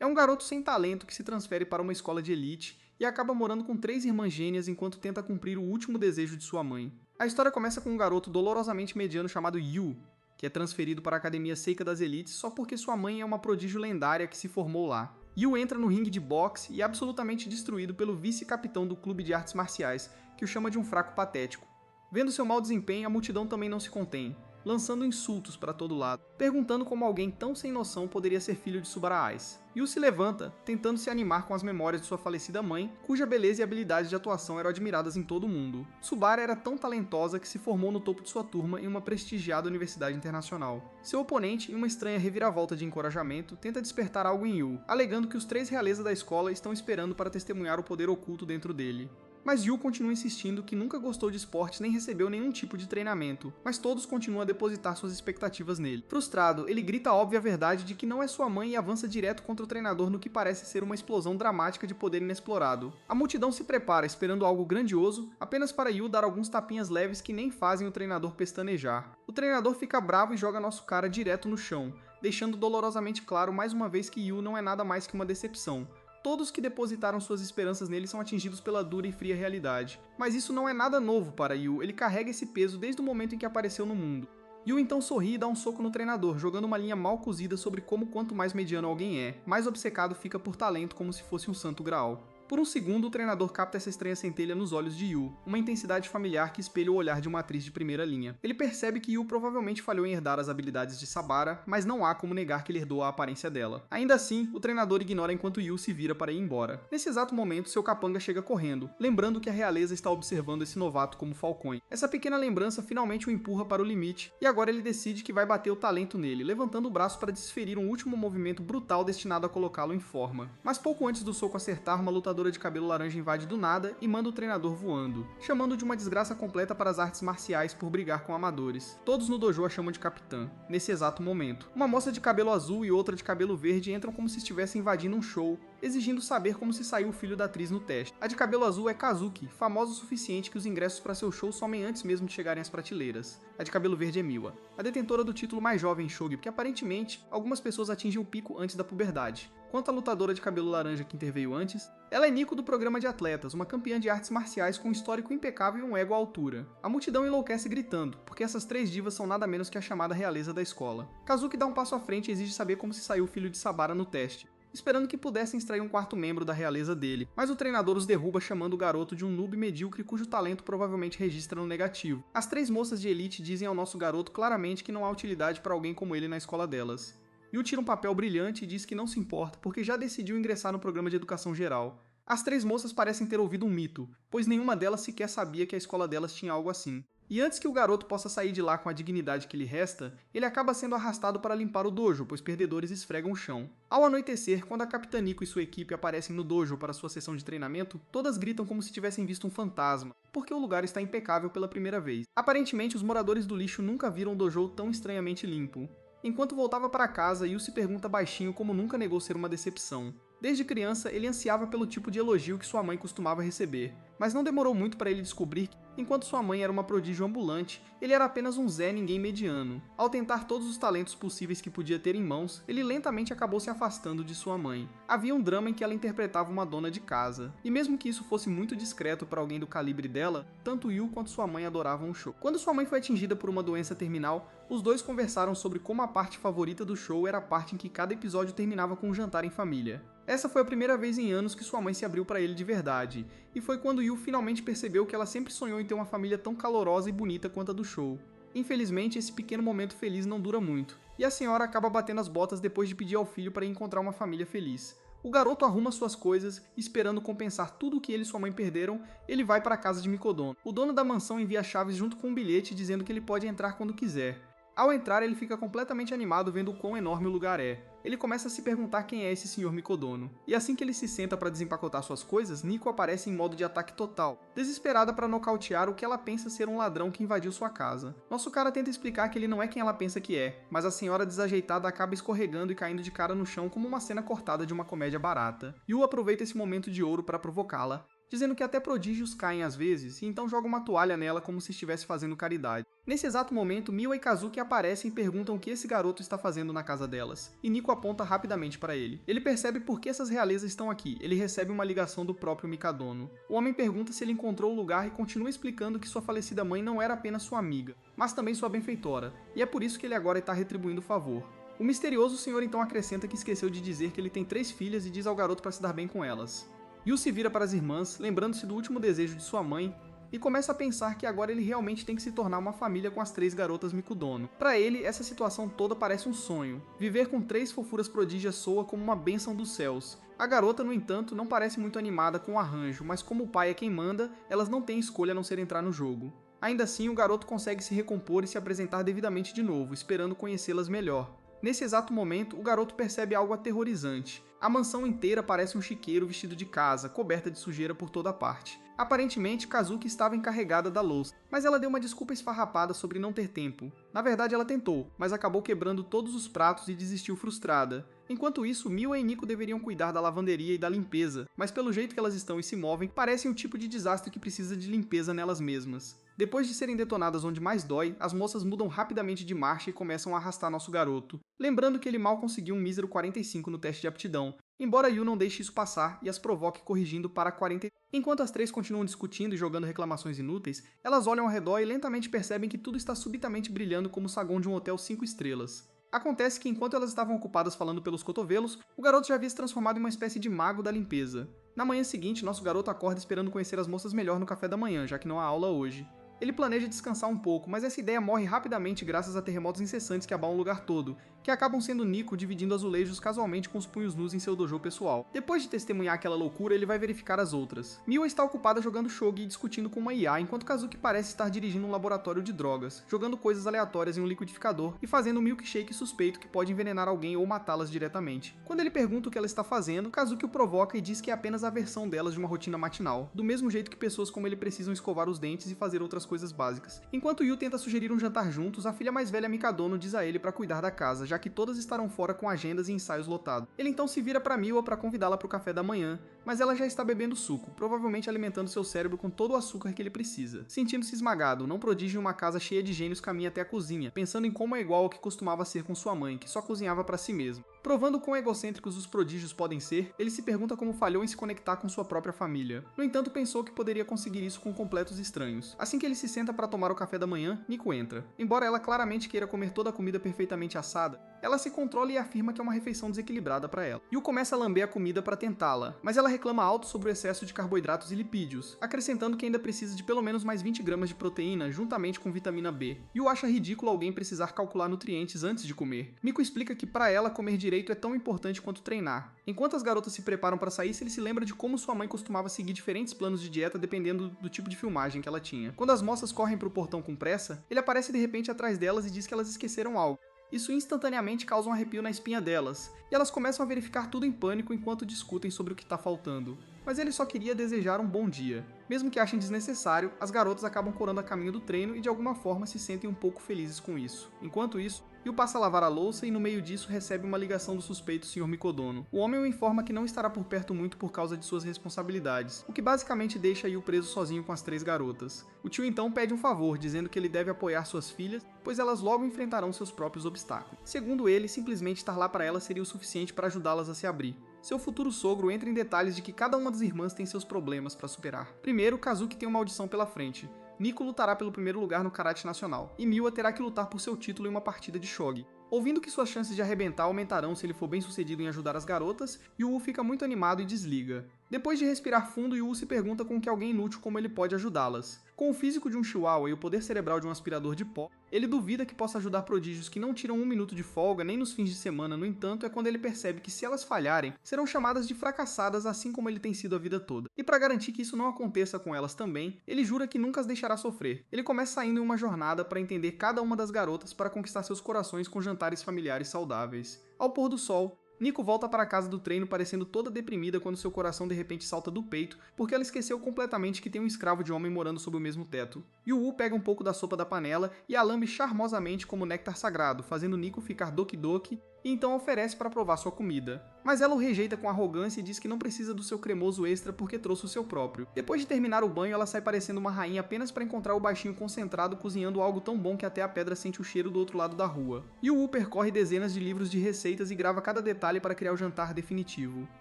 É um garoto sem talento que se transfere para uma escola de elite e acaba morando com 3 irmãs gêmeas enquanto tenta cumprir o último desejo de sua mãe. A história começa com um garoto dolorosamente mediano chamado Yu, que é transferido para a Academia Seika das Elites só porque sua mãe é uma prodígio lendária que se formou lá. Yu entra no ringue de boxe e é absolutamente destruído pelo vice-capitão do clube de artes marciais, que o chama de um fraco patético. Vendo seu mau desempenho, a multidão também não se contém, lançando insultos para todo lado, perguntando como alguém tão sem noção poderia ser filho de Subara Ice. Yu se levanta, tentando se animar com as memórias de sua falecida mãe, cuja beleza e habilidade de atuação eram admiradas em todo o mundo. Subara era tão talentosa que se formou no topo de sua turma em uma prestigiada universidade internacional. Seu oponente, em uma estranha reviravolta de encorajamento, tenta despertar algo em Yu, alegando que os 3 realezas da escola estão esperando para testemunhar o poder oculto dentro dele. Mas Yu continua insistindo que nunca gostou de esportes nem recebeu nenhum tipo de treinamento, mas todos continuam a depositar suas expectativas nele. Frustrado, ele grita a óbvia verdade de que não é sua mãe e avança direto contra o treinador no que parece ser uma explosão dramática de poder inexplorado. A multidão se prepara esperando algo grandioso, apenas para Yu dar alguns tapinhas leves que nem fazem o treinador pestanejar. O treinador fica bravo e joga nosso cara direto no chão, deixando dolorosamente claro mais uma vez que Yu não é nada mais que uma decepção. Todos que depositaram suas esperanças nele são atingidos pela dura e fria realidade. Mas isso não é nada novo para Yu, ele carrega esse peso desde o momento em que apareceu no mundo. Yu então sorri e dá um soco no treinador, jogando uma linha mal cozida sobre como quanto mais mediano alguém é, mais obcecado fica por talento como se fosse um santo graal. Por um segundo, o treinador capta essa estranha centelha nos olhos de Yu, uma intensidade familiar que espelha o olhar de uma atriz de primeira linha. Ele percebe que Yu provavelmente falhou em herdar as habilidades de Sabara, mas não há como negar que ele herdou a aparência dela. Ainda assim, o treinador ignora enquanto Yu se vira para ir embora. Nesse exato momento, seu capanga chega correndo, lembrando que a realeza está observando esse novato como falcões. Essa pequena lembrança finalmente o empurra para o limite, e agora ele decide que vai bater o talento nele, levantando o braço para desferir um último movimento brutal destinado a colocá-lo em forma. Mas pouco antes do soco acertar, uma lutadora de cabelo laranja invade do nada e manda o treinador voando, chamando de uma desgraça completa para as artes marciais por brigar com amadores. Todos no dojo a chamam de capitã, nesse exato momento. Uma moça de cabelo azul e outra de cabelo verde entram como se estivessem invadindo um show, exigindo saber como se saiu o filho da atriz no teste. A de cabelo azul é Kazuki, famosa o suficiente que os ingressos para seu show somem antes mesmo de chegarem às prateleiras. A de cabelo verde é Miwa, a detentora do título mais jovem em Shogi, porque aparentemente algumas pessoas atingem o pico antes da puberdade. Quanto à lutadora de cabelo laranja que interveio antes, ela é Nico do programa de atletas, uma campeã de artes marciais com um histórico impecável e um ego à altura. A multidão enlouquece gritando, porque essas 3 divas são nada menos que a chamada realeza da escola. Kazuki dá um passo à frente e exige saber como se saiu o filho de Sabara no teste, esperando que pudessem extrair um 4º membro da realeza dele, mas o treinador os derruba chamando o garoto de um noob medíocre cujo talento provavelmente registra no negativo. As 3 moças de elite dizem ao nosso garoto claramente que não há utilidade para alguém como ele na escola delas. Yu tira um papel brilhante e diz que não se importa porque já decidiu ingressar no programa de educação geral. As 3 moças parecem ter ouvido um mito, pois nenhuma delas sequer sabia que a escola delas tinha algo assim. E antes que o garoto possa sair de lá com a dignidade que lhe resta, ele acaba sendo arrastado para limpar o dojo, pois perdedores esfregam o chão. Ao anoitecer, quando a Capitã Nico e sua equipe aparecem no dojo para sua sessão de treinamento, todas gritam como se tivessem visto um fantasma, porque o lugar está impecável pela primeira vez. Aparentemente, os moradores do lixo nunca viram o dojo tão estranhamente limpo. Enquanto voltava para casa, Yu se pergunta baixinho como nunca negou ser uma decepção. Desde criança, ele ansiava pelo tipo de elogio que sua mãe costumava receber, mas não demorou muito para ele descobrir que, enquanto sua mãe era uma prodígio ambulante, ele era apenas um Zé ninguém mediano. Ao tentar todos os talentos possíveis que podia ter em mãos, ele lentamente acabou se afastando de sua mãe. Havia um drama em que ela interpretava uma dona de casa, e mesmo que isso fosse muito discreto para alguém do calibre dela, tanto Yu quanto sua mãe adoravam o show. Quando sua mãe foi atingida por uma doença terminal, os dois conversaram sobre como a parte favorita do show era a parte em que cada episódio terminava com um jantar em família. Essa foi a primeira vez em anos que sua mãe se abriu para ele de verdade, e foi quando Yu finalmente percebeu que ela sempre sonhou em ter uma família tão calorosa e bonita quanto a do show. Infelizmente, esse pequeno momento feliz não dura muito, e a senhora acaba batendo as botas depois de pedir ao filho para encontrar uma família feliz. O garoto arruma suas coisas, esperando compensar tudo o que ele e sua mãe perderam, ele vai para a casa de Mikodono. O dono da mansão envia chaves junto com um bilhete dizendo que ele pode entrar quando quiser. Ao entrar, ele fica completamente animado vendo o quão enorme o lugar é. Ele começa a se perguntar quem é esse Sr. Mikodono. E assim que ele se senta para desempacotar suas coisas, Nico aparece em modo de ataque total, desesperada para nocautear o que ela pensa ser um ladrão que invadiu sua casa. Nosso cara tenta explicar que ele não é quem ela pensa que é, mas a senhora desajeitada acaba escorregando e caindo de cara no chão como uma cena cortada de uma comédia barata. Yu aproveita esse momento de ouro para provocá-la, dizendo que até prodígios caem às vezes, e então joga uma toalha nela como se estivesse fazendo caridade. Nesse exato momento, Miwa e Kazuki aparecem e perguntam o que esse garoto está fazendo na casa delas, e Nico aponta rapidamente para ele. Ele percebe por que essas realezas estão aqui, ele recebe uma ligação do próprio Mikadono. O homem pergunta se ele encontrou o lugar e continua explicando que sua falecida mãe não era apenas sua amiga, mas também sua benfeitora, e é por isso que ele agora está retribuindo o favor. O misterioso senhor então acrescenta que esqueceu de dizer que ele tem 3 filhas e diz ao garoto para se dar bem com elas. Yu se vira para as irmãs, lembrando-se do último desejo de sua mãe, e começa a pensar que agora ele realmente tem que se tornar uma família com as 3 garotas Mikudono. Para ele, essa situação toda parece um sonho. Viver com 3 fofuras prodígias soa como uma bênção dos céus. A garota, no entanto, não parece muito animada com o arranjo, mas como o pai é quem manda, elas não têm escolha a não ser entrar no jogo. Ainda assim, o garoto consegue se recompor e se apresentar devidamente de novo, esperando conhecê-las melhor. Nesse exato momento, o garoto percebe algo aterrorizante. A mansão inteira parece um chiqueiro vestido de casa, coberta de sujeira por toda parte. Aparentemente, Kazuki estava encarregada da louça, mas ela deu uma desculpa esfarrapada sobre não ter tempo. Na verdade, ela tentou, mas acabou quebrando todos os pratos e desistiu frustrada. Enquanto isso, Miwa e Nico deveriam cuidar da lavanderia e da limpeza, mas pelo jeito que elas estão e se movem, parecem o tipo de desastre que precisa de limpeza nelas mesmas. Depois de serem detonadas onde mais dói, as moças mudam rapidamente de marcha e começam a arrastar nosso garoto. Lembrando que ele mal conseguiu um mísero 45 no teste de aptidão, embora Yu não deixe isso passar e as provoque corrigindo para 40. Enquanto as 3 continuam discutindo e jogando reclamações inúteis, elas olham ao redor e lentamente percebem que tudo está subitamente brilhando como o saguão de um hotel 5 estrelas. Acontece que enquanto elas estavam ocupadas falando pelos cotovelos, o garoto já havia se transformado em uma espécie de mago da limpeza. Na manhã seguinte, nosso garoto acorda esperando conhecer as moças melhor no café da manhã, já que não há aula hoje. Ele planeja descansar um pouco, mas essa ideia morre rapidamente graças a terremotos incessantes que abalam o lugar todo, que acabam sendo Nico dividindo azulejos casualmente com os punhos nus em seu dojo pessoal. Depois de testemunhar aquela loucura, ele vai verificar as outras. Miwa está ocupada jogando shogi e discutindo com uma IA, enquanto Kazuki parece estar dirigindo um laboratório de drogas, jogando coisas aleatórias em um liquidificador e fazendo um milkshake suspeito que pode envenenar alguém ou matá-las diretamente. Quando ele pergunta o que ela está fazendo, Kazuki o provoca e diz que é apenas a versão delas de uma rotina matinal, do mesmo jeito que pessoas como ele precisam escovar os dentes e fazer outras coisas básicas. Enquanto Yu tenta sugerir um jantar juntos, a filha mais velha Mikadono diz a ele para cuidar da casa, já que todas estarão fora com agendas e ensaios lotados. Ele então se vira para Miwa para convidá-la para o café da manhã, mas ela já está bebendo suco, provavelmente alimentando seu cérebro com todo o açúcar que ele precisa. Sentindo-se esmagado, não prodígio em uma casa cheia de gênios caminha até a cozinha, pensando em como é igual ao que costumava ser com sua mãe, que só cozinhava para si mesmo. Provando quão egocêntricos os prodígios podem ser, ele se pergunta como falhou em se conectar com sua própria família. No entanto, pensou que poderia conseguir isso com completos estranhos. Assim que ele se senta para tomar o café da manhã, Nico entra. Embora ela claramente queira comer toda a comida perfeitamente assada, ela se controla e afirma que é uma refeição desequilibrada para ela. Yu começa a lamber a comida para tentá-la, mas ela reclama alto sobre o excesso de carboidratos e lipídios, acrescentando que ainda precisa de pelo menos mais 20 gramas de proteína juntamente com vitamina B. Yu acha ridículo alguém precisar calcular nutrientes antes de comer. Miko explica que para ela comer direito é tão importante quanto treinar. Enquanto as garotas se preparam para sair, ele se lembra de como sua mãe costumava seguir diferentes planos de dieta dependendo do tipo de filmagem que ela tinha. Quando as moças correm para o portão com pressa, ele aparece de repente atrás delas e diz que elas esqueceram algo. Isso instantaneamente causa um arrepio na espinha delas, e elas começam a verificar tudo em pânico enquanto discutem sobre o que está faltando. Mas ele só queria desejar um bom dia. Mesmo que achem desnecessário, as garotas acabam corando a caminho do treino e de alguma forma se sentem um pouco felizes com isso. Enquanto isso, Yu passa a lavar a louça e no meio disso recebe uma ligação do suspeito Sr. Mikodono. O homem o informa que não estará por perto muito por causa de suas responsabilidades, o que basicamente deixa Yu preso sozinho com as 3 garotas. O tio então pede um favor, dizendo que ele deve apoiar suas filhas, pois elas logo enfrentarão seus próprios obstáculos. Segundo ele, simplesmente estar lá para elas seria o suficiente para ajudá-las a se abrir. Seu futuro sogro entra em detalhes de que cada uma das irmãs tem seus problemas para superar. Primeiro, Kazuki tem uma audição pela frente. Nico lutará pelo primeiro lugar no Karate Nacional, e Miwa terá que lutar por seu título em uma partida de shogi. Ouvindo que suas chances de arrebentar aumentarão se ele for bem sucedido em ajudar as garotas, Yu fica muito animado e desliga. Depois de respirar fundo, Yu se pergunta com que alguém inútil como ele pode ajudá-las. Com o físico de um chihuahua e o poder cerebral de um aspirador de pó, ele duvida que possa ajudar prodígios que não tiram um minuto de folga nem nos fins de semana. No entanto, é quando ele percebe que se elas falharem, serão chamadas de fracassadas assim como ele tem sido a vida toda. E para garantir que isso não aconteça com elas também, ele jura que nunca as deixará sofrer. Ele começa saindo em uma jornada para entender cada uma das garotas para conquistar seus corações com jantares familiares saudáveis. Ao pôr do sol, Nico volta para a casa do treino parecendo toda deprimida quando seu coração de repente salta do peito, porque ela esqueceu completamente que tem um escravo de homem morando sob o mesmo teto. Yu pega um pouco da sopa da panela e a lambe charmosamente como néctar sagrado, fazendo Nico ficar doki-doki e então oferece para provar sua comida. mas ela o rejeita com arrogância e diz que não precisa do seu cremoso extra porque trouxe o seu próprio. Depois de terminar o banho, ela sai parecendo uma rainha apenas para encontrar o baixinho concentrado cozinhando algo tão bom que até a pedra sente o cheiro do outro lado da rua. Yu percorre dezenas de livros de receitas e grava cada detalhe para criar o jantar definitivo.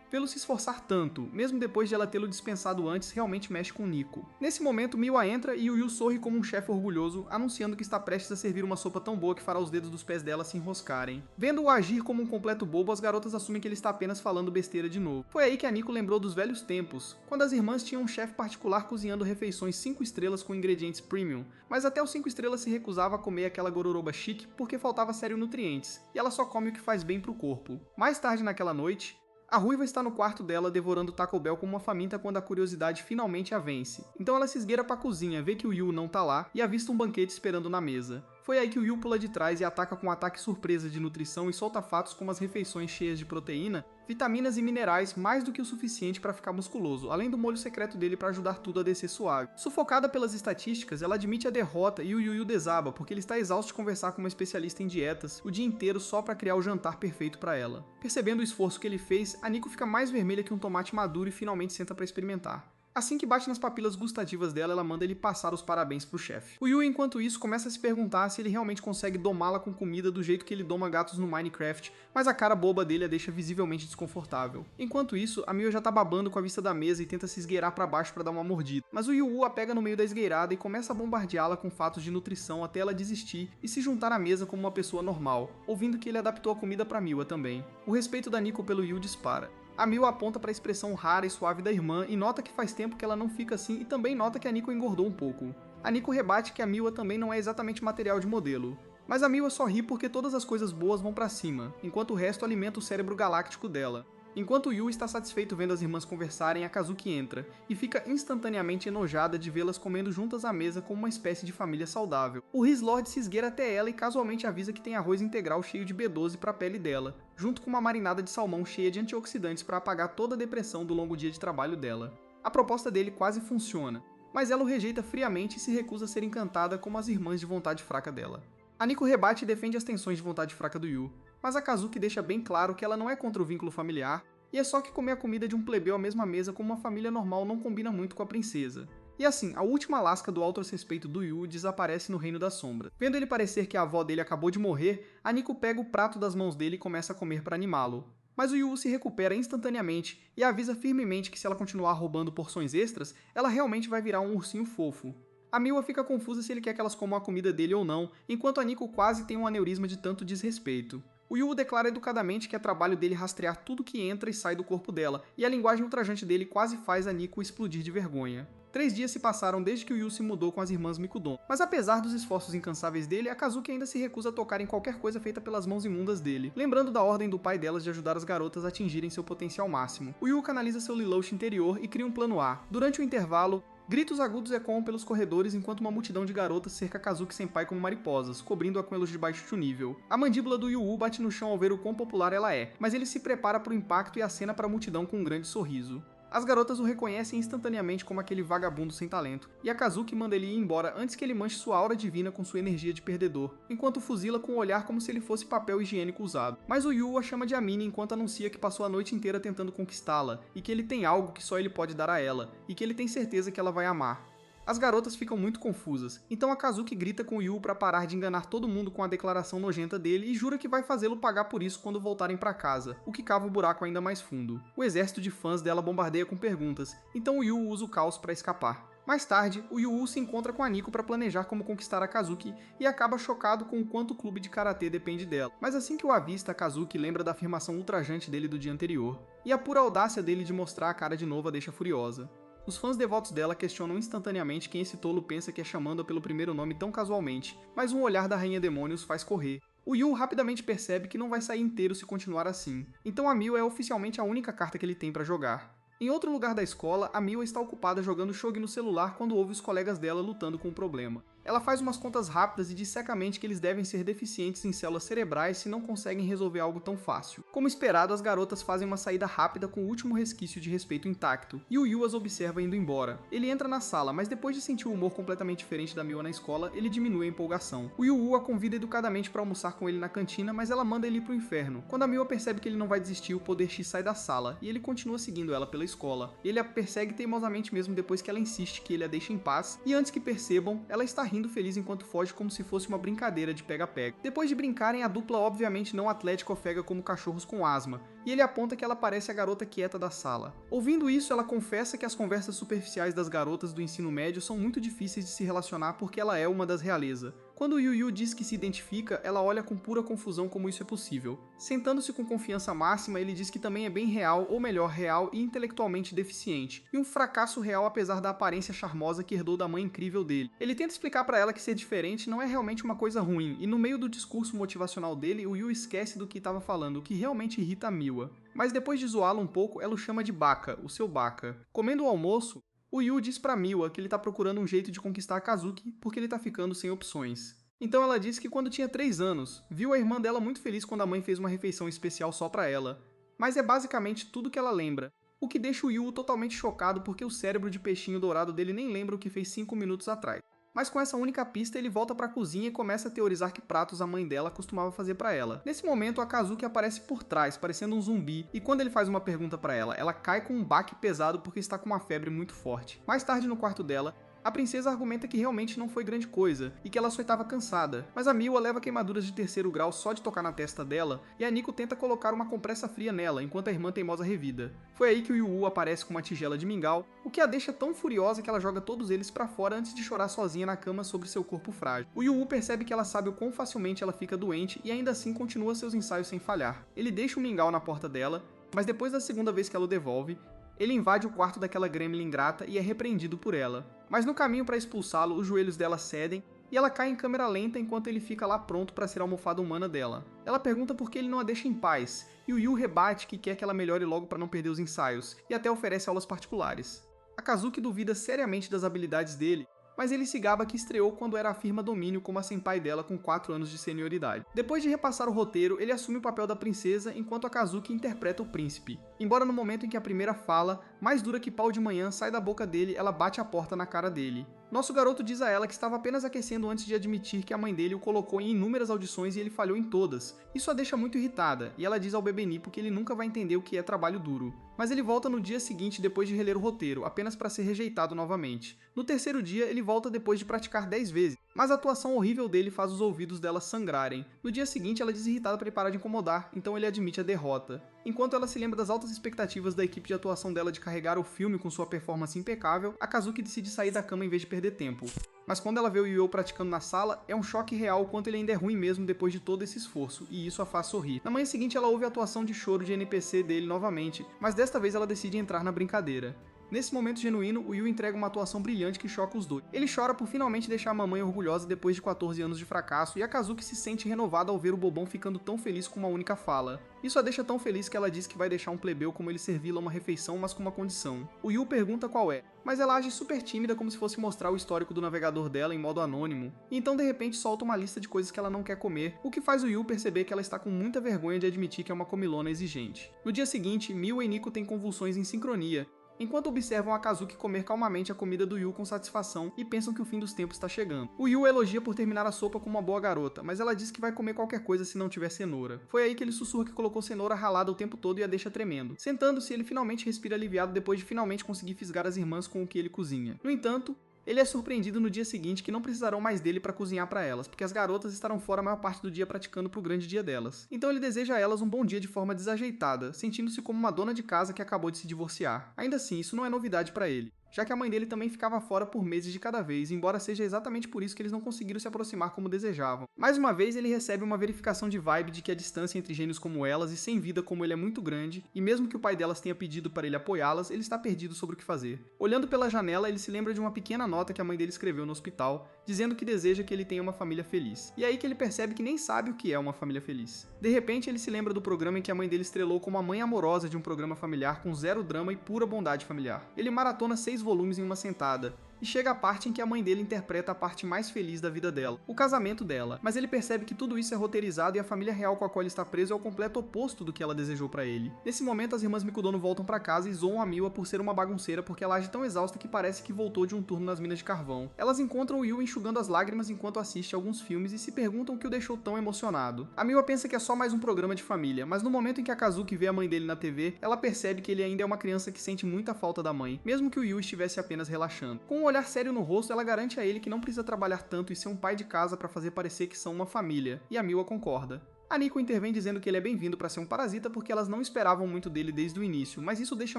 Pelo se esforçar tanto, mesmo depois de ela tê-lo dispensado antes, realmente mexe com Nico. Nesse momento, Miwa entra e Yu sorri como um chefe orgulhoso, anunciando que está prestes a servir uma sopa tão boa que fará os dedos dos pés dela se enroscarem. Vendo-o agir como um completo bobo, as garotas assumem que ele está apenas falando besteira de novo. Foi aí que a Nico lembrou dos velhos tempos, quando as irmãs tinham um chefe particular cozinhando refeições 5 estrelas com ingredientes premium, mas até os 5 estrelas se recusava a comer aquela gororoba chique porque faltava sério nutrientes, e ela só come o que faz bem pro corpo. Mais tarde naquela noite, a Ruiva está no quarto dela devorando Taco Bell como uma faminta quando a curiosidade finalmente a vence. Então ela se esgueira pra cozinha, vê que o Yu não tá lá e avista um banquete esperando na mesa. Foi aí que o Yu pula de trás e ataca com um ataque surpresa de nutrição e solta fatos como as refeições cheias de proteína, vitaminas e minerais mais do que o suficiente para ficar musculoso, além do molho secreto dele para ajudar tudo a descer suave. Sufocada pelas estatísticas, ela admite a derrota e o Yu desaba, porque ele está exausto de conversar com uma especialista em dietas o dia inteiro só para criar o jantar perfeito para ela. Percebendo o esforço que ele fez, a Nico fica mais vermelha que um tomate maduro e finalmente senta para experimentar. Assim que bate nas papilas gustativas dela, ela manda ele passar os parabéns pro chefe. O Yu, enquanto isso, começa a se perguntar se ele realmente consegue domá-la com comida do jeito que ele doma gatos no Minecraft, mas a cara boba dele a deixa visivelmente desconfortável. Enquanto isso, a Miwa já tá babando com a vista da mesa e tenta se esgueirar pra baixo pra dar uma mordida. Mas o Yu a pega no meio da esgueirada e começa a bombardeá-la com fatos de nutrição até ela desistir e se juntar à mesa como uma pessoa normal, ouvindo que ele adaptou a comida pra Miwa também. O respeito da Nico pelo Yu dispara. A Miwa aponta para a expressão rara e suave da irmã e nota que faz tempo que ela não fica assim e também nota que a Nico engordou um pouco. A Nico rebate que a Miwa também não é exatamente material de modelo. Mas a Miwa só ri porque todas as coisas boas vão para cima, enquanto o resto alimenta o cérebro galáctico dela. Enquanto Yu está satisfeito vendo as irmãs conversarem, a Kazuki entra, e fica instantaneamente enojada de vê-las comendo juntas à mesa como uma espécie de família saudável. O Riz Lord se esgueira até ela e casualmente avisa que tem arroz integral cheio de B12 para a pele dela, junto com uma marinada de salmão cheia de antioxidantes para apagar toda a depressão do longo dia de trabalho dela. A proposta dele quase funciona, mas ela o rejeita friamente e se recusa a ser encantada como as irmãs de vontade fraca dela. A Nico rebate e defende as tensões de vontade fraca do Yu, mas a Kazuki deixa bem claro que ela não é contra o vínculo familiar, e é só que comer a comida de um plebeu à mesma mesa como uma família normal não combina muito com a princesa. E assim, a última lasca do autorrespeito do Yu desaparece no Reino da Sombra. Vendo ele parecer que a avó dele acabou de morrer, a Nico pega o prato das mãos dele e começa a comer para animá-lo. Mas o Yu se recupera instantaneamente e avisa firmemente que se ela continuar roubando porções extras, ela realmente vai virar um ursinho fofo. A Miwa fica confusa se ele quer que elas comam a comida dele ou não, enquanto a Nico quase tem um aneurisma de tanto desrespeito. O Yu declara educadamente que é trabalho dele rastrear tudo que entra e sai do corpo dela, e a linguagem ultrajante dele quase faz a Nico explodir de vergonha. 3 dias se passaram desde que o Yu se mudou com as irmãs Mikudon, mas apesar dos esforços incansáveis dele, a Kazuki ainda se recusa a tocar em qualquer coisa feita pelas mãos imundas dele, lembrando da ordem do pai delas de ajudar as garotas a atingirem seu potencial máximo. O Yu canaliza seu Lelouch interior e cria um plano A. Durante o intervalo, gritos agudos ecoam pelos corredores enquanto uma multidão de garotas cerca Kazuki Senpai como mariposas, cobrindo-a com elos de baixo nível. A mandíbula do Yu bate no chão ao ver o quão popular ela é, mas ele se prepara para o impacto e acena para a multidão com um grande sorriso. As garotas o reconhecem instantaneamente como aquele vagabundo sem talento, e a Kazuki manda ele ir embora antes que ele manche sua aura divina com sua energia de perdedor, enquanto fuzila com um olhar como se ele fosse papel higiênico usado. Mas o Yu a chama de Amina enquanto anuncia que passou a noite inteira tentando conquistá-la, e que ele tem algo que só ele pode dar a ela, e que ele tem certeza que ela vai amar. As garotas ficam muito confusas, então a Kazuki grita com o Yu para parar de enganar todo mundo com a declaração nojenta dele e jura que vai fazê-lo pagar por isso quando voltarem para casa, o que cava o buraco ainda mais fundo. O exército de fãs dela bombardeia com perguntas, então o Yu usa o caos para escapar. Mais tarde, o Yu se encontra com a Nico para planejar como conquistar a Kazuki e acaba chocado com o quanto o clube de karatê depende dela. Mas assim que o avista, a Kazuki lembra da afirmação ultrajante dele do dia anterior, e a pura audácia dele de mostrar a cara de novo a deixa furiosa. Os fãs devotos dela questionam instantaneamente quem esse tolo pensa que é chamando-a pelo primeiro nome tão casualmente, mas um olhar da Rainha Demônios faz correr. O Yu rapidamente percebe que não vai sair inteiro se continuar assim, então a Miwa é oficialmente a única carta que ele tem para jogar. Em outro lugar da escola, a Miwa está ocupada jogando shogi no celular quando ouve os colegas dela lutando com o problema. Ela faz umas contas rápidas e diz secamente que eles devem ser deficientes em células cerebrais se não conseguem resolver algo tão fácil. Como esperado, as garotas fazem uma saída rápida com o último resquício de respeito intacto, e o Yu as observa indo embora. Ele entra na sala, mas depois de sentir o humor completamente diferente da Miwa na escola, ele diminui a empolgação. O Yu a convida educadamente para almoçar com ele na cantina, mas ela manda ele ir pro inferno. Quando a Miwa percebe que ele não vai desistir, o Poder X sai da sala, e ele continua seguindo ela pela escola. Ele a persegue teimosamente mesmo depois que ela insiste que ele a deixe em paz, e antes que percebam, ela está rindo feliz enquanto foge como se fosse uma brincadeira de pega-pega. Depois de brincarem, a dupla obviamente não atlética ofega como cachorros com asma, e ele aponta que ela parece a garota quieta da sala. Ouvindo isso, ela confessa que as conversas superficiais das garotas do ensino médio são muito difíceis de se relacionar porque ela é uma das realeza. Quando o Yu diz que se identifica, ela olha com pura confusão como isso é possível. Sentando-se com confiança máxima, ele diz que também é bem real, ou melhor, real e intelectualmente deficiente, e um fracasso real apesar da aparência charmosa que herdou da mãe incrível dele. Ele tenta explicar pra ela que ser diferente não é realmente uma coisa ruim, e no meio do discurso motivacional dele, o Yu esquece do que estava falando, o que realmente irrita a Miwa. Mas depois de zoá-la um pouco, ela o chama de Baka, o seu Baka. Comendo o almoço, o Yu diz pra Miwa que ele tá procurando um jeito de conquistar a Kazuki porque ele tá ficando sem opções. Então ela diz que quando tinha 3 anos, viu a irmã dela muito feliz quando a mãe fez uma refeição especial só pra ela. Mas é basicamente tudo que ela lembra, o que deixa o Yu totalmente chocado porque o cérebro de peixinho dourado dele nem lembra o que fez 5 minutos atrás. Mas com essa única pista, ele volta pra cozinha e começa a teorizar que pratos a mãe dela costumava fazer pra ela. Nesse momento, a Kazuki aparece por trás, parecendo um zumbi, e quando ele faz uma pergunta pra ela, ela cai com um baque pesado porque está com uma febre muito forte. Mais tarde, no quarto dela, a princesa argumenta que realmente não foi grande coisa, e que ela só estava cansada, mas a Miwa leva queimaduras de 3º grau só de tocar na testa dela, e a Nico tenta colocar uma compressa fria nela, enquanto a irmã teimosa revida. Foi aí que o Yu aparece com uma tigela de mingau, o que a deixa tão furiosa que ela joga todos eles pra fora antes de chorar sozinha na cama sobre seu corpo frágil. O Yu percebe que ela sabe o quão facilmente ela fica doente e ainda assim continua seus ensaios sem falhar. Ele deixa o mingau na porta dela, mas depois da segunda vez que ela o devolve, ele invade o quarto daquela gremlin ingrata e é repreendido por ela. Mas no caminho para expulsá-lo, os joelhos dela cedem e ela cai em câmera lenta enquanto ele fica lá pronto para ser a almofada humana dela. Ela pergunta por que ele não a deixa em paz, e o Yu rebate que quer que ela melhore logo para não perder os ensaios, e até oferece aulas particulares. A Kazuki duvida seriamente das habilidades dele, mas ele se gaba que estreou quando era a firma Domínio como a senpai dela com 4 anos de senioridade. Depois de repassar o roteiro, ele assume o papel da princesa enquanto a Kazuki interpreta o príncipe. Embora no momento em que a primeira fala, mais dura que pau de manhã, sai da boca dele, ela bate a porta na cara dele. Nosso garoto diz a ela que estava apenas aquecendo antes de admitir que a mãe dele o colocou em inúmeras audições e ele falhou em todas. Isso a deixa muito irritada, e ela diz ao bebê Nipo que ele nunca vai entender o que é trabalho duro. Mas ele volta no dia seguinte depois de reler o roteiro, apenas para ser rejeitado novamente. No terceiro dia, ele volta depois de praticar 10 vezes, mas a atuação horrível dele faz os ouvidos dela sangrarem. No dia seguinte, ela diz irritada para ele parar de incomodar, então ele admite a derrota. Enquanto ela se lembra das altas expectativas da equipe de atuação dela de carregar o filme com sua performance impecável, a Kazuki decide sair da cama em vez de perder tempo. Mas quando ela vê o Yu praticando na sala, é um choque real o quanto ele ainda é ruim mesmo depois de todo esse esforço, e isso a faz sorrir. Na manhã seguinte, ela ouve a atuação de choro de NPC dele novamente, mas desta vez ela decide entrar na brincadeira. Nesse momento genuíno, o Yu entrega uma atuação brilhante que choca os dois. Ele chora por finalmente deixar a mamãe orgulhosa depois de 14 anos de fracasso, e a Kazuki se sente renovada ao ver o bobão ficando tão feliz com uma única fala. Isso a deixa tão feliz que ela diz que vai deixar um plebeu como ele servi-la uma refeição, mas com uma condição. O Yu pergunta qual é, mas ela age super tímida como se fosse mostrar o histórico do navegador dela em modo anônimo, e então de repente solta uma lista de coisas que ela não quer comer, o que faz o Yu perceber que ela está com muita vergonha de admitir que é uma comilona exigente. No dia seguinte, Miwa e Nico têm convulsões em sincronia, enquanto observam a Kazuki comer calmamente a comida do Yu com satisfação e pensam que o fim dos tempos está chegando. O Yu elogia por terminar a sopa como uma boa garota, mas ela diz que vai comer qualquer coisa se não tiver cenoura. Foi aí que ele sussurra que colocou cenoura ralada o tempo todo e a deixa tremendo. Sentando-se, ele finalmente respira aliviado depois de finalmente conseguir fisgar as irmãs com o que ele cozinha. No entanto, ele é surpreendido no dia seguinte que não precisarão mais dele para cozinhar para elas, porque as garotas estarão fora a maior parte do dia praticando pro grande dia delas. Então ele deseja a elas um bom dia de forma desajeitada, sentindo-se como uma dona de casa que acabou de se divorciar. Ainda assim, isso não é novidade para ele, já que a mãe dele também ficava fora por meses de cada vez, embora seja exatamente por isso que eles não conseguiram se aproximar como desejavam. Mais uma vez, ele recebe uma verificação de vibe de que a distância entre gênios como elas e sem vida como ele é muito grande, e mesmo que o pai delas tenha pedido para ele apoiá-las, ele está perdido sobre o que fazer. Olhando pela janela, ele se lembra de uma pequena nota que a mãe dele escreveu no hospital, dizendo que deseja que ele tenha uma família feliz. E é aí que ele percebe que nem sabe o que é uma família feliz. De repente, ele se lembra do programa em que a mãe dele estrelou como a mãe amorosa de um programa familiar com zero drama e pura bondade familiar. Ele maratona 6 volumes em uma sentada, e chega a parte em que a mãe dele interpreta a parte mais feliz da vida dela, o casamento dela, mas ele percebe que tudo isso é roteirizado e a família real com a qual ele está preso é o completo oposto do que ela desejou pra ele. Nesse momento, as irmãs Mikudono voltam pra casa e zoam a Miwa por ser uma bagunceira porque ela age tão exausta que parece que voltou de um turno nas minas de carvão. Elas encontram o Yu enxugando as lágrimas enquanto assiste a alguns filmes e se perguntam o que o deixou tão emocionado. A Miwa pensa que é só mais um programa de família, mas no momento em que a Kazuki vê a mãe dele na TV, ela percebe que ele ainda é uma criança que sente muita falta da mãe, mesmo que o Yu estivesse apenas relaxando. Com um olhar sério no rosto, ela garante a ele que não precisa trabalhar tanto e ser um pai de casa para fazer parecer que são uma família, e a Miwa concorda. A Nico intervém dizendo que ele é bem-vindo para ser um parasita porque elas não esperavam muito dele desde o início, mas isso deixa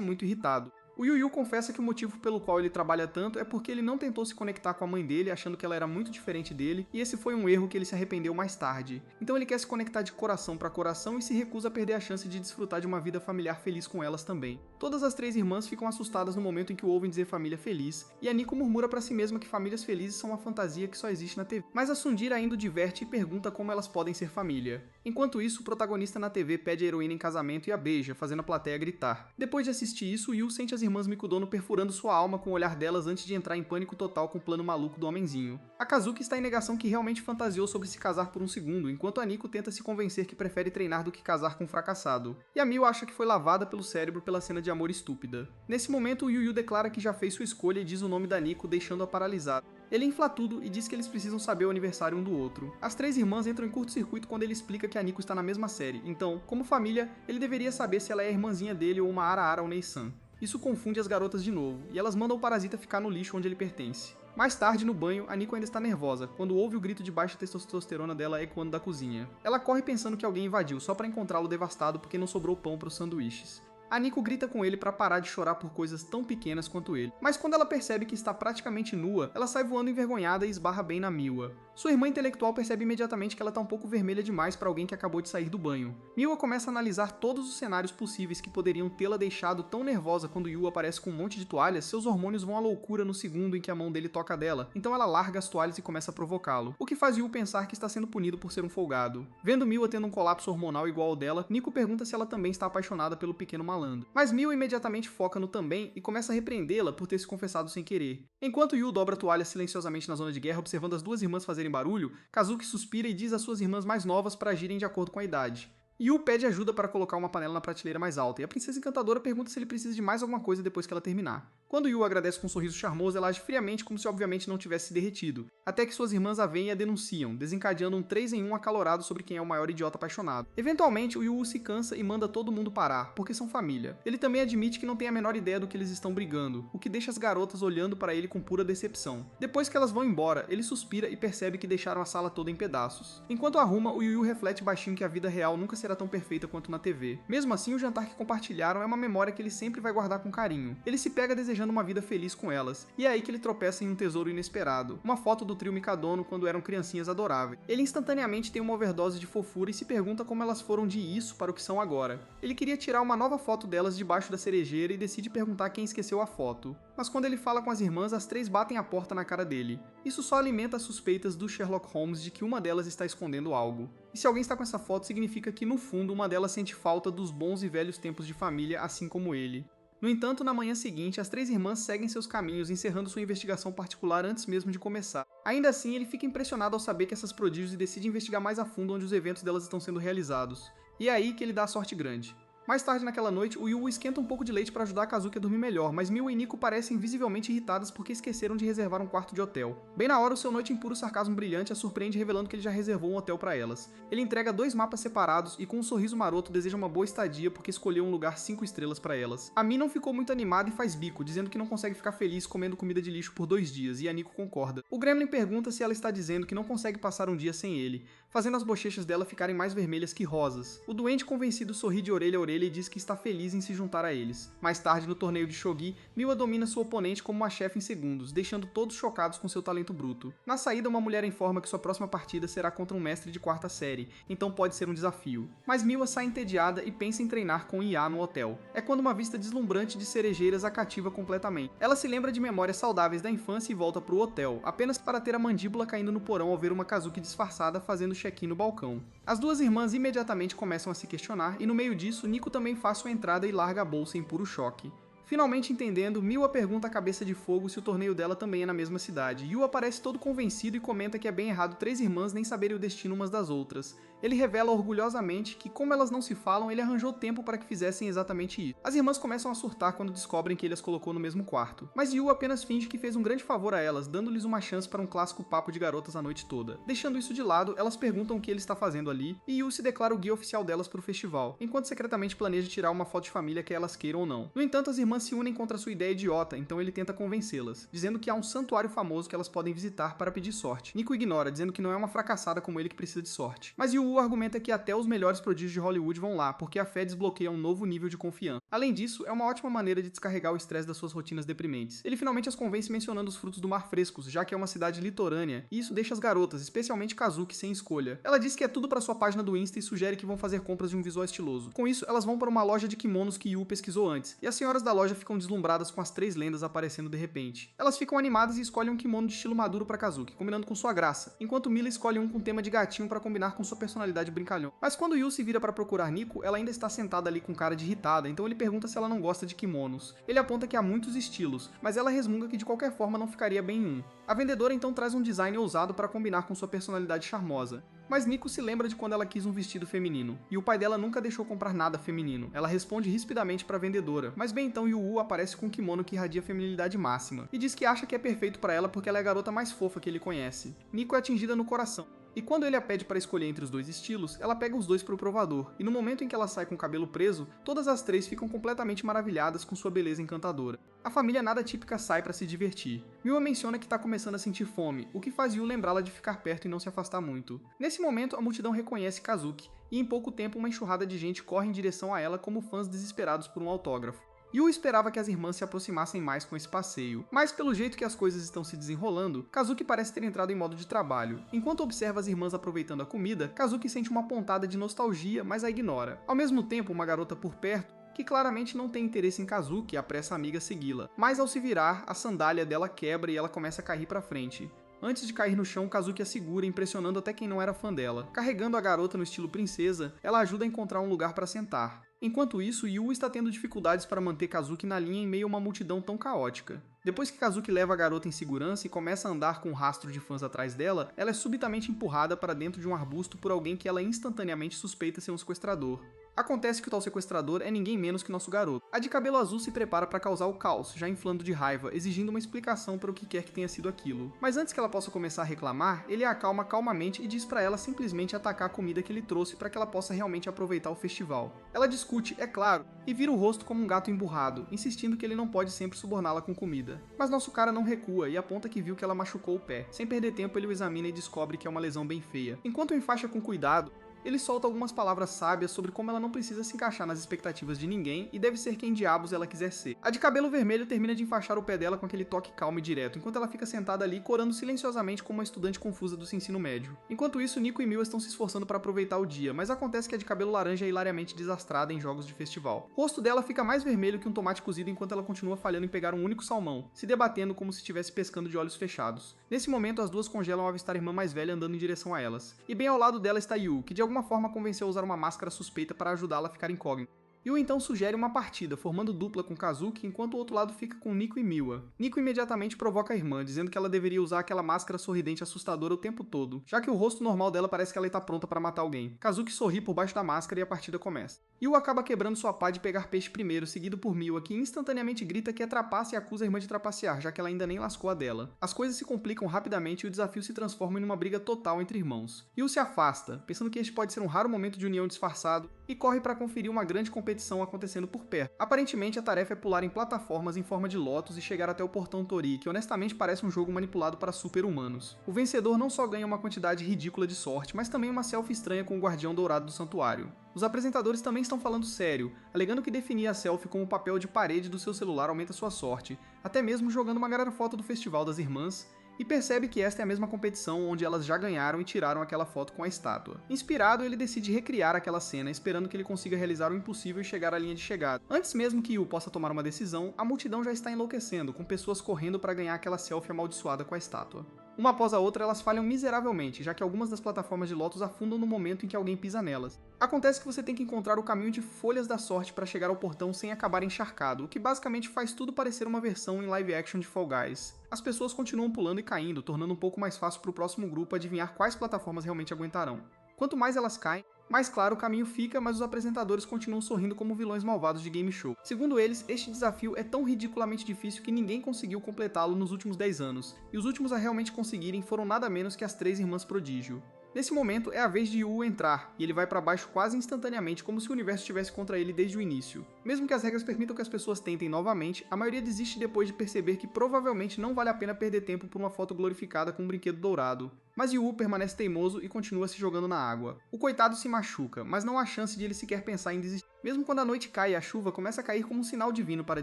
muito irritado. O Yu confessa que o motivo pelo qual ele trabalha tanto é porque ele não tentou se conectar com a mãe dele, achando que ela era muito diferente dele, e esse foi um erro que ele se arrependeu mais tarde. Então ele quer se conectar de coração para coração e se recusa a perder a chance de desfrutar de uma vida familiar feliz com elas também. Todas as três irmãs ficam assustadas no momento em que o ouvem dizer família feliz, e a Nico murmura para si mesma que famílias felizes são uma fantasia que só existe na TV. Mas a Sundira ainda o diverte e pergunta como elas podem ser família. Enquanto isso, o protagonista na TV pede a heroína em casamento e a beija, fazendo a plateia gritar. Depois de assistir isso, Yu sente as irmãs Mikudono perfurando sua alma com o olhar delas antes de entrar em pânico total com o plano maluco do homenzinho. A Kazuki está em negação que realmente fantasiou sobre se casar por um segundo, enquanto a Nico tenta se convencer que prefere treinar do que casar com um fracassado. E a Miu acha que foi lavada pelo cérebro pela cena de amor estúpida. Nesse momento, o Yu declara que já fez sua escolha e diz o nome da Nico, deixando-a paralisada. Ele infla tudo e diz que eles precisam saber o aniversário um do outro. As três irmãs entram em curto-circuito quando ele explica que a Nico está na mesma série, então, como família, ele deveria saber se ela é a irmãzinha dele ou uma Ara ou Nei-san. Isso confunde as garotas de novo, e elas mandam o parasita ficar no lixo onde ele pertence. Mais tarde, no banho, a Nico ainda está nervosa, quando ouve o grito de baixa testosterona dela ecoando da cozinha. Ela corre pensando que alguém invadiu, só para encontrá-lo devastado porque não sobrou pão para os sanduíches. A Nico grita com ele para parar de chorar por coisas tão pequenas quanto ele. Mas quando ela percebe que está praticamente nua, ela sai voando envergonhada e esbarra bem na Miwa. Sua irmã intelectual percebe imediatamente que ela está um pouco vermelha demais para alguém que acabou de sair do banho. Miwa começa a analisar todos os cenários possíveis que poderiam tê-la deixado tão nervosa quando Yu aparece com um monte de toalhas, seus hormônios vão à loucura no segundo em que a mão dele toca dela, então ela larga as toalhas e começa a provocá-lo, o que faz Yu pensar que está sendo punido por ser um folgado. Vendo Miwa tendo um colapso hormonal igual ao dela, Nico pergunta se ela também está apaixonada pelo pequeno malandro. Mas Miwa imediatamente foca no também e começa a repreendê-la por ter se confessado sem querer. Enquanto Yu dobra a toalha silenciosamente na zona de guerra, observando as duas irmãs fazerem barulho, Kazuki suspira e diz às suas irmãs mais novas para agirem de acordo com a idade. Yu pede ajuda para colocar uma panela na prateleira mais alta, e a princesa encantadora pergunta se ele precisa de mais alguma coisa depois que ela terminar. Quando Yu agradece com um sorriso charmoso, ela age friamente como se obviamente não tivesse se derretido, até que suas irmãs a veem e a denunciam, desencadeando um 3 em 1 acalorado sobre quem é o maior idiota apaixonado. Eventualmente, o Yu se cansa e manda todo mundo parar, porque são família. Ele também admite que não tem a menor ideia do que eles estão brigando, o que deixa as garotas olhando para ele com pura decepção. Depois que elas vão embora, ele suspira e percebe que deixaram a sala toda em pedaços. Enquanto arruma, o Yu reflete baixinho que a vida real nunca será tão perfeita quanto na TV. Mesmo assim, o jantar que compartilharam é uma memória que ele sempre vai guardar com carinho. Ele se pega desejando uma vida feliz com elas, e é aí que ele tropeça em um tesouro inesperado, uma foto do trio Mikadono quando eram criancinhas adoráveis. Ele instantaneamente tem uma overdose de fofura e se pergunta como elas foram de isso para o que são agora. Ele queria tirar uma nova foto delas debaixo da cerejeira e decide perguntar quem esqueceu a foto. Mas quando ele fala com as irmãs, as três batem a porta na cara dele. Isso só alimenta as suspeitas do Sherlock Holmes de que uma delas está escondendo algo. E se alguém está com essa foto, significa que, no fundo, uma delas sente falta dos bons e velhos tempos de família, assim como ele. No entanto, na manhã seguinte, as três irmãs seguem seus caminhos, encerrando sua investigação particular antes mesmo de começar. Ainda assim, ele fica impressionado ao saber que essas prodígios e decide investigar mais a fundo onde os eventos delas estão sendo realizados. E é aí que ele dá a sorte grande. Mais tarde naquela noite, o Yu esquenta um pouco de leite para ajudar a Kazuki a dormir melhor, mas Miwa e Nico parecem visivelmente irritadas porque esqueceram de reservar um quarto de hotel. Bem na hora, o seu noite em puro sarcasmo brilhante a surpreende revelando que ele já reservou um hotel para elas. Ele entrega 2 mapas separados e com um sorriso maroto deseja uma boa estadia porque escolheu um lugar 5 estrelas para elas. A Mi não ficou muito animada e faz bico, dizendo que não consegue ficar feliz comendo comida de lixo por 2 dias, e a Nico concorda. O Gremlin pergunta se ela está dizendo que não consegue passar um dia sem ele, fazendo as bochechas dela ficarem mais vermelhas que rosas. O doente convencido sorri de orelha a orelha e diz que está feliz em se juntar a eles. Mais tarde, no torneio de Shogi, Miwa domina sua oponente como uma chefe em segundos, deixando todos chocados com seu talento bruto. Na saída, uma mulher informa que sua próxima partida será contra um mestre de 4ª série, então pode ser um desafio. Mas Miwa sai entediada e pensa em treinar com Ia no hotel. É quando uma vista deslumbrante de cerejeiras a cativa completamente. Ela se lembra de memórias saudáveis da infância e volta pro hotel, apenas para ter a mandíbula caindo no porão ao ver uma Kazuki disfarçada fazendo check-in no balcão. As duas irmãs imediatamente começam a se questionar e no meio disso, Nico também faz sua entrada e larga a bolsa em puro choque. Finalmente entendendo, Miwa pergunta à Cabeça de Fogo se o torneio dela também é na mesma cidade. Yu aparece todo convencido e comenta que é bem errado 3 irmãs nem saberem o destino umas das outras. Ele revela orgulhosamente que, como elas não se falam, ele arranjou tempo para que fizessem exatamente isso. As irmãs começam a surtar quando descobrem que ele as colocou no mesmo quarto, mas Yu apenas finge que fez um grande favor a elas, dando-lhes uma chance para um clássico papo de garotas a noite toda. Deixando isso de lado, elas perguntam o que ele está fazendo ali, e Yu se declara o guia oficial delas para o festival, enquanto secretamente planeja tirar uma foto de família que elas queiram ou não. No entanto, as irmãs se unem contra sua ideia idiota, então ele tenta convencê-las, dizendo que há um santuário famoso que elas podem visitar para pedir sorte. Nico ignora, dizendo que não é uma fracassada como ele que precisa de sorte. Mas Yu argumenta que até os melhores prodígios de Hollywood vão lá, porque a fé desbloqueia um novo nível de confiança. Além disso, é uma ótima maneira de descarregar o estresse das suas rotinas deprimentes. Ele finalmente as convence mencionando os frutos do mar frescos, já que é uma cidade litorânea, e isso deixa as garotas, especialmente Kazuki, sem escolha. Ela diz que é tudo para sua página do Insta e sugere que vão fazer compras de um visual estiloso. Com isso, elas vão para uma loja de kimonos que Yu pesquisou antes, e as senhoras da loja ficam deslumbradas com as 3 lendas aparecendo de repente. Elas ficam animadas e escolhem um kimono de estilo maduro para Kazuki, combinando com sua graça, enquanto Mila escolhe um com tema de gatinho para combinar com sua personalidade brincalhão. Mas quando Yu se vira para procurar Nico, ela ainda está sentada ali com cara de irritada, então ele pergunta se ela não gosta de kimonos. Ele aponta que há muitos estilos, mas ela resmunga que de qualquer forma não ficaria bem em um. A vendedora então traz um design ousado para combinar com sua personalidade charmosa. Mas Nico se lembra de quando ela quis um vestido feminino, e o pai dela nunca deixou comprar nada feminino. Ela responde rispidamente para a vendedora, mas bem então Yu aparece com um kimono que irradia feminilidade máxima, e diz que acha que é perfeito para ela porque ela é a garota mais fofa que ele conhece. Nico é atingida no coração. E quando ele a pede para escolher entre os 2 estilos, ela pega os 2 para o provador, e no momento em que ela sai com o cabelo preso, todas as 3 ficam completamente maravilhadas com sua beleza encantadora. A família nada típica sai para se divertir. Miwa menciona que está começando a sentir fome, o que faz Yu lembrá-la de ficar perto e não se afastar muito. Nesse momento, a multidão reconhece Kazuki, e em pouco tempo uma enxurrada de gente corre em direção a ela como fãs desesperados por um autógrafo. Yu esperava que as irmãs se aproximassem mais com esse passeio, mas pelo jeito que as coisas estão se desenrolando, Kazuki parece ter entrado em modo de trabalho. Enquanto observa as irmãs aproveitando a comida, Kazuki sente uma pontada de nostalgia, mas a ignora. Ao mesmo tempo, uma garota por perto, que claramente não tem interesse em Kazuki, apressa a amiga a segui-la. Mas ao se virar, a sandália dela quebra e ela começa a cair para frente. Antes de cair no chão, Kazuki a segura, impressionando até quem não era fã dela. Carregando a garota no estilo princesa, ela ajuda a encontrar um lugar para sentar. Enquanto isso, Yu está tendo dificuldades para manter Kazuki na linha em meio a uma multidão tão caótica. Depois que Kazuki leva a garota em segurança e começa a andar com um rastro de fãs atrás dela, ela é subitamente empurrada para dentro de um arbusto por alguém que ela instantaneamente suspeita ser um sequestrador. Acontece que o tal sequestrador é ninguém menos que nosso garoto. A de cabelo azul se prepara para causar o caos, já inflando de raiva, exigindo uma explicação para o que quer que tenha sido aquilo. Mas antes que ela possa começar a reclamar, ele a acalma calmamente e diz para ela simplesmente atacar a comida que ele trouxe para que ela possa realmente aproveitar o festival. Ela discute, é claro, e vira o rosto como um gato emburrado, insistindo que ele não pode sempre suborná-la com comida. Mas nosso cara não recua e aponta que viu que ela machucou o pé. Sem perder tempo, ele o examina e descobre que é uma lesão bem feia. Enquanto o enfaixa com cuidado, ele solta algumas palavras sábias sobre como ela não precisa se encaixar nas expectativas de ninguém e deve ser quem diabos ela quiser ser. A de cabelo vermelho termina de enfaixar o pé dela com aquele toque calmo e direto, enquanto ela fica sentada ali corando silenciosamente como uma estudante confusa do seu ensino médio. Enquanto isso, Nico e Miwa estão se esforçando para aproveitar o dia, mas acontece que a de cabelo laranja é hilariamente desastrada em jogos de festival. O rosto dela fica mais vermelho que um tomate cozido enquanto ela continua falhando em pegar um único salmão, se debatendo como se estivesse pescando de olhos fechados. Nesse momento, as duas congelam ao avistar a irmã mais velha andando em direção a elas. E bem ao lado dela está Yu, que de alguma forma convenceu a usar uma máscara suspeita para ajudá-la a ficar incógnita. Yu então sugere uma partida, formando dupla com Kazuki, enquanto o outro lado fica com Nico e Miwa. Nico imediatamente provoca a irmã, dizendo que ela deveria usar aquela máscara sorridente assustadora o tempo todo, já que o rosto normal dela parece que ela está pronta para matar alguém. Kazuki sorri por baixo da máscara e a partida começa. Yu acaba quebrando sua pá de pegar peixe primeiro, seguido por Miwa, que instantaneamente grita que é trapaça e acusa a irmã de trapacear, já que ela ainda nem lascou a dela. As coisas se complicam rapidamente e o desafio se transforma em uma briga total entre irmãos. Yu se afasta, pensando que este pode ser um raro momento de união disfarçado, e corre para conferir uma grande competição acontecendo por perto. Aparentemente, a tarefa é pular em plataformas em forma de lótus e chegar até o portão Tori, que honestamente parece um jogo manipulado para super-humanos. O vencedor não só ganha uma quantidade ridícula de sorte, mas também uma selfie estranha com o guardião dourado do santuário. Os apresentadores também estão falando sério, alegando que definir a selfie como papel de parede do seu celular aumenta sua sorte, até mesmo jogando uma galera foto do Festival das Irmãs, e percebe que esta é a mesma competição onde elas já ganharam e tiraram aquela foto com a estátua. Inspirado, ele decide recriar aquela cena, esperando que ele consiga realizar o impossível e chegar à linha de chegada. Antes mesmo que Yu possa tomar uma decisão, a multidão já está enlouquecendo, com pessoas correndo para ganhar aquela selfie amaldiçoada com a estátua. Uma após a outra, elas falham miseravelmente, já que algumas das plataformas de Lotus afundam no momento em que alguém pisa nelas. Acontece que você tem que encontrar o caminho de folhas da sorte para chegar ao portão sem acabar encharcado, o que basicamente faz tudo parecer uma versão em live action de Fall Guys. As pessoas continuam pulando e caindo, tornando um pouco mais fácil para o próximo grupo adivinhar quais plataformas realmente aguentarão. Quanto mais elas caem, mais claro o caminho fica, mas os apresentadores continuam sorrindo como vilões malvados de game show. Segundo eles, este desafio é tão ridiculamente difícil que ninguém conseguiu completá-lo nos últimos 10 anos, e os últimos a realmente conseguirem foram nada menos que as 3 irmãs prodígio. Nesse momento, é a vez de Yu entrar, e ele vai para baixo quase instantaneamente, como se o universo estivesse contra ele desde o início. Mesmo que as regras permitam que as pessoas tentem novamente, a maioria desiste depois de perceber que provavelmente não vale a pena perder tempo por uma foto glorificada com um brinquedo dourado. Mas Yu permanece teimoso e continua se jogando na água. O coitado se machuca, mas não há chance de ele sequer pensar em desistir. Mesmo quando a noite cai e a chuva começa a cair como um sinal divino para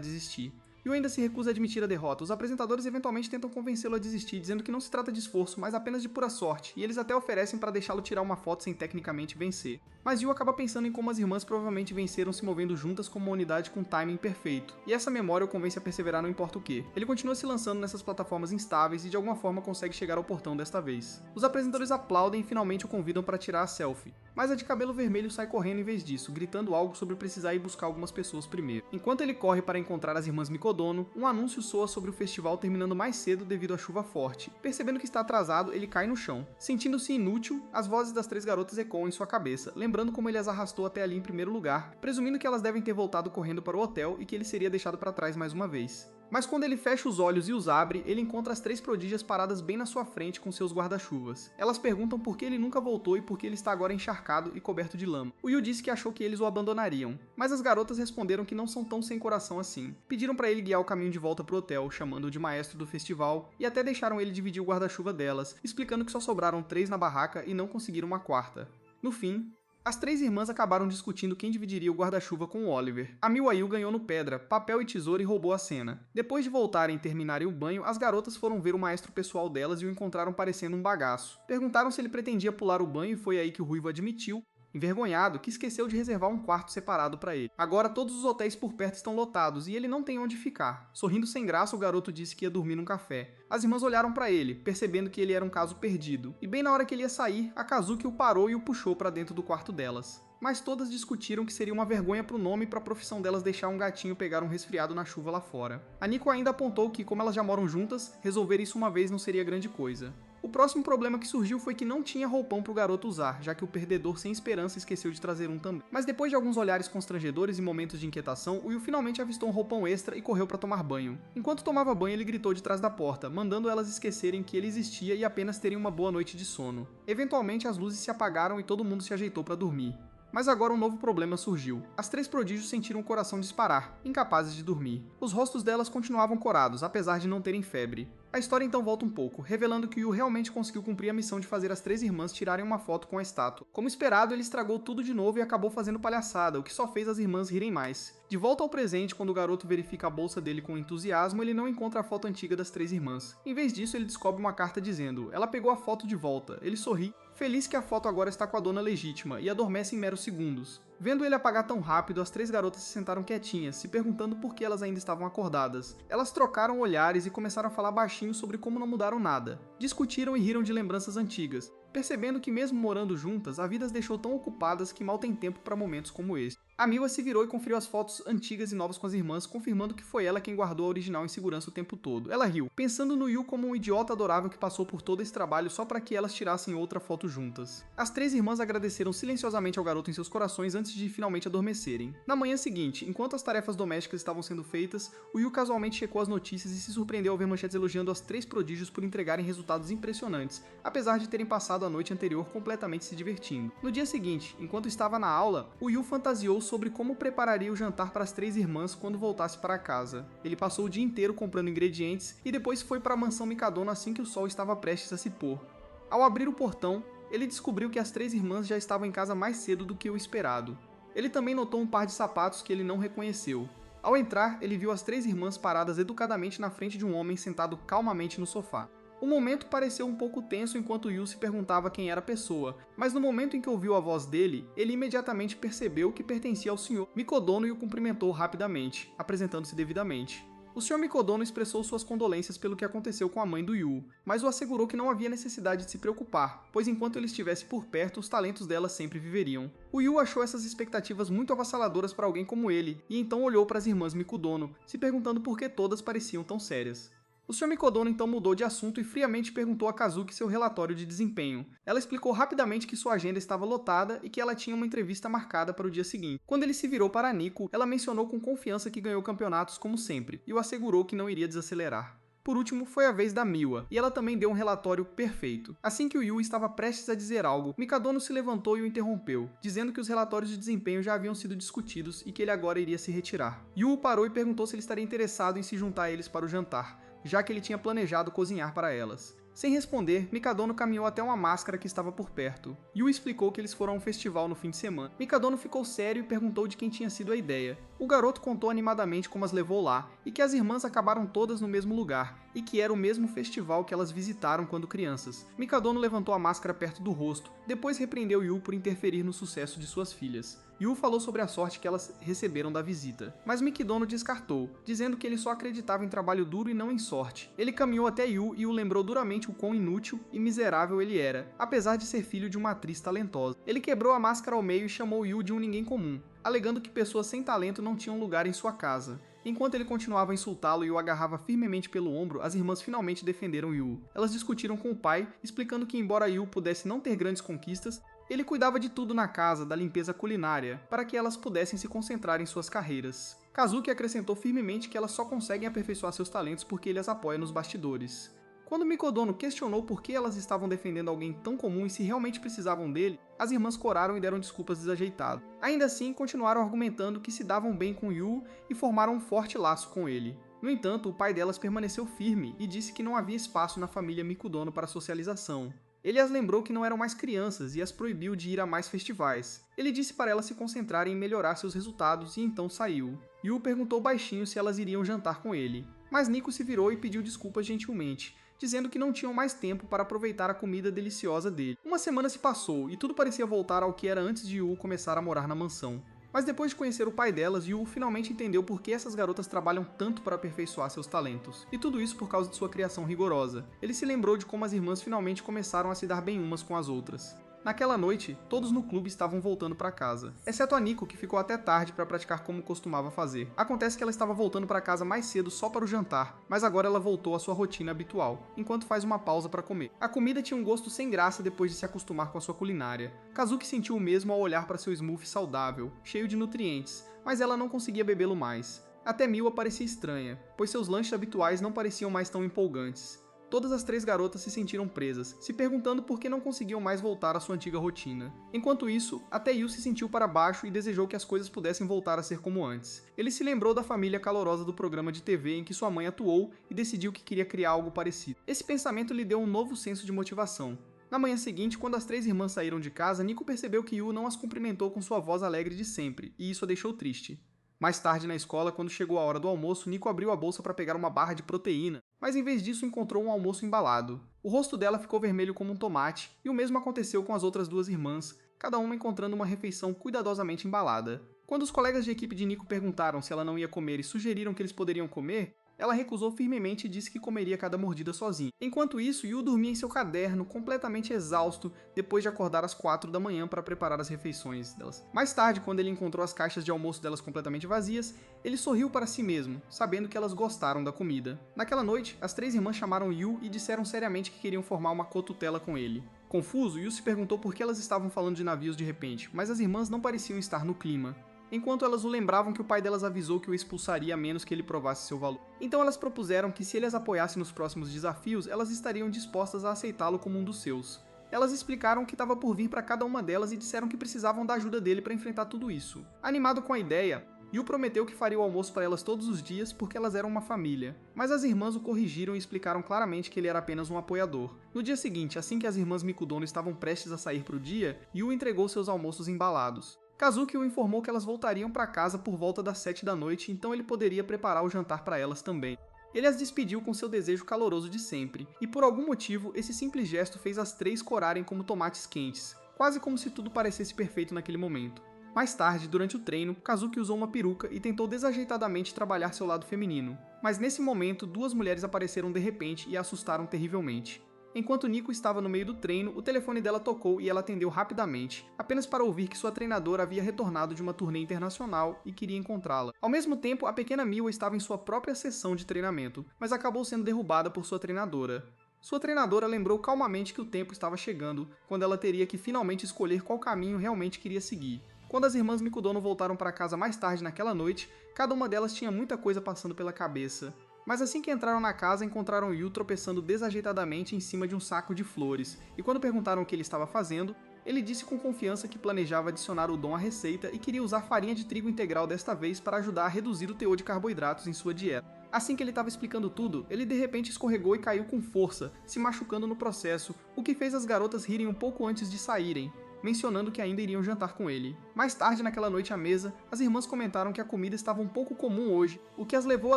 desistir. Yu ainda se recusa a admitir a derrota. Os apresentadores eventualmente tentam convencê-lo a desistir, dizendo que não se trata de esforço, mas apenas de pura sorte, e eles até oferecem para deixá-lo tirar uma foto sem tecnicamente vencer. Mas Yu acaba pensando em como as irmãs provavelmente venceram se movendo juntas como uma unidade com timing perfeito, e essa memória o convence a perseverar não importa o que. Ele continua se lançando nessas plataformas instáveis e de alguma forma consegue chegar ao portão desta vez. Os apresentadores aplaudem e finalmente o convidam para tirar a selfie, mas a de cabelo vermelho sai correndo em vez disso, gritando algo sobre precisar ir buscar algumas pessoas primeiro. Enquanto ele corre para encontrar as irmãs Mikodono, um anúncio soa sobre o festival terminando mais cedo devido à chuva forte. Percebendo que está atrasado, ele cai no chão. Sentindo-se inútil, as vozes das 3 garotas ecoam em sua cabeça, lembrando como ele as arrastou até ali em primeiro lugar, presumindo que elas devem ter voltado correndo para o hotel e que ele seria deixado para trás mais uma vez. Mas quando ele fecha os olhos e os abre, ele encontra as 3 prodígias paradas bem na sua frente com seus guarda-chuvas. Elas perguntam por que ele nunca voltou e por que ele está agora encharcado e coberto de lama. O Yu disse que achou que eles o abandonariam, mas as garotas responderam que não são tão sem coração assim. Pediram para ele guiar o caminho de volta pro hotel, chamando-o de maestro do festival, e até deixaram ele dividir o guarda-chuva delas, explicando que só sobraram 3 na barraca e não conseguiram uma quarta. No fim, as 3 irmãs acabaram discutindo quem dividiria o guarda-chuva com o Oliver. A Miwayu ganhou no pedra, papel e tesoura e roubou a cena. Depois de voltarem e terminarem o banho, as garotas foram ver o maestro pessoal delas e o encontraram parecendo um bagaço. Perguntaram se ele pretendia pular o banho e foi aí que o Ruivo admitiu, envergonhado, que esqueceu de reservar um quarto separado para ele. Agora todos os hotéis por perto estão lotados e ele não tem onde ficar. Sorrindo sem graça, o garoto disse que ia dormir num café. As irmãs olharam para ele, percebendo que ele era um caso perdido. E bem na hora que ele ia sair, a Kazuki o parou e o puxou para dentro do quarto delas. Mas todas discutiram que seria uma vergonha pro nome e pra profissão delas deixar um gatinho pegar um resfriado na chuva lá fora. A Nico ainda apontou que, como elas já moram juntas, resolver isso uma vez não seria grande coisa. O próximo problema que surgiu foi que não tinha roupão pro garoto usar, já que o perdedor sem esperança esqueceu de trazer um também. Mas depois de alguns olhares constrangedores e momentos de inquietação, o Will finalmente avistou um roupão extra e correu para tomar banho. Enquanto tomava banho, ele gritou de trás da porta, mandando elas esquecerem que ele existia e apenas terem uma boa noite de sono. Eventualmente, as luzes se apagaram e todo mundo se ajeitou para dormir. Mas agora um novo problema surgiu. As 3 prodígios sentiram o coração disparar, incapazes de dormir. Os rostos delas continuavam corados, apesar de não terem febre. A história então volta um pouco, revelando que Yu realmente conseguiu cumprir a missão de fazer as 3 irmãs tirarem uma foto com a estátua. Como esperado, ele estragou tudo de novo e acabou fazendo palhaçada, o que só fez as irmãs rirem mais. De volta ao presente, quando o garoto verifica a bolsa dele com entusiasmo, ele não encontra a foto antiga das 3 irmãs. Em vez disso, ele descobre uma carta dizendo: ela pegou a foto de volta. Ele sorri, feliz que a foto agora está com a dona legítima, e adormece em meros segundos. Vendo ele apagar tão rápido, as 3 garotas se sentaram quietinhas, se perguntando por que elas ainda estavam acordadas. Elas trocaram olhares e começaram a falar baixinho sobre como não mudaram nada. Discutiram e riram de lembranças antigas, percebendo que mesmo morando juntas, a vida as deixou tão ocupadas que mal tem tempo para momentos como este. A Miwa se virou e conferiu as fotos antigas e novas com as irmãs, confirmando que foi ela quem guardou a original em segurança o tempo todo. Ela riu, pensando no Yu como um idiota adorável que passou por todo esse trabalho só para que elas tirassem outra foto juntas. As 3 irmãs agradeceram silenciosamente ao garoto em seus corações antes de finalmente adormecerem. Na manhã seguinte, enquanto as tarefas domésticas estavam sendo feitas, o Yu casualmente checou as notícias e se surpreendeu ao ver manchetes elogiando as 3 prodígios por entregarem resultados impressionantes, apesar de terem passado a noite anterior completamente se divertindo. No dia seguinte, enquanto estava na aula, o Yu fantasiou sobre como prepararia o jantar para as 3 irmãs quando voltasse para casa. Ele passou o dia inteiro comprando ingredientes e depois foi para a mansão Mikadono assim que o sol estava prestes a se pôr. Ao abrir o portão, ele descobriu que as 3 irmãs já estavam em casa mais cedo do que o esperado. Ele também notou um par de sapatos que ele não reconheceu. Ao entrar, ele viu as 3 irmãs paradas educadamente na frente de um homem sentado calmamente no sofá. O momento pareceu um pouco tenso enquanto Yu se perguntava quem era a pessoa, mas no momento em que ouviu a voz dele, ele imediatamente percebeu que pertencia ao Sr. Mikodono e o cumprimentou rapidamente, apresentando-se devidamente. O Sr. Mikodono expressou suas condolências pelo que aconteceu com a mãe do Yu, mas o assegurou que não havia necessidade de se preocupar, pois enquanto ele estivesse por perto, os talentos dela sempre viveriam. O Yu achou essas expectativas muito avassaladoras para alguém como ele, e então olhou para as irmãs Mikodono, se perguntando por que todas pareciam tão sérias. O Sr. Mikodono então mudou de assunto e friamente perguntou a Kazuki seu relatório de desempenho. Ela explicou rapidamente que sua agenda estava lotada e que ela tinha uma entrevista marcada para o dia seguinte. Quando ele se virou para Nico, ela mencionou com confiança que ganhou campeonatos como sempre, e o assegurou que não iria desacelerar. Por último, foi a vez da Miwa, e ela também deu um relatório perfeito. Assim que o Yu estava prestes a dizer algo, Mikadono se levantou e o interrompeu, dizendo que os relatórios de desempenho já haviam sido discutidos e que ele agora iria se retirar. Yu parou e perguntou se ele estaria interessado em se juntar a eles para o jantar, já que ele tinha planejado cozinhar para elas. Sem responder, Mikadono caminhou até uma máscara que estava por perto. Yu explicou que eles foram a um festival no fim de semana. Mikadono ficou sério e perguntou de quem tinha sido a ideia. O garoto contou animadamente como as levou lá, e que as irmãs acabaram todas no mesmo lugar, e que era o mesmo festival que elas visitaram quando crianças. Mikadono levantou a máscara perto do rosto, depois repreendeu Yu por interferir no sucesso de suas filhas. Yu falou sobre a sorte que elas receberam da visita, mas Mikadono descartou, dizendo que ele só acreditava em trabalho duro e não em sorte. Ele caminhou até Yu e o lembrou duramente o quão inútil e miserável ele era, apesar de ser filho de uma atriz talentosa. Ele quebrou a máscara ao meio e chamou Yu de um ninguém comum, alegando que pessoas sem talento não tinham lugar em sua casa. Enquanto ele continuava a insultá-lo e o agarrava firmemente pelo ombro, as irmãs finalmente defenderam Yu. Elas discutiram com o pai, explicando que embora Yu pudesse não ter grandes conquistas, ele cuidava de tudo na casa, da limpeza culinária, para que elas pudessem se concentrar em suas carreiras. Kazuki acrescentou firmemente que elas só conseguem aperfeiçoar seus talentos porque ele as apoia nos bastidores. Quando Mikodono questionou por que elas estavam defendendo alguém tão comum e se realmente precisavam dele, as irmãs coraram e deram desculpas desajeitadas. Ainda assim, continuaram argumentando que se davam bem com Yu e formaram um forte laço com ele. No entanto, o pai delas permaneceu firme e disse que não havia espaço na família Mikodono para socialização. Ele as lembrou que não eram mais crianças e as proibiu de ir a mais festivais. Ele disse para elas se concentrarem em melhorar seus resultados e então saiu. Yu perguntou baixinho se elas iriam jantar com ele, mas Nico se virou e pediu desculpas gentilmente, dizendo que não tinham mais tempo para aproveitar a comida deliciosa dele. Uma semana se passou e tudo parecia voltar ao que era antes de Yu começar a morar na mansão. Mas depois de conhecer o pai delas, Yu finalmente entendeu por que essas garotas trabalham tanto para aperfeiçoar seus talentos. E tudo isso por causa de sua criação rigorosa. Ele se lembrou de como as irmãs finalmente começaram a se dar bem umas com as outras. Naquela noite, todos no clube estavam voltando para casa, exceto a Nico, que ficou até tarde para praticar como costumava fazer. Acontece que ela estava voltando para casa mais cedo só para o jantar, mas agora ela voltou à sua rotina habitual, enquanto faz uma pausa para comer. A comida tinha um gosto sem graça depois de se acostumar com a sua culinária. Kazuki sentiu o mesmo ao olhar para seu smoothie saudável, cheio de nutrientes, mas ela não conseguia bebê-lo mais. Até Miwa parecia estranha, pois seus lanches habituais não pareciam mais tão empolgantes. Todas as três garotas se sentiram presas, se perguntando por que não conseguiam mais voltar à sua antiga rotina. Enquanto isso, até Yu se sentiu para baixo e desejou que as coisas pudessem voltar a ser como antes. Ele se lembrou da família calorosa do programa de TV em que sua mãe atuou e decidiu que queria criar algo parecido. Esse pensamento lhe deu um novo senso de motivação. Na manhã seguinte, quando as três irmãs saíram de casa, Nico percebeu que Yu não as cumprimentou com sua voz alegre de sempre, e isso a deixou triste. Mais tarde na escola, quando chegou a hora do almoço, Nico abriu a bolsa para pegar uma barra de proteína, mas em vez disso encontrou um almoço embalado. O rosto dela ficou vermelho como um tomate, e o mesmo aconteceu com as outras duas irmãs, cada uma encontrando uma refeição cuidadosamente embalada. Quando os colegas de equipe de Nico perguntaram se ela não ia comer e sugeriram que eles poderiam comer, ela recusou firmemente e disse que comeria cada mordida sozinha. Enquanto isso, Yu dormia em seu caderno, completamente exausto, depois de acordar às 4 da manhã para preparar as refeições delas. Mais tarde, quando ele encontrou as caixas de almoço delas completamente vazias, ele sorriu para si mesmo, sabendo que elas gostaram da comida. Naquela noite, as três irmãs chamaram Yu e disseram seriamente que queriam formar uma cotutela com ele. Confuso, Yu se perguntou por que elas estavam falando de navios de repente, mas as irmãs não pareciam estar no clima. Enquanto elas o lembravam que o pai delas avisou que o expulsaria a menos que ele provasse seu valor. Então elas propuseram que se ele as apoiasse nos próximos desafios, elas estariam dispostas a aceitá-lo como um dos seus. Elas explicaram o que estava por vir para cada uma delas e disseram que precisavam da ajuda dele para enfrentar tudo isso. Animado com a ideia, Yu prometeu que faria o almoço para elas todos os dias porque elas eram uma família. Mas as irmãs o corrigiram e explicaram claramente que ele era apenas um apoiador. No dia seguinte, assim que as irmãs Mikudono estavam prestes a sair para o dia, Yu entregou seus almoços embalados. Kazuki o informou que elas voltariam para casa por volta das 7 da noite, então ele poderia preparar o jantar para elas também. Ele as despediu com seu desejo caloroso de sempre, e por algum motivo, esse simples gesto fez as três corarem como tomates quentes, quase como se tudo parecesse perfeito naquele momento. Mais tarde, durante o treino, Kazuki usou uma peruca e tentou desajeitadamente trabalhar seu lado feminino. Mas nesse momento, duas mulheres apareceram de repente e a assustaram terrivelmente. Enquanto Nico estava no meio do treino, o telefone dela tocou e ela atendeu rapidamente, apenas para ouvir que sua treinadora havia retornado de uma turnê internacional e queria encontrá-la. Ao mesmo tempo, a pequena Miwa estava em sua própria sessão de treinamento, mas acabou sendo derrubada por sua treinadora. Sua treinadora lembrou calmamente que o tempo estava chegando, quando ela teria que finalmente escolher qual caminho realmente queria seguir. Quando as irmãs Mikudono voltaram para casa mais tarde naquela noite, cada uma delas tinha muita coisa passando pela cabeça. Mas assim que entraram na casa, encontraram Yu tropeçando desajeitadamente em cima de um saco de flores, e quando perguntaram o que ele estava fazendo, ele disse com confiança que planejava adicionar udon à receita e queria usar farinha de trigo integral desta vez para ajudar a reduzir o teor de carboidratos em sua dieta. Assim que ele estava explicando tudo, ele de repente escorregou e caiu com força, se machucando no processo, o que fez as garotas rirem um pouco antes de saírem, mencionando que ainda iriam jantar com ele. Mais tarde naquela noite à mesa, as irmãs comentaram que a comida estava um pouco comum hoje, o que as levou a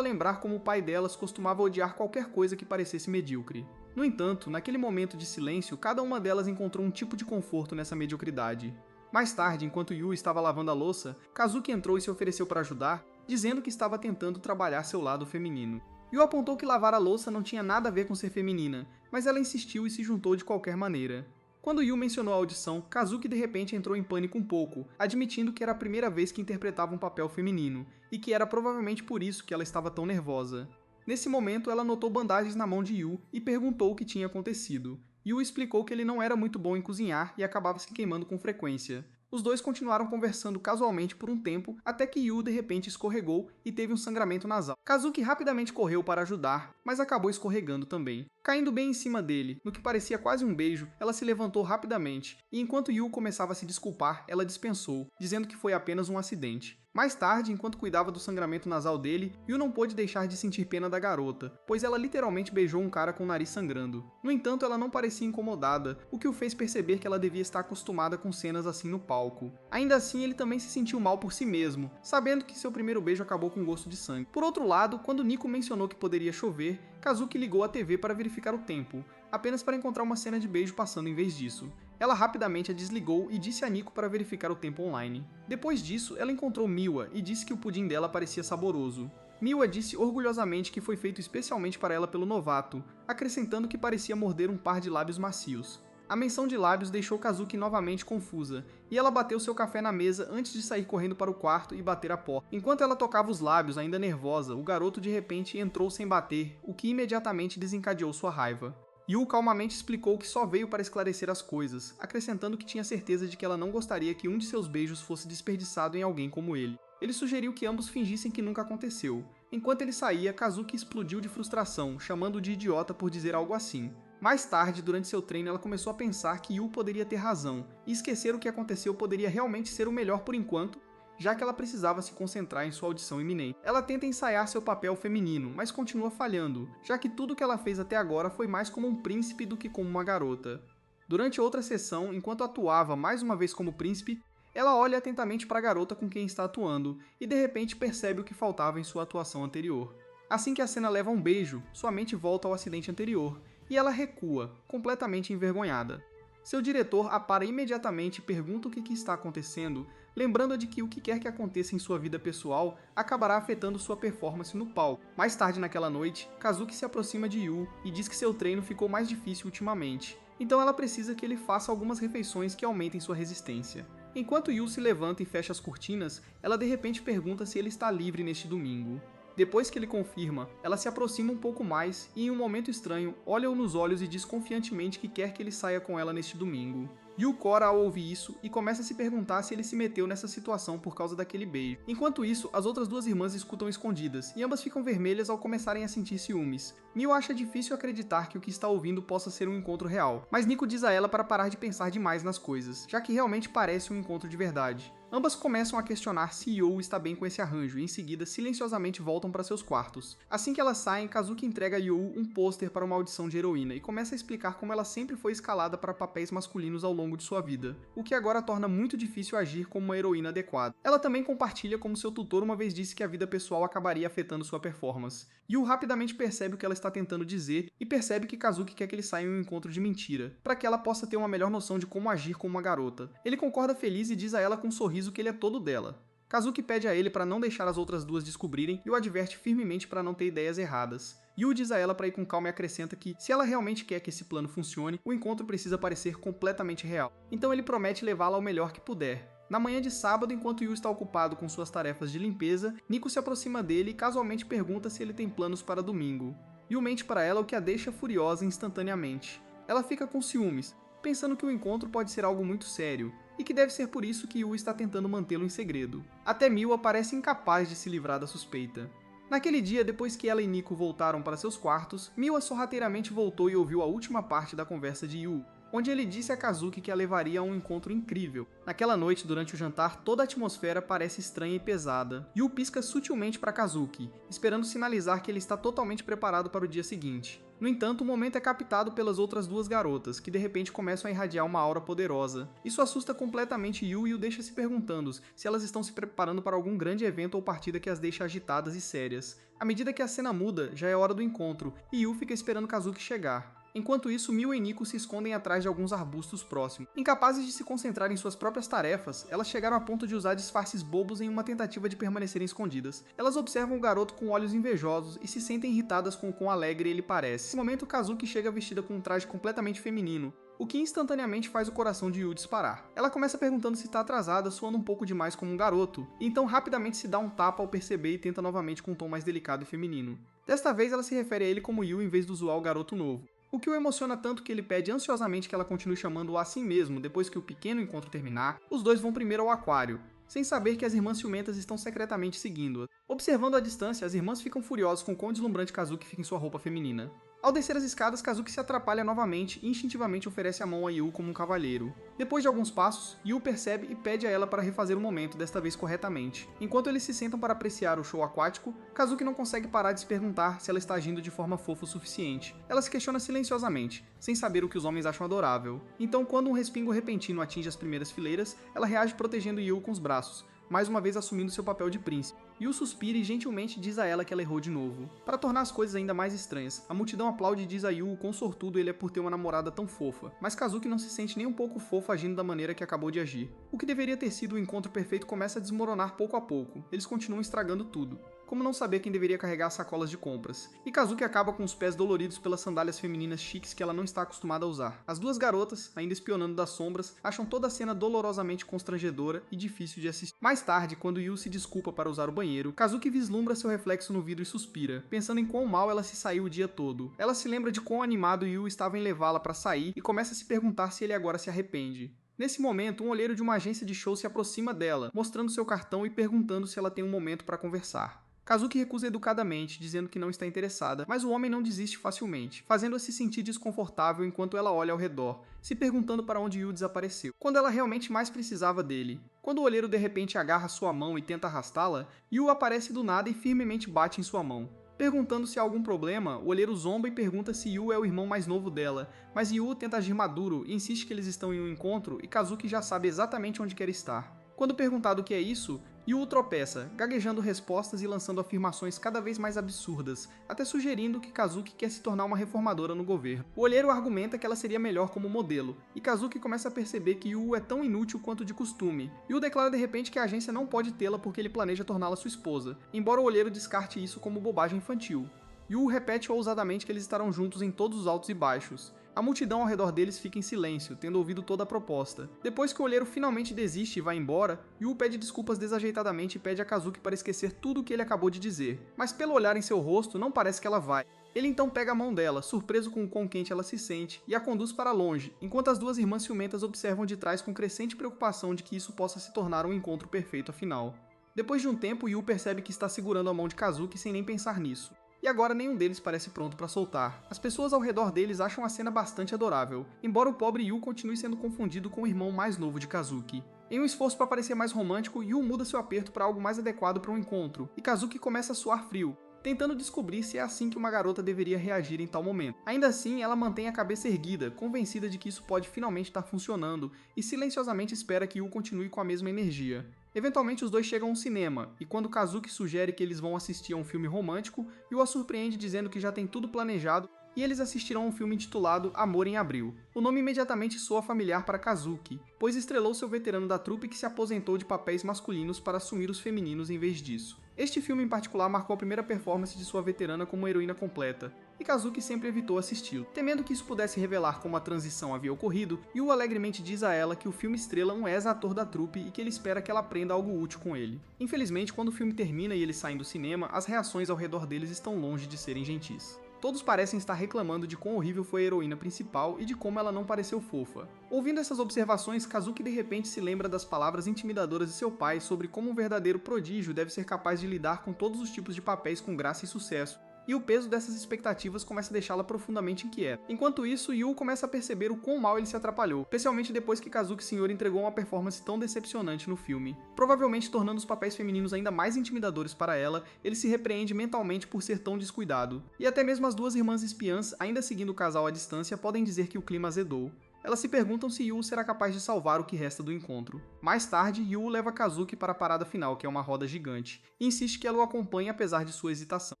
lembrar como o pai delas costumava odiar qualquer coisa que parecesse medíocre. No entanto, naquele momento de silêncio, cada uma delas encontrou um tipo de conforto nessa mediocridade. Mais tarde, enquanto Yu estava lavando a louça, Kazuki entrou e se ofereceu para ajudar, dizendo que estava tentando trabalhar seu lado feminino. Yu apontou que lavar a louça não tinha nada a ver com ser feminina, mas ela insistiu e se juntou de qualquer maneira. Quando Yu mencionou a audição, Kazuki de repente entrou em pânico um pouco, admitindo que era a primeira vez que interpretava um papel feminino, e que era provavelmente por isso que ela estava tão nervosa. Nesse momento, ela notou bandagens na mão de Yu e perguntou o que tinha acontecido. Yu explicou que ele não era muito bom em cozinhar e acabava se queimando com frequência. Os dois continuaram conversando casualmente por um tempo, até que Yu de repente escorregou e teve um sangramento nasal. Kazuki rapidamente correu para ajudar, mas acabou escorregando também. Caindo bem em cima dele, no que parecia quase um beijo, ela se levantou rapidamente, e enquanto Yu começava a se desculpar, ela dispensou, dizendo que foi apenas um acidente. Mais tarde, enquanto cuidava do sangramento nasal dele, Yu não pôde deixar de sentir pena da garota, pois ela literalmente beijou um cara com o nariz sangrando. No entanto, ela não parecia incomodada, o que o fez perceber que ela devia estar acostumada com cenas assim no palco. Ainda assim, ele também se sentiu mal por si mesmo, sabendo que seu primeiro beijo acabou com gosto de sangue. Por outro lado, quando Nico mencionou que poderia chover, Kazuki ligou a TV para verificar o tempo, apenas para encontrar uma cena de beijo passando em vez disso. Ela rapidamente a desligou e disse a Nico para verificar o tempo online. Depois disso, ela encontrou Miwa e disse que o pudim dela parecia saboroso. Miwa disse orgulhosamente que foi feito especialmente para ela pelo novato, acrescentando que parecia morder um par de lábios macios. A menção de lábios deixou Kazuki novamente confusa, e ela bateu seu café na mesa antes de sair correndo para o quarto e bater a porta. Enquanto ela tocava os lábios, ainda nervosa, o garoto de repente entrou sem bater, o que imediatamente desencadeou sua raiva. Yu calmamente explicou que só veio para esclarecer as coisas, acrescentando que tinha certeza de que ela não gostaria que um de seus beijos fosse desperdiçado em alguém como ele. Ele sugeriu que ambos fingissem que nunca aconteceu. Enquanto ele saía, Kazuki explodiu de frustração, chamando-o de idiota por dizer algo assim. Mais tarde, durante seu treino, ela começou a pensar que Yu poderia ter razão, e esquecer o que aconteceu poderia realmente ser o melhor por enquanto, já que ela precisava se concentrar em sua audição iminente. Ela tenta ensaiar seu papel feminino, mas continua falhando, já que tudo que ela fez até agora foi mais como um príncipe do que como uma garota. Durante outra sessão, enquanto atuava mais uma vez como príncipe, ela olha atentamente para a garota com quem está atuando e de repente percebe o que faltava em sua atuação anterior. Assim que a cena leva a um beijo, sua mente volta ao acidente anterior, e ela recua, completamente envergonhada. Seu diretor a para imediatamente e pergunta o que está acontecendo, lembrando-a de que o que quer que aconteça em sua vida pessoal acabará afetando sua performance no palco. Mais tarde naquela noite, Kazuki se aproxima de Yu e diz que seu treino ficou mais difícil ultimamente, então ela precisa que ele faça algumas refeições que aumentem sua resistência. Enquanto Yu se levanta e fecha as cortinas, ela de repente pergunta se ele está livre neste domingo. Depois que ele confirma, ela se aproxima um pouco mais e, em um momento estranho, olha-o nos olhos e diz confiantemente que quer que ele saia com ela neste domingo. Yu cora ao ouvir isso e começa a se perguntar se ele se meteu nessa situação por causa daquele beijo. Enquanto isso, as outras duas irmãs escutam escondidas e ambas ficam vermelhas ao começarem a sentir ciúmes. Miu acha difícil acreditar que o que está ouvindo possa ser um encontro real, mas Nico diz a ela para parar de pensar demais nas coisas, já que realmente parece um encontro de verdade. Ambas começam a questionar se You está bem com esse arranjo e em seguida silenciosamente voltam para seus quartos. Assim que elas saem, Kazuki entrega a You um pôster para uma audição de heroína e começa a explicar como ela sempre foi escalada para papéis masculinos ao longo de sua vida, o que agora torna muito difícil agir como uma heroína adequada. Ela também compartilha como seu tutor uma vez disse que a vida pessoal acabaria afetando sua performance. Yu rapidamente percebe o que ela está tentando dizer e percebe que Kazuki quer que eles saiam em um encontro de mentira, para que ela possa ter uma melhor noção de como agir como uma garota. Ele concorda feliz e diz a ela com um sorriso aviso que ele é todo dela. Kazuki pede a ele para não deixar as outras duas descobrirem e o adverte firmemente para não ter ideias erradas. Yu diz a ela para ir com calma e acrescenta que, se ela realmente quer que esse plano funcione, o encontro precisa parecer completamente real. Então ele promete levá-la ao melhor que puder. Na manhã de sábado, enquanto Yu está ocupado com suas tarefas de limpeza, Nico se aproxima dele e casualmente pergunta se ele tem planos para domingo. Yu mente para ela, o que a deixa furiosa instantaneamente. Ela fica com ciúmes, pensando que o encontro pode ser algo muito sério, e que deve ser por isso que Yu está tentando mantê-lo em segredo. Até Miwa parece incapaz de se livrar da suspeita. Naquele dia, depois que ela e Nico voltaram para seus quartos, Miwa sorrateiramente voltou e ouviu a última parte da conversa de Yu, onde ele disse a Kazuki que a levaria a um encontro incrível. Naquela noite, durante o jantar, toda a atmosfera parece estranha e pesada. Yu pisca sutilmente para Kazuki, esperando sinalizar que ele está totalmente preparado para o dia seguinte. No entanto, o momento é captado pelas outras duas garotas, que de repente começam a irradiar uma aura poderosa. Isso assusta completamente Yu e o deixa se perguntando se elas estão se preparando para algum grande evento ou partida que as deixa agitadas e sérias. À medida que a cena muda, já é hora do encontro, e Yu fica esperando Kazuki chegar. Enquanto isso, Miwa e Nico se escondem atrás de alguns arbustos próximos. Incapazes de se concentrar em suas próprias tarefas, elas chegaram a ponto de usar disfarces bobos em uma tentativa de permanecerem escondidas. Elas observam o garoto com olhos invejosos e se sentem irritadas com o quão alegre ele parece. Nesse momento, Kazuki chega vestida com um traje completamente feminino, o que instantaneamente faz o coração de Yu disparar. Ela começa perguntando se está atrasada, soando um pouco demais como um garoto, e então rapidamente se dá um tapa ao perceber e tenta novamente com um tom mais delicado e feminino. Desta vez, ela se refere a ele como Yu em vez do usual garoto novo, o que o emociona tanto que ele pede ansiosamente que ela continue chamando-o assim mesmo depois que o pequeno encontro terminar. Os dois vão primeiro ao aquário, sem saber que as irmãs ciumentas estão secretamente seguindo-a. Observando à distância, as irmãs ficam furiosas com o quão deslumbrante Kazuki fica em sua roupa feminina. Ao descer as escadas, Kazuki se atrapalha novamente e instintivamente oferece a mão a Yu como um cavalheiro. Depois de alguns passos, Yu percebe e pede a ela para refazer o momento, desta vez corretamente. Enquanto eles se sentam para apreciar o show aquático, Kazuki não consegue parar de se perguntar se ela está agindo de forma fofa o suficiente. Ela se questiona silenciosamente, sem saber o que os homens acham adorável. Então, quando um respingo repentino atinge as primeiras fileiras, ela reage protegendo Yu com os braços, mais uma vez assumindo seu papel de príncipe. Yu suspira e gentilmente diz a ela que ela errou de novo. Para tornar as coisas ainda mais estranhas, a multidão aplaude e diz a Yu o quão sortudo ele é por ter uma namorada tão fofa, mas Kazuki não se sente nem um pouco fofo agindo da maneira que acabou de agir. O que deveria ter sido o encontro perfeito começa a desmoronar pouco a pouco, eles continuam estragando tudo. Como não saber quem deveria carregar as sacolas de compras. E Kazuki acaba com os pés doloridos pelas sandálias femininas chiques que ela não está acostumada a usar. As duas garotas, ainda espionando das sombras, acham toda a cena dolorosamente constrangedora e difícil de assistir. Mais tarde, quando Yu se desculpa para usar o banheiro, Kazuki vislumbra seu reflexo no vidro e suspira, pensando em quão mal ela se saiu o dia todo. Ela se lembra de quão animado Yu estava em levá-la para sair e começa a se perguntar se ele agora se arrepende. Nesse momento, um olheiro de uma agência de show se aproxima dela, mostrando seu cartão e perguntando se ela tem um momento para conversar. Kazuki recusa educadamente, dizendo que não está interessada, mas o homem não desiste facilmente, fazendo-a se sentir desconfortável enquanto ela olha ao redor, se perguntando para onde Yu desapareceu, quando ela realmente mais precisava dele. Quando o olheiro de repente agarra sua mão e tenta arrastá-la, Yu aparece do nada e firmemente bate em sua mão. Perguntando se há algum problema, o olheiro zomba e pergunta se Yu é o irmão mais novo dela, mas Yu tenta agir maduro e insiste que eles estão em um encontro e Kazuki já sabe exatamente onde quer estar. Quando perguntado o que é isso, Yu tropeça, gaguejando respostas e lançando afirmações cada vez mais absurdas, até sugerindo que Kazuki quer se tornar uma reformadora no governo. O olheiro argumenta que ela seria melhor como modelo, e Kazuki começa a perceber que Yu é tão inútil quanto de costume. Yu declara de repente que a agência não pode tê-la porque ele planeja torná-la sua esposa, embora o olheiro descarte isso como bobagem infantil. Yu repete ousadamente que eles estarão juntos em todos os altos e baixos. A multidão ao redor deles fica em silêncio, tendo ouvido toda a proposta. Depois que o olheiro finalmente desiste e vai embora, Yu pede desculpas desajeitadamente e pede a Kazuki para esquecer tudo o que ele acabou de dizer. Mas pelo olhar em seu rosto, não parece que ela vai. Ele então pega a mão dela, surpreso com o quão quente ela se sente, e a conduz para longe, enquanto as duas irmãs ciumentas observam de trás com crescente preocupação de que isso possa se tornar um encontro perfeito afinal. Depois de um tempo, Yu percebe que está segurando a mão de Kazuki sem nem pensar nisso. E agora nenhum deles parece pronto para soltar. As pessoas ao redor deles acham a cena bastante adorável, embora o pobre Yu continue sendo confundido com o irmão mais novo de Kazuki. Em um esforço para parecer mais romântico, Yu muda seu aperto para algo mais adequado para um encontro, e Kazuki começa a suar frio, tentando descobrir se é assim que uma garota deveria reagir em tal momento. Ainda assim, ela mantém a cabeça erguida, convencida de que isso pode finalmente estar funcionando, e silenciosamente espera que Yu continue com a mesma energia. Eventualmente os dois chegam a um cinema, e quando Kazuki sugere que eles vão assistir a um filme romântico, Yu a surpreende dizendo que já tem tudo planejado e eles assistirão a um filme intitulado Amor em Abril. O nome imediatamente soa familiar para Kazuki, pois estrelou seu veterano da trupe que se aposentou de papéis masculinos para assumir os femininos em vez disso. Este filme em particular marcou a primeira performance de sua veterana como heroína completa, e Kazuki sempre evitou assisti-lo. Temendo que isso pudesse revelar como a transição havia ocorrido, Yu alegremente diz a ela que o filme estrela um ex-ator da trupe e que ele espera que ela aprenda algo útil com ele. Infelizmente, quando o filme termina e eles saem do cinema, as reações ao redor deles estão longe de serem gentis. Todos parecem estar reclamando de quão horrível foi a heroína principal e de como ela não pareceu fofa. Ouvindo essas observações, Kazuki de repente se lembra das palavras intimidadoras de seu pai sobre como um verdadeiro prodígio deve ser capaz de lidar com todos os tipos de papéis com graça e sucesso, e o peso dessas expectativas começa a deixá-la profundamente inquieta. Enquanto isso, Yu começa a perceber o quão mal ele se atrapalhou, especialmente depois que Kazuki Sr. entregou uma performance tão decepcionante no filme. Provavelmente tornando os papéis femininos ainda mais intimidadores para ela, ele se repreende mentalmente por ser tão descuidado. E até mesmo as duas irmãs espiãs, ainda seguindo o casal à distância, podem dizer que o clima azedou. Elas se perguntam se Yu será capaz de salvar o que resta do encontro. Mais tarde, Yu leva Kazuki para a parada final, que é uma roda gigante, e insiste que ela o acompanhe apesar de sua hesitação.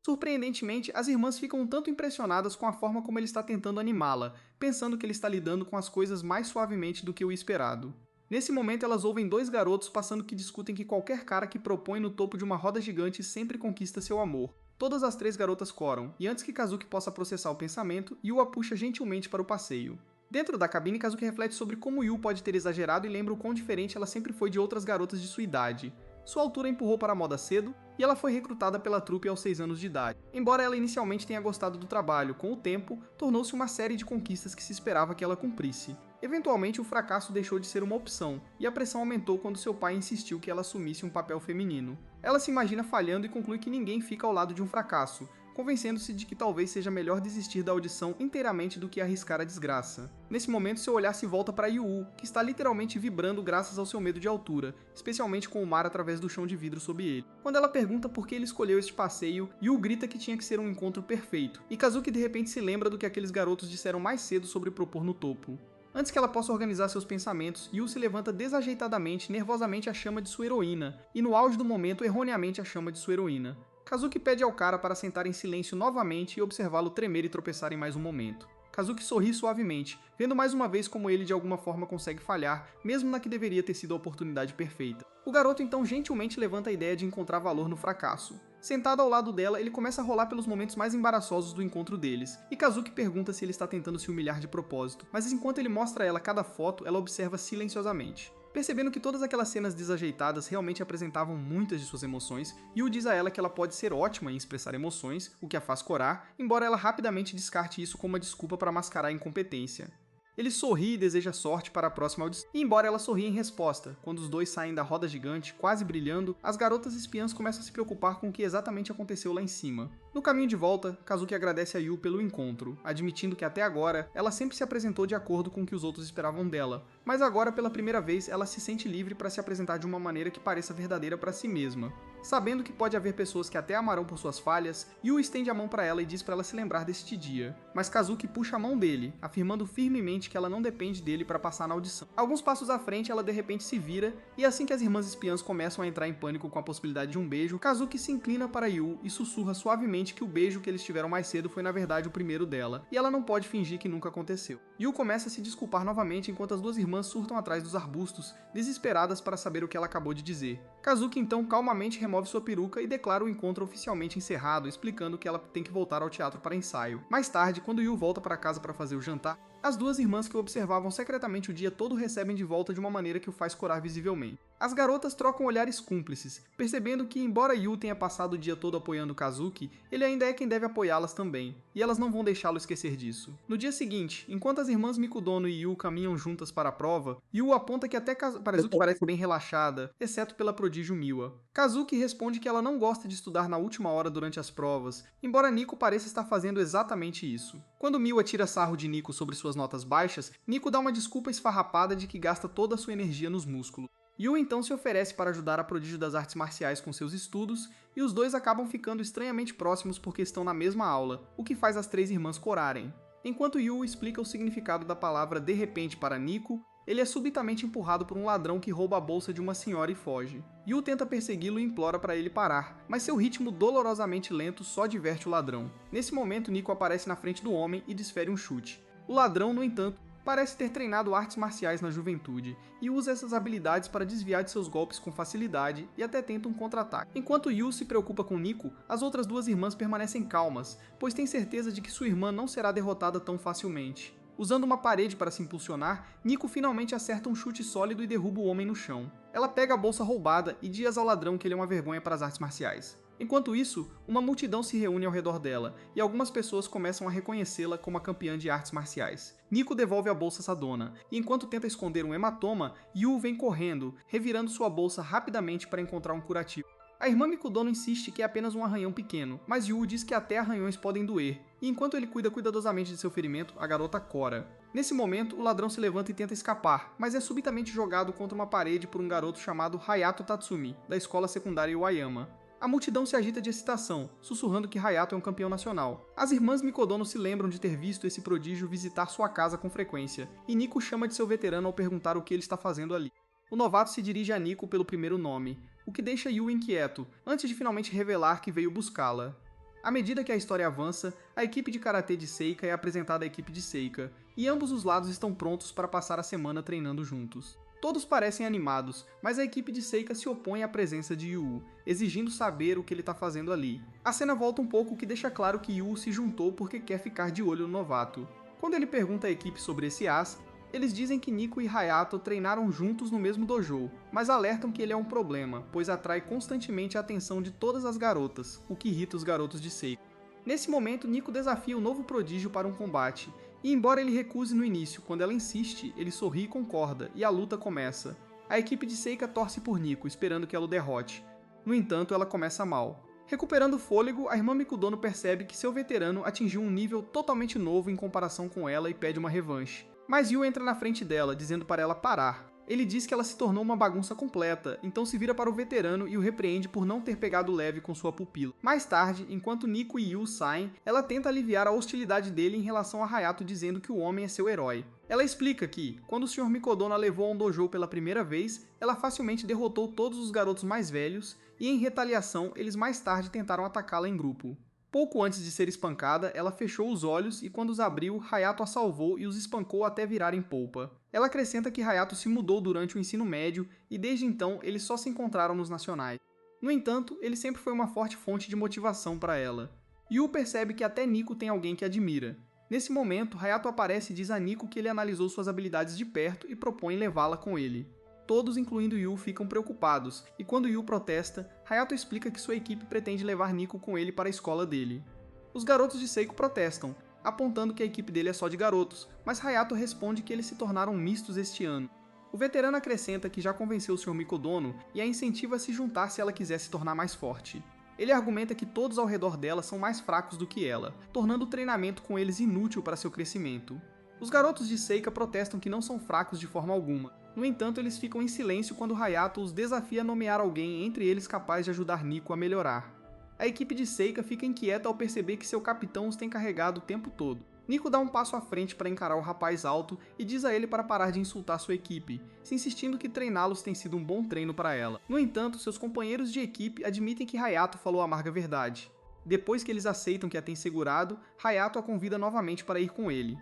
Surpreendentemente, as irmãs ficam um tanto impressionadas com a forma como ele está tentando animá-la, pensando que ele está lidando com as coisas mais suavemente do que o esperado. Nesse momento, elas ouvem dois garotos passando que discutem que qualquer cara que propõe no topo de uma roda gigante sempre conquista seu amor. Todas as três garotas coram, e antes que Kazuki possa processar o pensamento, Yu a puxa gentilmente para o passeio. Dentro da cabine, Kazuki reflete sobre como Yu pode ter exagerado e lembra o quão diferente ela sempre foi de outras garotas de sua idade. Sua altura empurrou para a moda cedo, e ela foi recrutada pela trupe aos 6 anos de idade. Embora ela inicialmente tenha gostado do trabalho, com o tempo, tornou-se uma série de conquistas que se esperava que ela cumprisse. Eventualmente, o fracasso deixou de ser uma opção, e a pressão aumentou quando seu pai insistiu que ela assumisse um papel feminino. Ela se imagina falhando e conclui que ninguém fica ao lado de um fracasso, convencendo-se de que talvez seja melhor desistir da audição inteiramente do que arriscar a desgraça. Nesse momento, seu olhar se volta para Yu, que está literalmente vibrando graças ao seu medo de altura, especialmente com o mar através do chão de vidro sob ele. Quando ela pergunta por que ele escolheu este passeio, Yu grita que tinha que ser um encontro perfeito, e Kazuki de repente se lembra do que aqueles garotos disseram mais cedo sobre propor no topo. Antes que ela possa organizar seus pensamentos, Yu se levanta desajeitadamente, nervosamente a chama de sua heroína, e no auge do momento, erroneamente a chama de sua heroína. Kazuki pede ao cara para sentar em silêncio novamente e observá-lo tremer e tropeçar em mais um momento. Kazuki sorri suavemente, vendo mais uma vez como ele de alguma forma consegue falhar, mesmo na que deveria ter sido a oportunidade perfeita. O garoto então gentilmente levanta a ideia de encontrar valor no fracasso. Sentado ao lado dela, ele começa a rolar pelos momentos mais embaraçosos do encontro deles, e Kazuki pergunta se ele está tentando se humilhar de propósito, mas enquanto ele mostra a ela cada foto, ela observa silenciosamente. Percebendo que todas aquelas cenas desajeitadas realmente apresentavam muitas de suas emoções, Yu diz a ela que ela pode ser ótima em expressar emoções, o que a faz corar, embora ela rapidamente descarte isso como uma desculpa para mascarar a incompetência. Ele sorri e deseja sorte para a próxima audição, e embora ela sorria em resposta, quando os dois saem da roda gigante, quase brilhando, as garotas espiãs começam a se preocupar com o que exatamente aconteceu lá em cima. No caminho de volta, Kazuki agradece a Yu pelo encontro, admitindo que até agora, ela sempre se apresentou de acordo com o que os outros esperavam dela, mas agora, pela primeira vez, ela se sente livre para se apresentar de uma maneira que pareça verdadeira para si mesma. Sabendo que pode haver pessoas que até amarão por suas falhas, Yu estende a mão para ela e diz para ela se lembrar deste dia. Mas Kazuki puxa a mão dele, afirmando firmemente que ela não depende dele para passar na audição. Alguns passos à frente, ela de repente se vira, e assim que as irmãs espiãs começam a entrar em pânico com a possibilidade de um beijo, Kazuki se inclina para Yu e sussurra suavemente que o beijo que eles tiveram mais cedo foi na verdade o primeiro dela, e ela não pode fingir que nunca aconteceu. Yu começa a se desculpar novamente enquanto as duas irmãs surtam atrás dos arbustos, desesperadas para saber o que ela acabou de dizer. Kazuki então calmamente remove sua peruca e declara o encontro oficialmente encerrado, explicando que ela tem que voltar ao teatro para ensaio. Mais tarde, quando Yu volta para casa para fazer o jantar, as duas irmãs que observavam secretamente o dia todo recebem de volta de uma maneira que o faz corar visivelmente. As garotas trocam olhares cúmplices, percebendo que, embora Yu tenha passado o dia todo apoiando Kazuki, ele ainda é quem deve apoiá-las também, e elas não vão deixá-lo esquecer disso. No dia seguinte, enquanto as irmãs Mikudono e Yu caminham juntas para a prova, Yu aponta que até Kazuki parece bem relaxada, exceto pela prodígio Miwa. Kazuki responde que ela não gosta de estudar na última hora durante as provas, embora Nico pareça estar fazendo exatamente isso. Quando Miwa tira sarro de Nico sobre suas notas baixas, Nico dá uma desculpa esfarrapada de que gasta toda a sua energia nos músculos. Yu então se oferece para ajudar a prodígio das artes marciais com seus estudos, e os dois acabam ficando estranhamente próximos porque estão na mesma aula, o que faz as três irmãs corarem. Enquanto Yu explica o significado da palavra de repente para Nico, ele é subitamente empurrado por um ladrão que rouba a bolsa de uma senhora e foge. Yu tenta persegui-lo e implora para ele parar, mas seu ritmo dolorosamente lento só diverte o ladrão. Nesse momento, Nico aparece na frente do homem e desfere um chute. O ladrão, no entanto, parece ter treinado artes marciais na juventude, e usa essas habilidades para desviar de seus golpes com facilidade e até tenta um contra-ataque. Enquanto Yu se preocupa com Nico, as outras duas irmãs permanecem calmas, pois têm certeza de que sua irmã não será derrotada tão facilmente. Usando uma parede para se impulsionar, Nico finalmente acerta um chute sólido e derruba o homem no chão. Ela pega a bolsa roubada e diz ao ladrão que ele é uma vergonha para as artes marciais. Enquanto isso, uma multidão se reúne ao redor dela, e algumas pessoas começam a reconhecê-la como a campeã de artes marciais. Nico devolve a bolsa a Sadona, e enquanto tenta esconder um hematoma, Yu vem correndo, revirando sua bolsa rapidamente para encontrar um curativo. A irmã Mikudono insiste que é apenas um arranhão pequeno, mas Yu diz que até arranhões podem doer, e enquanto ele cuida cuidadosamente de seu ferimento, a garota cora. Nesse momento, o ladrão se levanta e tenta escapar, mas é subitamente jogado contra uma parede por um garoto chamado Hayato Tatsumi, da escola secundária Iwayama. A multidão se agita de excitação, sussurrando que Hayato é um campeão nacional. As irmãs Mikodono se lembram de ter visto esse prodígio visitar sua casa com frequência, e Nico chama de seu veterano ao perguntar o que ele está fazendo ali. O novato se dirige a Nico pelo primeiro nome, o que deixa Yu inquieto, antes de finalmente revelar que veio buscá-la. À medida que a história avança, a equipe de karatê de Seika é apresentada à equipe de Seika, e ambos os lados estão prontos para passar a semana treinando juntos. Todos parecem animados, mas a equipe de Seika se opõe à presença de Yu, exigindo saber o que ele está fazendo ali. A cena volta um pouco, o que deixa claro que Yu se juntou porque quer ficar de olho no novato. Quando ele pergunta à equipe sobre esse as, eles dizem que Nico e Hayato treinaram juntos no mesmo dojo, mas alertam que ele é um problema, pois atrai constantemente a atenção de todas as garotas, o que irrita os garotos de Seika. Nesse momento, Nico desafia o novo prodígio para um combate, e embora ele recuse no início, quando ela insiste, ele sorri e concorda, e a luta começa. A equipe de Seika torce por Nico, esperando que ela o derrote. No entanto, ela começa mal. Recuperando o fôlego, a irmã Mikudono percebe que seu veterano atingiu um nível totalmente novo em comparação com ela e pede uma revanche. Mas Yu entra na frente dela, dizendo para ela parar. Ele diz que ela se tornou uma bagunça completa, então se vira para o veterano e o repreende por não ter pegado leve com sua pupila. Mais tarde, enquanto Nico e Yu saem, ela tenta aliviar a hostilidade dele em relação a Hayato, dizendo que o homem é seu herói. Ela explica que, quando o Sr. Mikodono a levou a um dojo pela primeira vez, ela facilmente derrotou todos os garotos mais velhos, e em retaliação, eles mais tarde tentaram atacá-la em grupo. Pouco antes de ser espancada, ela fechou os olhos e quando os abriu, Hayato a salvou e os espancou até virarem polpa. Ela acrescenta que Hayato se mudou durante o ensino médio e desde então eles só se encontraram nos nacionais. No entanto, ele sempre foi uma forte fonte de motivação para ela. Yu percebe que até Nico tem alguém que admira. Nesse momento, Hayato aparece e diz a Nico que ele analisou suas habilidades de perto e propõe levá-la com ele. Todos, incluindo Yu, ficam preocupados, e quando Yu protesta, Hayato explica que sua equipe pretende levar Nico com ele para a escola dele. Os garotos de Seiko protestam, apontando que a equipe dele é só de garotos, mas Hayato responde que eles se tornaram mistos este ano. O veterano acrescenta que já convenceu o Sr. Mikodono e a incentiva a se juntar se ela quiser se tornar mais forte. Ele argumenta que todos ao redor dela são mais fracos do que ela, tornando o treinamento com eles inútil para seu crescimento. Os garotos de Seika protestam que não são fracos de forma alguma. No entanto, eles ficam em silêncio quando Hayato os desafia a nomear alguém entre eles capaz de ajudar Nico a melhorar. A equipe de Seika fica inquieta ao perceber que seu capitão os tem carregado o tempo todo. Nico dá um passo à frente para encarar o rapaz alto e diz a ele para parar de insultar sua equipe, se insistindo que treiná-los tem sido um bom treino para ela. No entanto, seus companheiros de equipe admitem que Hayato falou a amarga verdade. Depois que eles aceitam que a tem segurado, Hayato a convida novamente para ir com ele.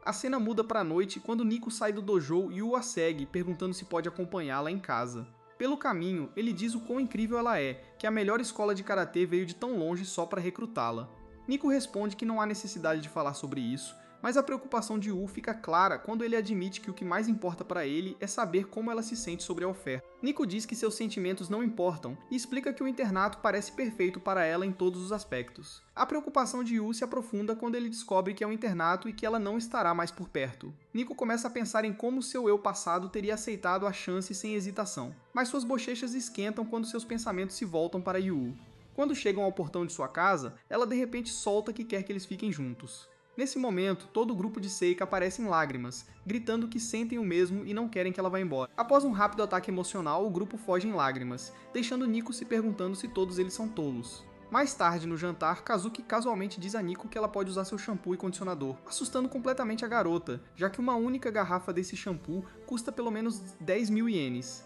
A cena muda para a noite quando Nico sai do dojo e Yu a segue, perguntando se pode acompanhá-la em casa. Pelo caminho, ele diz o quão incrível ela é, que a melhor escola de karatê veio de tão longe só para recrutá-la. Nico responde que não há necessidade de falar sobre isso, mas a preocupação de Yu fica clara quando ele admite que o que mais importa para ele é saber como ela se sente sobre a oferta. Nico diz que seus sentimentos não importam e explica que o internato parece perfeito para ela em todos os aspectos. A preocupação de Yu se aprofunda quando ele descobre que é um internato e que ela não estará mais por perto. Nico começa a pensar em como seu eu passado teria aceitado a chance sem hesitação, mas suas bochechas esquentam quando seus pensamentos se voltam para Yu. Quando chegam ao portão de sua casa, ela de repente solta que quer que eles fiquem juntos. Nesse momento, todo o grupo de Seika aparece em lágrimas, gritando que sentem o mesmo e não querem que ela vá embora. Após um rápido ataque emocional, o grupo foge em lágrimas, deixando Nico se perguntando se todos eles são tolos. Mais tarde, no jantar, Kazuki casualmente diz a Nico que ela pode usar seu shampoo e condicionador, assustando completamente a garota, já que uma única garrafa desse shampoo custa pelo menos 10.000 ienes.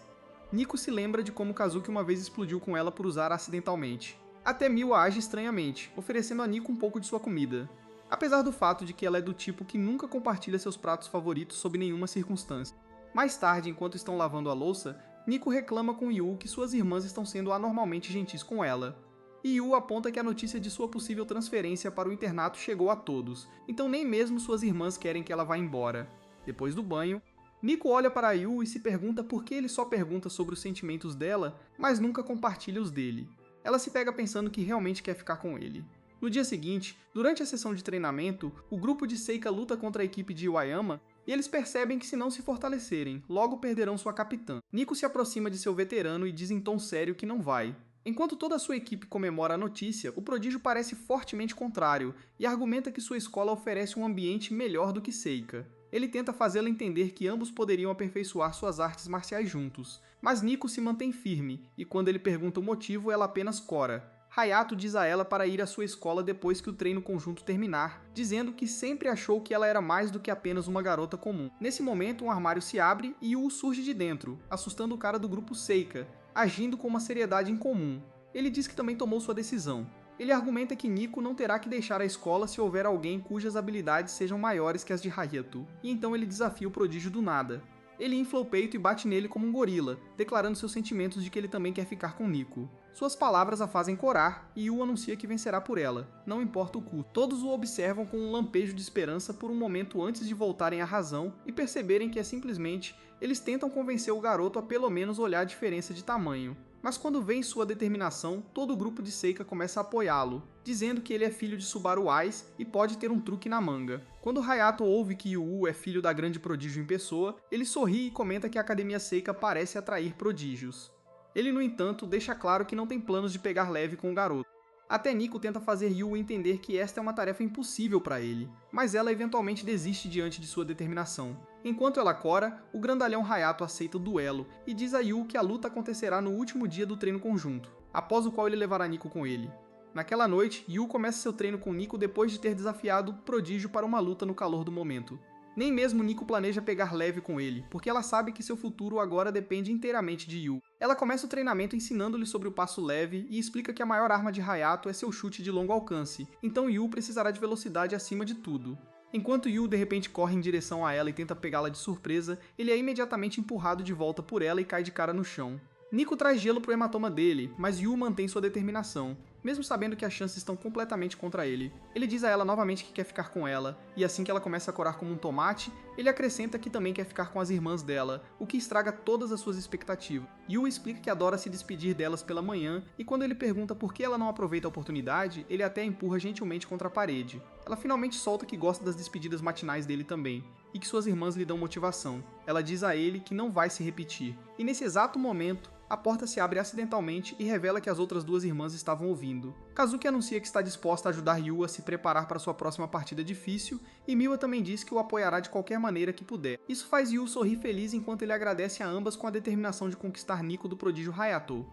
Nico se lembra de como Kazuki uma vez explodiu com ela por usar acidentalmente. Até Miwa age estranhamente, oferecendo a Nico um pouco de sua comida. Apesar do fato de que ela é do tipo que nunca compartilha seus pratos favoritos sob nenhuma circunstância. Mais tarde, enquanto estão lavando a louça, Nico reclama com Yu que suas irmãs estão sendo anormalmente gentis com ela. E Yu aponta que a notícia de sua possível transferência para o internato chegou a todos, então nem mesmo suas irmãs querem que ela vá embora. Depois do banho, Nico olha para Yu e se pergunta por que ele só pergunta sobre os sentimentos dela, mas nunca compartilha os dele. Ela se pega pensando que realmente quer ficar com ele. No dia seguinte, durante a sessão de treinamento, o grupo de Seika luta contra a equipe de Iwayama e eles percebem que se não se fortalecerem, logo perderão sua capitã. Nico se aproxima de seu veterano e diz em tom sério que não vai. Enquanto toda a sua equipe comemora a notícia, o prodígio parece fortemente contrário e argumenta que sua escola oferece um ambiente melhor do que Seika. Ele tenta fazê-la entender que ambos poderiam aperfeiçoar suas artes marciais juntos, mas Nico se mantém firme, e quando ele pergunta o motivo, ela apenas cora. Hayato diz a ela para ir à sua escola depois que o treino conjunto terminar, dizendo que sempre achou que ela era mais do que apenas uma garota comum. Nesse momento, um armário se abre e Yu surge de dentro, assustando o cara do grupo Seika, agindo com uma seriedade incomum. Ele diz que também tomou sua decisão. Ele argumenta que Nico não terá que deixar a escola se houver alguém cujas habilidades sejam maiores que as de Hayato, e então ele desafia o prodígio do nada. Ele infla o peito e bate nele como um gorila, declarando seus sentimentos de que ele também quer ficar com Nico. Suas palavras a fazem corar, e Yu anuncia que vencerá por ela, não importa o custo. Todos o observam com um lampejo de esperança por um momento antes de voltarem à razão e perceberem que é simplesmente eles tentam convencer o garoto a pelo menos olhar a diferença de tamanho. Mas quando vem sua determinação, todo o grupo de Seika começa a apoiá-lo, dizendo que ele é filho de Subaru Wise e pode ter um truque na manga. Quando Hayato ouve que Yu é filho da grande prodígio em pessoa, ele sorri e comenta que a Academia Seika parece atrair prodígios. Ele, no entanto, deixa claro que não tem planos de pegar leve com o garoto. Até Nico tenta fazer Yu entender que esta é uma tarefa impossível para ele, mas ela eventualmente desiste diante de sua determinação. Enquanto ela cora, o grandalhão Hayato aceita o duelo e diz a Yu que a luta acontecerá no último dia do treino conjunto, após o qual ele levará Nico com ele. Naquela noite, Yu começa seu treino com Nico depois de ter desafiado o prodígio para uma luta no calor do momento. Nem mesmo Nico planeja pegar leve com ele, porque ela sabe que seu futuro agora depende inteiramente de Yu. Ela começa o treinamento ensinando-lhe sobre o passo leve e explica que a maior arma de Hayato é seu chute de longo alcance, então Yu precisará de velocidade acima de tudo. Enquanto Yu de repente corre em direção a ela e tenta pegá-la de surpresa, ele é imediatamente empurrado de volta por ela e cai de cara no chão. Nico traz gelo pro hematoma dele, mas Yu mantém sua determinação, mesmo sabendo que as chances estão completamente contra ele. Ele diz a ela novamente que quer ficar com ela, e assim que ela começa a corar como um tomate, ele acrescenta que também quer ficar com as irmãs dela, o que estraga todas as suas expectativas. Yu explica que adora se despedir delas pela manhã, e quando ele pergunta por que ela não aproveita a oportunidade, ele até a empurra gentilmente contra a parede. Ela finalmente solta que gosta das despedidas matinais dele também, e que suas irmãs lhe dão motivação. Ela diz a ele que não vai se repetir, e nesse exato momento, a porta se abre acidentalmente e revela que as outras duas irmãs estavam ouvindo. Kazuki anuncia que está disposta a ajudar Yu a se preparar para sua próxima partida difícil, e Miwa também diz que o apoiará de qualquer maneira que puder. Isso faz Yu sorrir feliz enquanto ele agradece a ambas com a determinação de conquistar Nico do prodígio Hayato.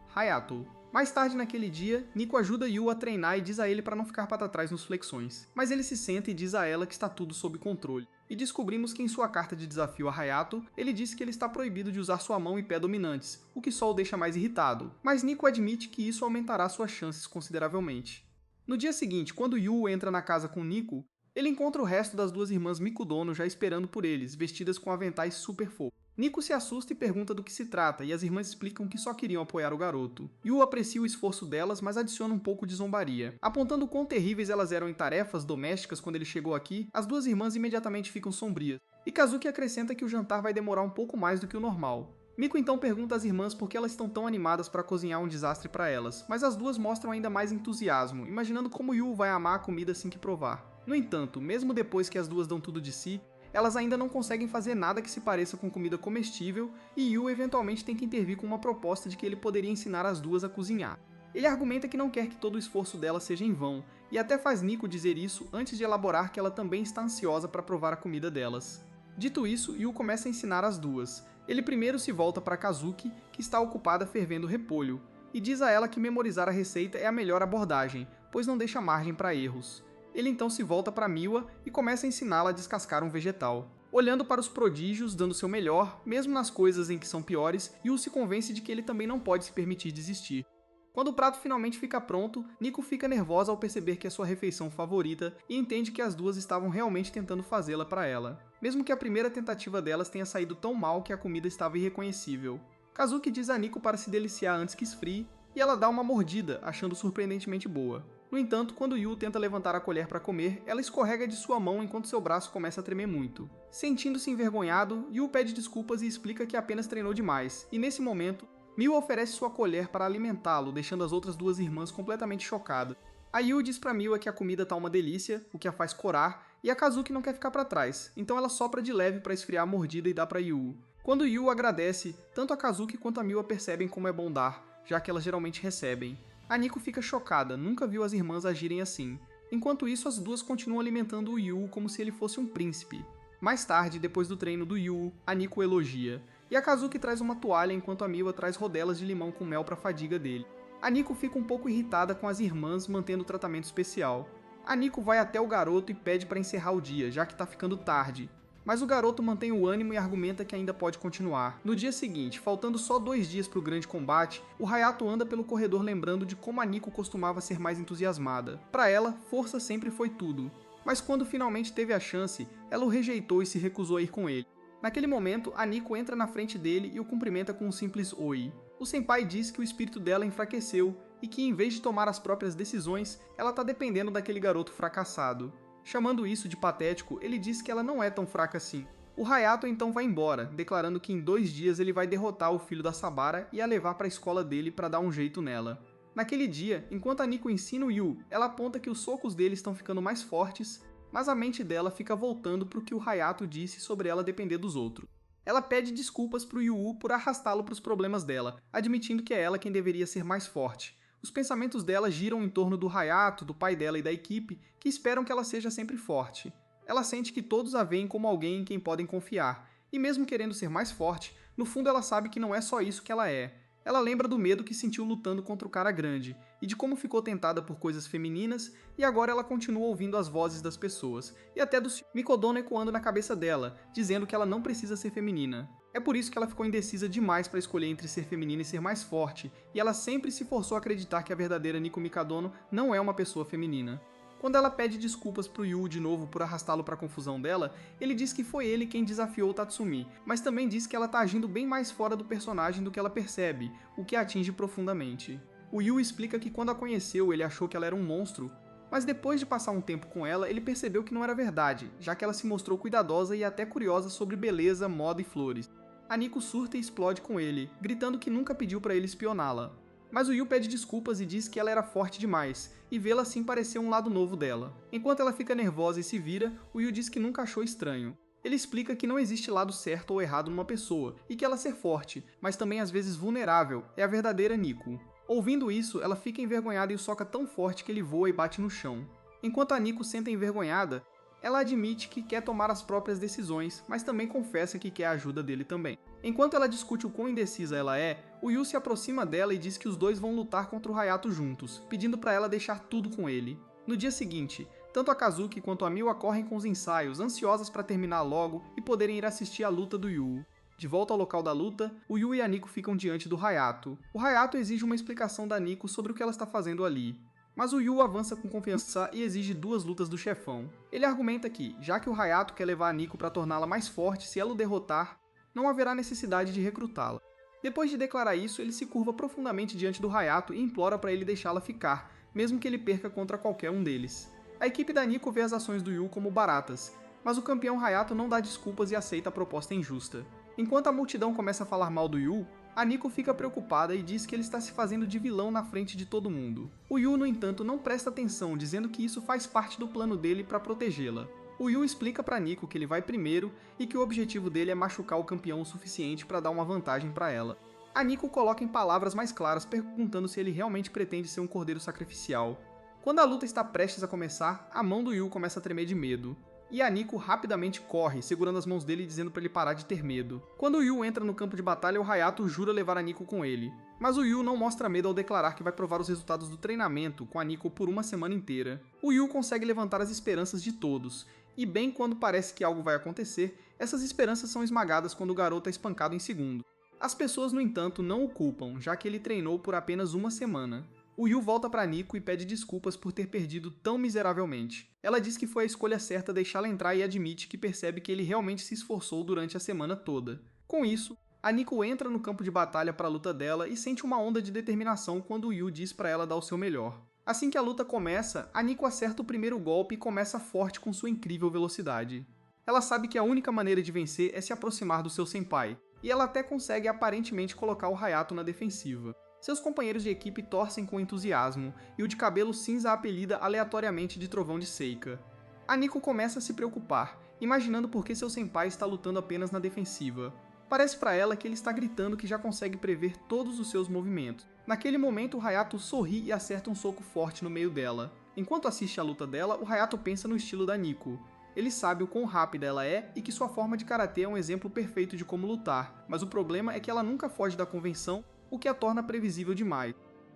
Mais tarde naquele dia, Nico ajuda Yu a treinar e diz a ele para não ficar para trás nos flexões, mas ele se senta e diz a ela que está tudo sob controle. E descobrimos que em sua carta de desafio a Hayato, ele disse que ele está proibido de usar sua mão e pé dominantes, o que só o deixa mais irritado, mas Nico admite que isso aumentará suas chances consideravelmente. No dia seguinte, quando Yu entra na casa com Nico, ele encontra o resto das duas irmãs Mikudono já esperando por eles, vestidas com aventais super fofos. Nico se assusta e pergunta do que se trata, e as irmãs explicam que só queriam apoiar o garoto. Yu aprecia o esforço delas, mas adiciona um pouco de zombaria. Apontando quão terríveis elas eram em tarefas domésticas quando ele chegou aqui, as duas irmãs imediatamente ficam sombrias. E Kazuki acrescenta que o jantar vai demorar um pouco mais do que o normal. Miko então pergunta às irmãs por que elas estão tão animadas para cozinhar um desastre para elas, mas as duas mostram ainda mais entusiasmo, imaginando como Yu vai amar a comida assim que provar. No entanto, mesmo depois que as duas dão tudo de si, elas ainda não conseguem fazer nada que se pareça com comida comestível, e Yu eventualmente tem que intervir com uma proposta de que ele poderia ensinar as duas a cozinhar. Ele argumenta que não quer que todo o esforço dela seja em vão, e até faz Nico dizer isso antes de elaborar que ela também está ansiosa para provar a comida delas. Dito isso, Yu começa a ensinar as duas. Ele primeiro se volta para Kazuki, que está ocupada fervendo repolho, e diz a ela que memorizar a receita é a melhor abordagem, pois não deixa margem para erros. Ele então se volta para Miwa e começa a ensiná-la a descascar um vegetal. Olhando para os prodígios, dando seu melhor, mesmo nas coisas em que são piores, Yu se convence de que ele também não pode se permitir desistir. Quando o prato finalmente fica pronto, Nico fica nervosa ao perceber que é sua refeição favorita e entende que as duas estavam realmente tentando fazê-la para ela, mesmo que a primeira tentativa delas tenha saído tão mal que a comida estava irreconhecível. Kazuki diz a Nico para se deliciar antes que esfrie, e ela dá uma mordida, achando surpreendentemente boa. No entanto, quando Yu tenta levantar a colher para comer, ela escorrega de sua mão enquanto seu braço começa a tremer muito. Sentindo-se envergonhado, Yu pede desculpas e explica que apenas treinou demais, e nesse momento, Miwa oferece sua colher para alimentá-lo, deixando as outras duas irmãs completamente chocadas. A Yu diz pra Miwa que a comida tá uma delícia, o que a faz corar, e a Kazuki não quer ficar para trás, então ela sopra de leve para esfriar a mordida e dá pra Yu. Quando Yu agradece, tanto a Kazuki quanto a Miwa percebem como é bom dar, já que elas geralmente recebem. A Nico fica chocada, nunca viu as irmãs agirem assim. Enquanto isso, as duas continuam alimentando o Yu como se ele fosse um príncipe. Mais tarde, depois do treino do Yu, a Nico elogia, e a Kazuki traz uma toalha enquanto a Miwa traz rodelas de limão com mel para a fadiga dele. A Nico fica um pouco irritada com as irmãs mantendo o tratamento especial. A Nico vai até o garoto e pede para encerrar o dia, já que tá ficando tarde. Mas o garoto mantém o ânimo e argumenta que ainda pode continuar. No dia seguinte, faltando só 2 dias para o grande combate, o Hayato anda pelo corredor lembrando de como a Nico costumava ser mais entusiasmada. Para ela, força sempre foi tudo. Mas quando finalmente teve a chance, ela o rejeitou e se recusou a ir com ele. Naquele momento, a Nico entra na frente dele e o cumprimenta com um simples oi. O senpai diz que o espírito dela enfraqueceu e que, em vez de tomar as próprias decisões, ela tá dependendo daquele garoto fracassado. Chamando isso de patético, ele diz que ela não é tão fraca assim. O Hayato então vai embora, declarando que em 2 dias ele vai derrotar o filho da Sabara e a levar para a escola dele para dar um jeito nela. Naquele dia, enquanto a Nico ensina o Yu, ela aponta que os socos dele estão ficando mais fortes, mas a mente dela fica voltando para o que o Hayato disse sobre ela depender dos outros. Ela pede desculpas para o Yu por arrastá-lo para os problemas dela, admitindo que é ela quem deveria ser mais forte. Os pensamentos dela giram em torno do Hayato, do pai dela e da equipe, que esperam que ela seja sempre forte. Ela sente que todos a veem como alguém em quem podem confiar, e mesmo querendo ser mais forte, no fundo ela sabe que não é só isso que ela é. Ela lembra do medo que sentiu lutando contra o cara grande, e de como ficou tentada por coisas femininas, e agora ela continua ouvindo as vozes das pessoas, e até do Mikodono ecoando na cabeça dela, dizendo que ela não precisa ser feminina. É por isso que ela ficou indecisa demais para escolher entre ser feminina e ser mais forte, e ela sempre se forçou a acreditar que a verdadeira Nico Mikadono não é uma pessoa feminina. Quando ela pede desculpas pro Yu de novo por arrastá-lo para a confusão dela, ele diz que foi ele quem desafiou o Tatsumi, mas também diz que ela tá agindo bem mais fora do personagem do que ela percebe, o que a atinge profundamente. O Yu explica que quando a conheceu ele achou que ela era um monstro, mas depois de passar um tempo com ela, ele percebeu que não era verdade, já que ela se mostrou cuidadosa e até curiosa sobre beleza, moda e flores. A Nico surta e explode com ele, gritando que nunca pediu para ele espioná-la. Mas o Yu pede desculpas e diz que ela era forte demais, e vê-la assim pareceu um lado novo dela. Enquanto ela fica nervosa e se vira, o Yu diz que nunca achou estranho. Ele explica que não existe lado certo ou errado numa pessoa, e que ela ser forte, mas também às vezes vulnerável, é a verdadeira Nico. Ouvindo isso, ela fica envergonhada e o soca tão forte que ele voa e bate no chão. Enquanto a Nico senta envergonhada, ela admite que quer tomar as próprias decisões, mas também confessa que quer a ajuda dele também. Enquanto ela discute o quão indecisa ela é, o Yu se aproxima dela e diz que os dois vão lutar contra o Hayato juntos, pedindo para ela deixar tudo com ele. No dia seguinte, tanto a Kazuki quanto a Miwa correm com os ensaios, ansiosas para terminar logo e poderem ir assistir a luta do Yu. De volta ao local da luta, o Yu e a Nico ficam diante do Hayato. O Hayato exige uma explicação da Nico sobre o que ela está fazendo ali. Mas o Yu avança com confiança e exige 2 lutas do chefão. Ele argumenta que, já que o Hayato quer levar a Nico para torná-la mais forte se ela o derrotar, não haverá necessidade de recrutá-la. Depois de declarar isso, ele se curva profundamente diante do Hayato e implora para ele deixá-la ficar, mesmo que ele perca contra qualquer um deles. A equipe da Nico vê as ações do Yu como baratas, mas o campeão Hayato não dá desculpas e aceita a proposta injusta. Enquanto a multidão começa a falar mal do Yu, a Nico fica preocupada e diz que ele está se fazendo de vilão na frente de todo mundo. O Yu, no entanto, não presta atenção, dizendo que isso faz parte do plano dele para protegê-la. O Yu explica para Nico que ele vai primeiro e que o objetivo dele é machucar o campeão o suficiente para dar uma vantagem para ela. A Nico coloca em palavras mais claras, perguntando se ele realmente pretende ser um cordeiro sacrificial. Quando a luta está prestes a começar, a mão do Yu começa a tremer de medo. E a Nico rapidamente corre, segurando as mãos dele e dizendo para ele parar de ter medo. Quando o Yu entra no campo de batalha, o Hayato jura levar a Nico com ele. Mas o Yu não mostra medo ao declarar que vai provar os resultados do treinamento com a Nico por uma semana inteira. O Yu consegue levantar as esperanças de todos, e bem quando parece que algo vai acontecer, essas esperanças são esmagadas quando o garoto é espancado em segundo. As pessoas, no entanto, não o culpam, já que ele treinou por apenas uma semana. O Yu volta para Nico e pede desculpas por ter perdido tão miseravelmente. Ela diz que foi a escolha certa deixá-la entrar e admite que percebe que ele realmente se esforçou durante a semana toda. Com isso, a Nico entra no campo de batalha para a luta dela e sente uma onda de determinação quando o Yu diz para ela dar o seu melhor. Assim que a luta começa, a Nico acerta o primeiro golpe e começa forte com sua incrível velocidade. Ela sabe que a única maneira de vencer é se aproximar do seu senpai, e ela até consegue aparentemente colocar o Hayato na defensiva. Seus companheiros de equipe torcem com entusiasmo, e o de cabelo cinza a apelida aleatoriamente de Trovão de Seika. A Nico começa a se preocupar, imaginando por que seu senpai está lutando apenas na defensiva. Parece para ela que ele está gritando que já consegue prever todos os seus movimentos. Naquele momento, o Hayato sorri e acerta um soco forte no meio dela. Enquanto assiste a luta dela, o Hayato pensa no estilo da Nico. Ele sabe o quão rápida ela é e que sua forma de karatê é um exemplo perfeito de como lutar, mas o problema é que ela nunca foge da convenção, o que a torna previsível demais.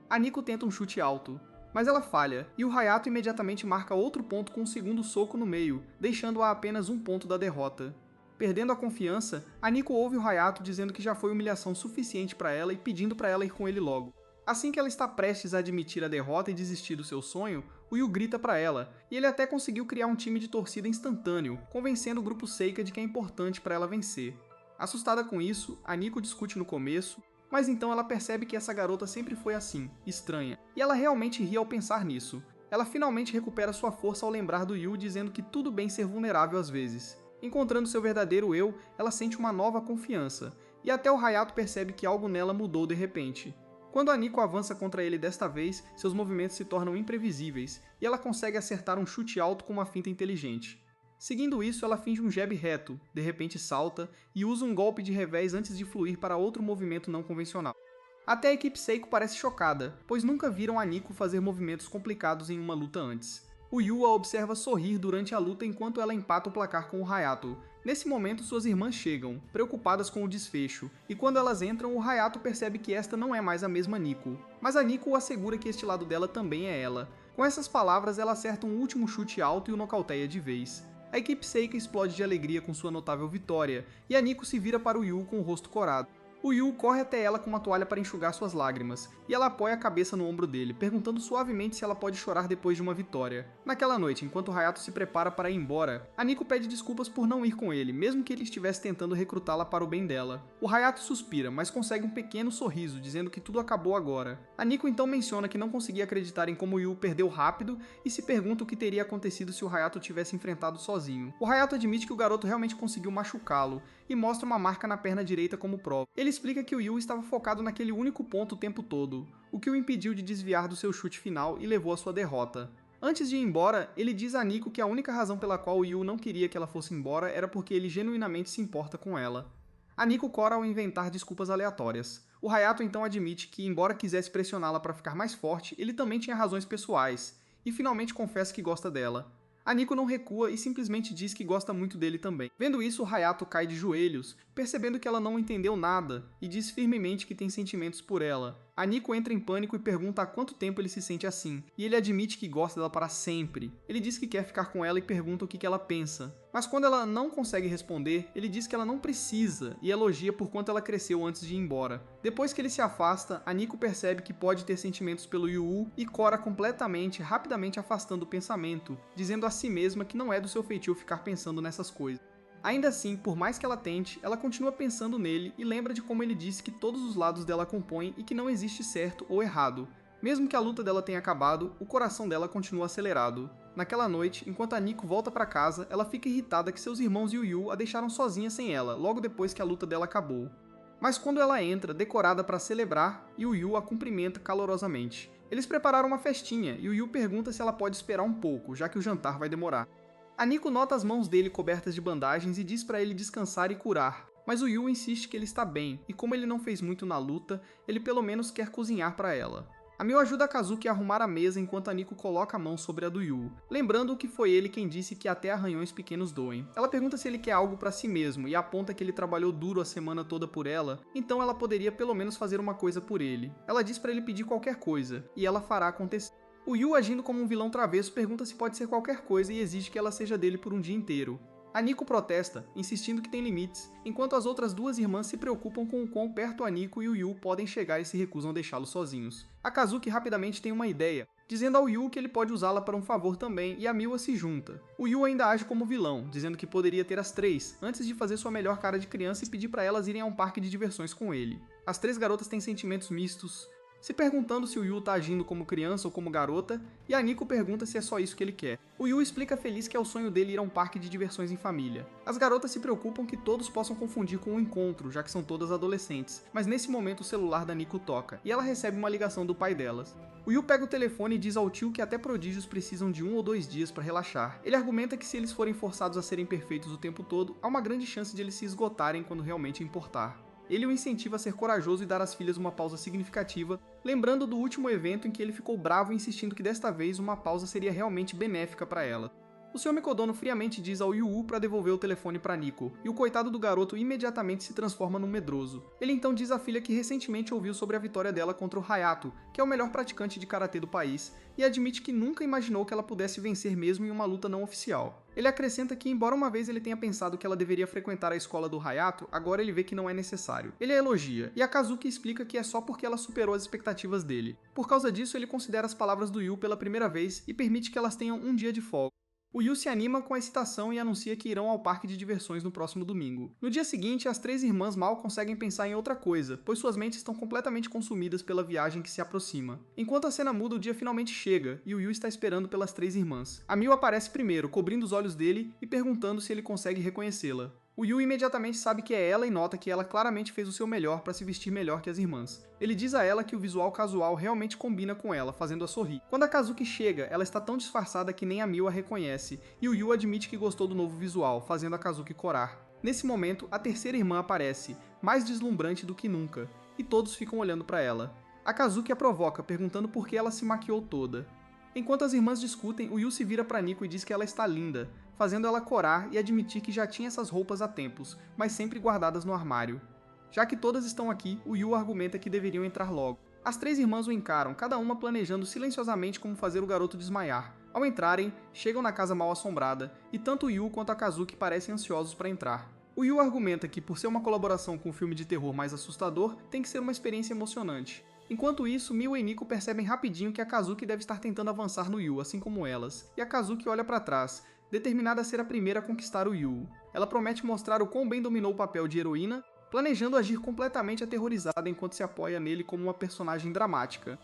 A Nico tenta um chute alto, mas ela falha, e o Hayato imediatamente marca outro ponto com um segundo soco no meio, deixando-a a apenas um ponto da derrota. Perdendo a confiança, a Nico ouve o Hayato dizendo que já foi humilhação suficiente para ela e pedindo para ela ir com ele logo. Assim que ela está prestes a admitir a derrota e desistir do seu sonho, o Yu grita para ela, e ele até conseguiu criar um time de torcida instantâneo, convencendo o grupo Seika de que é importante para ela vencer. Assustada com isso, a Nico discute no começo, mas então ela percebe que essa garota sempre foi assim, estranha, e ela realmente ri ao pensar nisso. Ela finalmente recupera sua força ao lembrar do Yu dizendo que tudo bem ser vulnerável às vezes. Encontrando seu verdadeiro eu, ela sente uma nova confiança, e até o Hayato percebe que algo nela mudou de repente. Quando a Nico avança contra ele desta vez, seus movimentos se tornam imprevisíveis, e ela consegue acertar um chute alto com uma finta inteligente. Seguindo isso, ela finge um jab reto, de repente salta, e usa um golpe de revés antes de fluir para outro movimento não convencional. Até a equipe Seiko parece chocada, pois nunca viram a Nico fazer movimentos complicados em uma luta antes. O Yu a observa sorrir durante a luta enquanto ela empata o placar com o Hayato. Nesse momento, suas irmãs chegam, preocupadas com o desfecho, e quando elas entram, o Hayato percebe que esta não é mais a mesma Nico. Mas a Nico assegura que este lado dela também é ela. Com essas palavras, ela acerta um último chute alto e o nocauteia de vez. A equipe Seika explode de alegria com sua notável vitória, e a Nico se vira para o Yu com o rosto corado. O Yu corre até ela com uma toalha para enxugar suas lágrimas, e ela apoia a cabeça no ombro dele, perguntando suavemente se ela pode chorar depois de uma vitória. Naquela noite, enquanto Hayato se prepara para ir embora, a Nico pede desculpas por não ir com ele, mesmo que ele estivesse tentando recrutá-la para o bem dela. O Hayato suspira, mas consegue um pequeno sorriso, dizendo que tudo acabou agora. A Nico então menciona que não conseguia acreditar em como o Yu perdeu rápido e se pergunta o que teria acontecido se o Hayato tivesse enfrentado sozinho. O Hayato admite que o garoto realmente conseguiu machucá-lo, e mostra uma marca na perna direita como prova. Ele explica que o Yu estava focado naquele único ponto o tempo todo, o que o impediu de desviar do seu chute final e levou à sua derrota. Antes de ir embora, ele diz a Nico que a única razão pela qual o Yu não queria que ela fosse embora era porque ele genuinamente se importa com ela. A Nico cora ao inventar desculpas aleatórias. O Hayato então admite que, embora quisesse pressioná-la para ficar mais forte, ele também tinha razões pessoais, e finalmente confessa que gosta dela. A Nico não recua e simplesmente diz que gosta muito dele também. Vendo isso, o Hayato cai de joelhos, percebendo que ela não entendeu nada, e diz firmemente que tem sentimentos por ela. A Nico entra em pânico e pergunta há quanto tempo ele se sente assim, e ele admite que gosta dela para sempre. Ele diz que quer ficar com ela e pergunta o que ela pensa. Mas quando ela não consegue responder, ele diz que ela não precisa e elogia por quanto ela cresceu antes de ir embora. Depois que ele se afasta, a Nico percebe que pode ter sentimentos pelo Yu e cora completamente, rapidamente afastando o pensamento, dizendo a si mesma que não é do seu feitio ficar pensando nessas coisas. Ainda assim, por mais que ela tente, ela continua pensando nele e lembra de como ele disse que todos os lados dela compõem e que não existe certo ou errado. Mesmo que a luta dela tenha acabado, o coração dela continua acelerado. Naquela noite, enquanto a Nico volta para casa, ela fica irritada que seus irmãos e o Yu a deixaram sozinha sem ela, logo depois que a luta dela acabou. Mas quando ela entra, decorada para celebrar, e o Yu a cumprimenta calorosamente. Eles prepararam uma festinha, e o Yu pergunta se ela pode esperar um pouco, já que o jantar vai demorar. A Nico nota as mãos dele cobertas de bandagens e diz para ele descansar e curar, mas o Yu insiste que ele está bem, e como ele não fez muito na luta, ele pelo menos quer cozinhar para ela. A Mio ajuda a Kazuki a arrumar a mesa enquanto a Nico coloca a mão sobre a do Yu, lembrando que foi ele quem disse que até arranhões pequenos doem. Ela pergunta se ele quer algo pra si mesmo e aponta que ele trabalhou duro a semana toda por ela, então ela poderia pelo menos fazer uma coisa por ele. Ela diz pra ele pedir qualquer coisa, e ela fará acontecer. O Yu, agindo como um vilão travesso, pergunta se pode ser qualquer coisa e exige que ela seja dele por um dia inteiro. A Nico protesta, insistindo que tem limites, enquanto as outras duas irmãs se preocupam com o quão perto a Nico e o Yu podem chegar e se recusam a deixá-los sozinhos. A Kazuki rapidamente tem uma ideia, dizendo ao Yu que ele pode usá-la para um favor também, e a Miwa se junta. O Yu ainda age como vilão, dizendo que poderia ter as três, antes de fazer sua melhor cara de criança e pedir para elas irem a um parque de diversões com ele. As três garotas têm sentimentos mistos, se perguntando se o Yu tá agindo como criança ou como garota, e a Nico pergunta se é só isso que ele quer. O Yu explica feliz que é o sonho dele ir a um parque de diversões em família. As garotas se preocupam que todos possam confundir com um encontro, já que são todas adolescentes, mas nesse momento o celular da Nico toca, e ela recebe uma ligação do pai delas. O Yu pega o telefone e diz ao tio que até prodígios precisam de 1 ou 2 dias para relaxar. Ele argumenta que se eles forem forçados a serem perfeitos o tempo todo, há uma grande chance de eles se esgotarem quando realmente importar. Ele o incentiva a ser corajoso e dar às filhas uma pausa significativa, lembrando do último evento em que ele ficou bravo insistindo que desta vez uma pausa seria realmente benéfica para ela. O Sr. Mikodono friamente diz ao Yu para devolver o telefone para Nico, e o coitado do garoto imediatamente se transforma num medroso. Ele então diz à filha que recentemente ouviu sobre a vitória dela contra o Hayato, que é o melhor praticante de karatê do país, e admite que nunca imaginou que ela pudesse vencer mesmo em uma luta não oficial. Ele acrescenta que, embora uma vez ele tenha pensado que ela deveria frequentar a escola do Hayato, agora ele vê que não é necessário. Ele a elogia, e a Kazuki explica que é só porque ela superou as expectativas dele. Por causa disso, ele considera as palavras do Yu pela primeira vez e permite que elas tenham um dia de folga. O Yu se anima com a excitação e anuncia que irão ao parque de diversões no próximo domingo. No dia seguinte, as três irmãs mal conseguem pensar em outra coisa, pois suas mentes estão completamente consumidas pela viagem que se aproxima. Enquanto a cena muda, o dia finalmente chega, e o Yu está esperando pelas três irmãs. A Miu aparece primeiro, cobrindo os olhos dele e perguntando se ele consegue reconhecê-la. O Yu imediatamente sabe que é ela e nota que ela claramente fez o seu melhor para se vestir melhor que as irmãs. Ele diz a ela que o visual casual realmente combina com ela, fazendo-a sorrir. Quando a Kazuki chega, ela está tão disfarçada que nem a Miu a reconhece, e o Yu admite que gostou do novo visual, fazendo a Kazuki corar. Nesse momento, a terceira irmã aparece, mais deslumbrante do que nunca, e todos ficam olhando para ela. A Kazuki a provoca, perguntando por que ela se maquiou toda. Enquanto as irmãs discutem, o Yu se vira para Nico e diz que ela está linda, fazendo ela corar e admitir que já tinha essas roupas há tempos, mas sempre guardadas no armário. Já que todas estão aqui, o Yu argumenta que deveriam entrar logo. As três irmãs o encaram, cada uma planejando silenciosamente como fazer o garoto desmaiar. Ao entrarem, chegam na casa mal assombrada, e tanto o Yu quanto a Kazuki parecem ansiosos para entrar. O Yu argumenta que, por ser uma colaboração com um filme de terror mais assustador, tem que ser uma experiência emocionante. Enquanto isso, Miwa e Nico percebem rapidinho que a Kazuki deve estar tentando avançar no Yu, assim como elas, e a Kazuki olha para trás, determinada a ser a primeira a conquistar o Yu. Ela promete mostrar o quão bem dominou o papel de heroína, planejando agir completamente aterrorizada enquanto se apoia nele como uma personagem dramática.